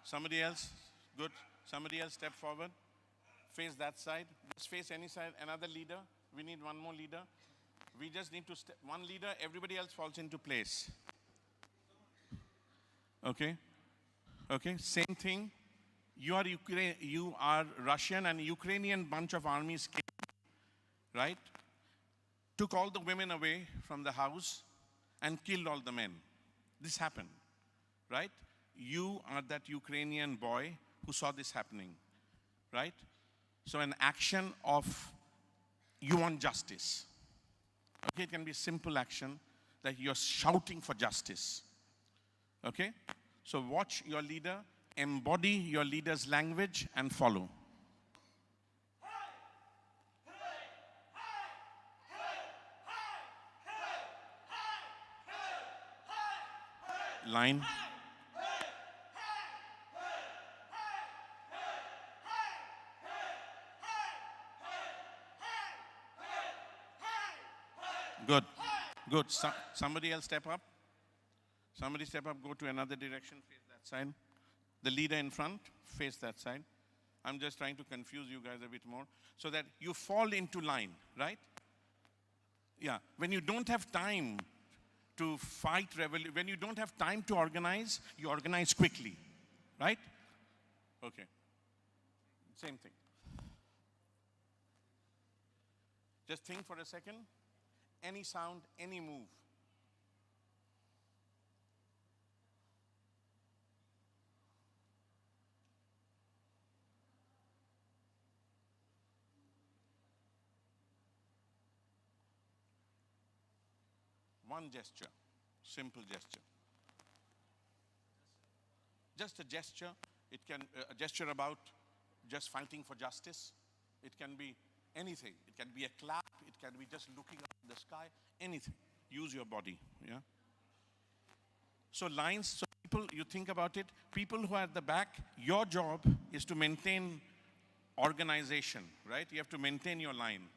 Somebody else. Good. Somebody else step forward. Face that side. Just face any side. Another leader. We need one more leader. We just need to step. One leader. Everybody else falls into place. Okay. Okay. Same thing. You are Russian and Ukrainian bunch of armies came, right? Took all the women away from the house and killed all the men. This happened, right? You are that Ukrainian boy who saw this happening, right? So an action of you want justice. Okay, it can be simple action that you're shouting for justice. Okay? So watch your leader, embody your leader's language and follow. Line. Good. Good. Somebody else step up. Somebody step up, go to another direction, face that side. The leader in front, face that side. I'm just trying to confuse you guys a bit more so that you fall into line, right? Yeah. When you don't have time to fight revolution, when you don't have time to organize, you organize quickly, right? Okay. Same thing. Just think for a second. Any sound, any move. One gesture, simple gesture. Just a gesture. It can a gesture about just fighting for justice. It can be anything. It can be a clap. It can be just looking up in the sky. Anything. Use your body. Yeah. So lines. So people, you think about it. People who are at the back, your job is to maintain organization, right? You have to maintain your line.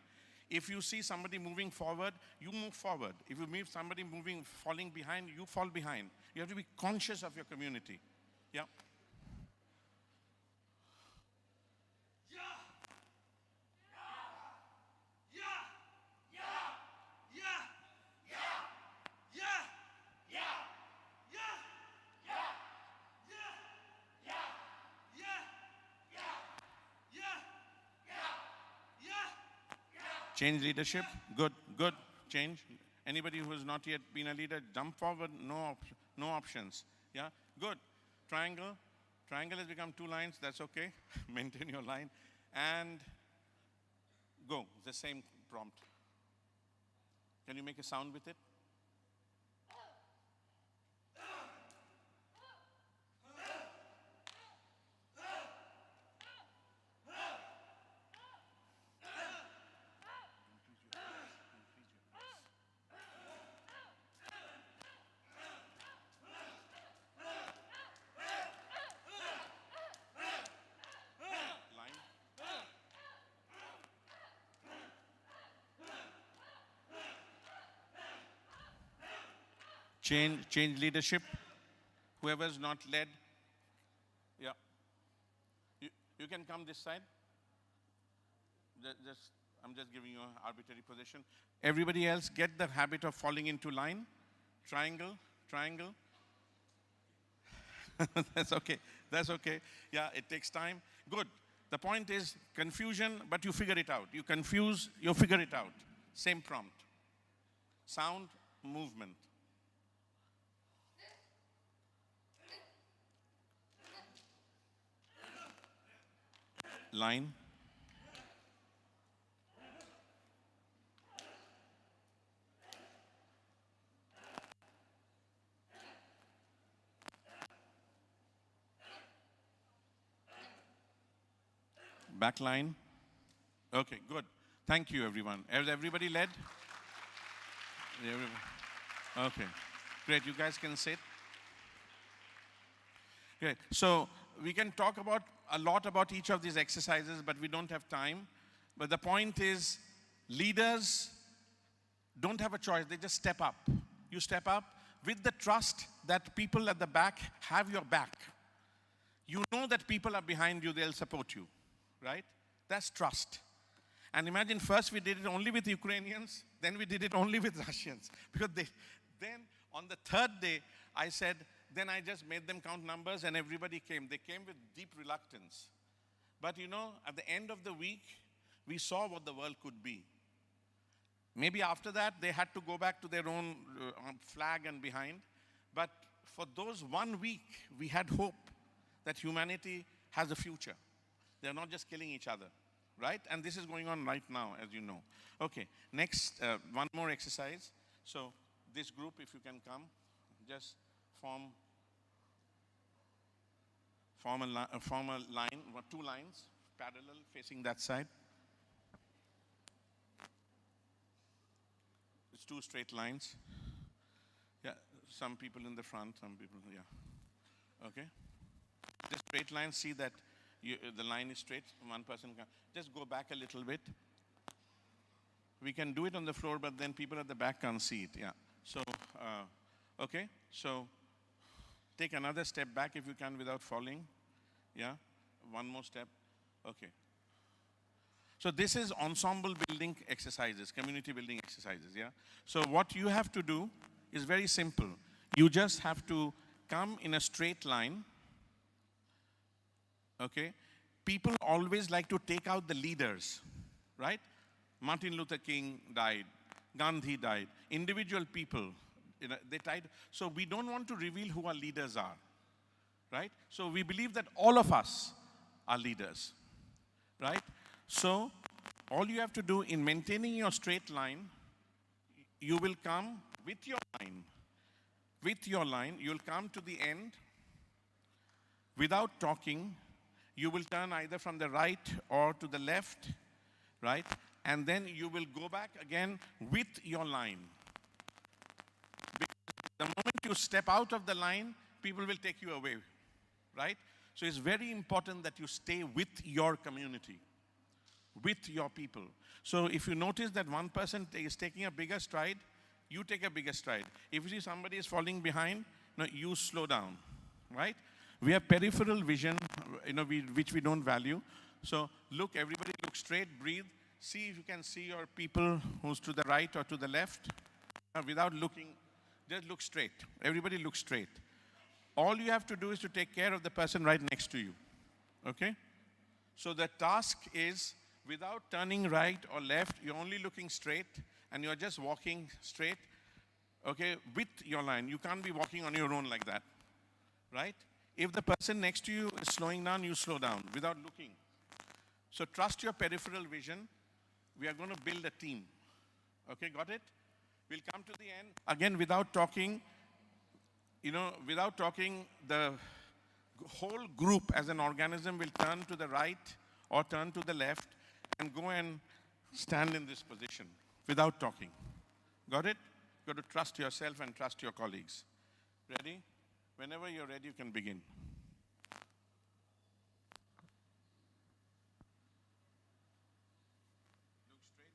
If you see somebody moving forward, you move forward. If you meet somebody falling behind, you fall behind. You have to be conscious of your community. Yeah. Change leadership. Good, good. Change. Anybody who has not yet been a leader, jump forward. No options. Yeah. Good. Triangle. Triangle has become two lines. That's okay. Maintain your line. And go. The same prompt. Can you make a sound with it? change leadership. Whoever's not led, yeah. You can come this side. I'm just giving you an arbitrary position. Everybody else, get the habit of falling into line. Triangle, triangle. That's okay. That's okay. Yeah, it takes time. Good. The point is confusion, but you figure it out. You confuse, you figure it out. Same prompt. Sound, movement. Line. Back line. Okay, good. Thank you, everyone. Has everybody led? Okay, great. You guys can sit. Great. So we can talk about a lot about each of these exercises, but we don't have time. But the point is, leaders don't have a choice. They just step up. You step up with the trust that people at the back have your back. You know that people are behind you, they'll support you, right? That's trust. And imagine first we did it only with Ukrainians, then we did it only with Russians. Because then on the third day, I said, then I just made them count numbers and everybody came. They came with deep reluctance. But you know, at the end of the week, we saw what the world could be. Maybe after that, they had to go back to their own flag and behind. But for those 1 week, we had hope that humanity has a future. They're not just killing each other, right? And this is going on right now, as you know. Okay, next, one more exercise. So this group, if you can come, just form a line, 2 lines, parallel, facing that side. It's 2 straight lines. Yeah, some people in the front, some people, yeah. Okay. Just straight lines, see that the line is straight, one person can. Just go back a little bit. We can do it on the floor, but then people at the back can't see it, yeah. So, okay, so take another step back if you can without falling. Yeah, one more step. Okay. So this is ensemble building exercises, community building exercises, yeah. So what you have to do is very simple. You just have to come in a straight line. Okay, people always like to take out the leaders, right? Martin Luther King died, Gandhi died, individual people, you know, they died. So we don't want to reveal who our leaders are, right? So we believe that all of us are leaders, right? So all you have to do in maintaining your straight line, you will come with your line. With your line, you'll come to the end without talking. You will turn either from the right or to the left, right? And then you will go back again with your line. Because the moment you step out of the line, people will take you away, right? So it's very important that you stay with your community, with your people. So if you notice that one person is taking a bigger stride, you take a bigger stride. If you see somebody is falling behind, you slow down, right? We have peripheral vision, which we don't value. So look, everybody look straight, breathe. See if you can see your people who's to the right or to the left. Without looking, just look straight. Everybody look straight. All you have to do is to take care of the person right next to you, okay? So the task is, without turning right or left, you're only looking straight and you're just walking straight, okay, with your line. You can't be walking on your own like that, right? If the person next to you is slowing down, you slow down without looking. So trust your peripheral vision. We are going to build a team. Okay, got it? We'll come to the end. Again, without talking, the whole group as an organism will turn to the right or turn to the left and go and stand in this position without talking. Got it? You've got to trust yourself and trust your colleagues. Ready? Whenever you're ready, you can begin. Look straight.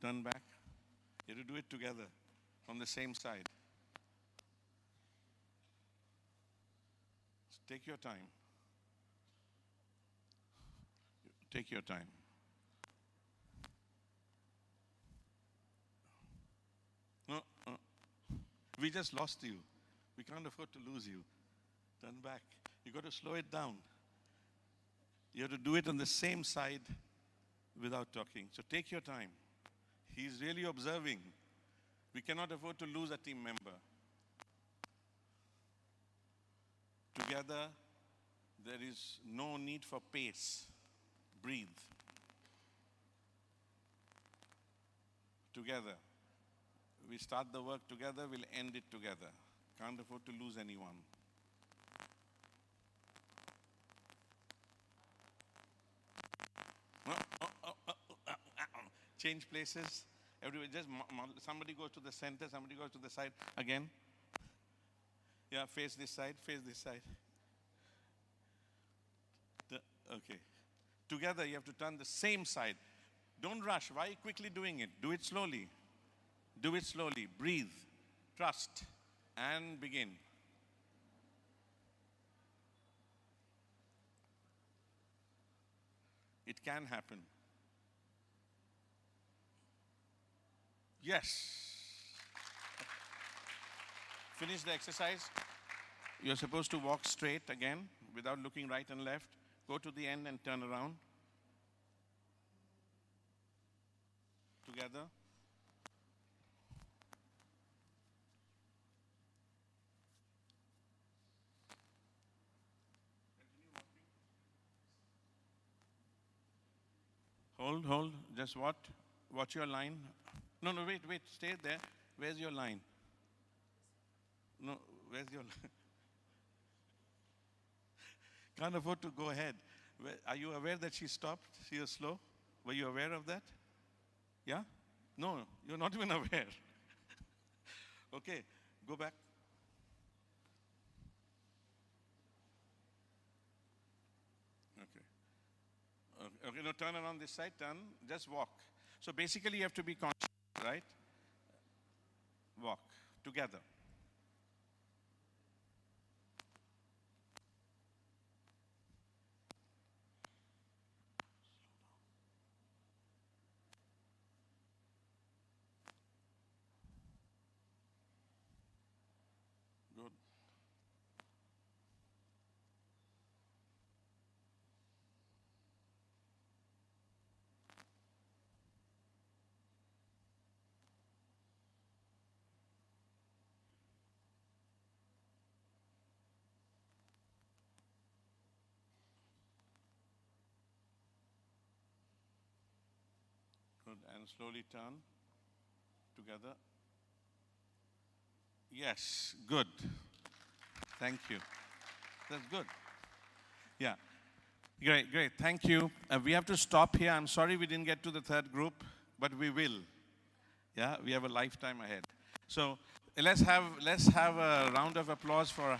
Turn back. You have to do it together from the same side. Take your time. Take your time. No, we just lost you. We can't afford to lose you. Turn back. You got to slow it down. You have to do it on the same side without talking. So take your time. He's really observing. We cannot afford to lose a team member. Together, there is no need for pace. Breathe. Together. We start the work together, we'll end it together. Can't afford to lose anyone. Change places. Everybody just somebody goes to the center, somebody goes to the side again. Yeah, face this side, face this side. Okay. Together you have to turn the same side. Don't rush. Why are you quickly doing it? Do it slowly. Do it slowly. Breathe. Trust. And begin. It can happen. Yes. Finish the exercise. You're supposed to walk straight again without looking right and left. Go to the end and turn around. Together. Hold. Just what? Watch your line. No, wait. Stay there. Where's your line? No, where's your line? Can't afford to go ahead. Are you aware that she stopped? She was slow? Were you aware of that? Yeah? No, you're not even aware. Okay, go back. Okay, now turn around this side, turn, just walk. So basically you have to be conscious, right? Walk together. Good. Good, and slowly turn together. Yes, good. Thank you. That's good. Yeah. Great. Thank you. We have to stop here. I'm sorry we didn't get to the third group, but we will. Yeah, we have a lifetime ahead. So let's have a round of applause for.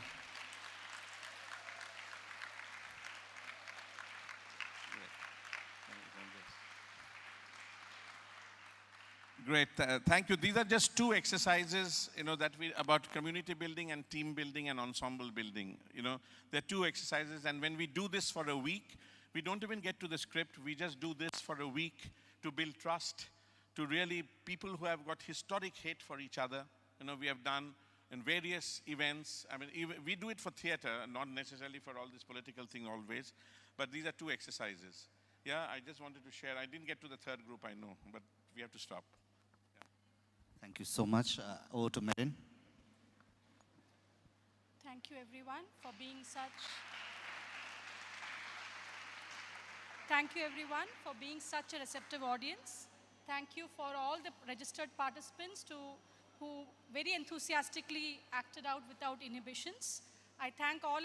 Great. Thank you. These are just two exercises, that about community building and team building and ensemble building. They're two exercises, and when we do this for a week, we don't even get to the script. We just do this for a week to build trust, to really people who have got historic hate for each other. We have done in various events. I mean, we do it for theater, not necessarily for all this political thing always. But these are two exercises. Yeah, I just wanted to share. I didn't get to the third group, I know, but we have to stop. Thank you so much. Over to Merin. Thank you everyone for being such. Thank you everyone for being such a receptive audience. Thank you for all the registered participants who very enthusiastically acted out without inhibitions. I thank all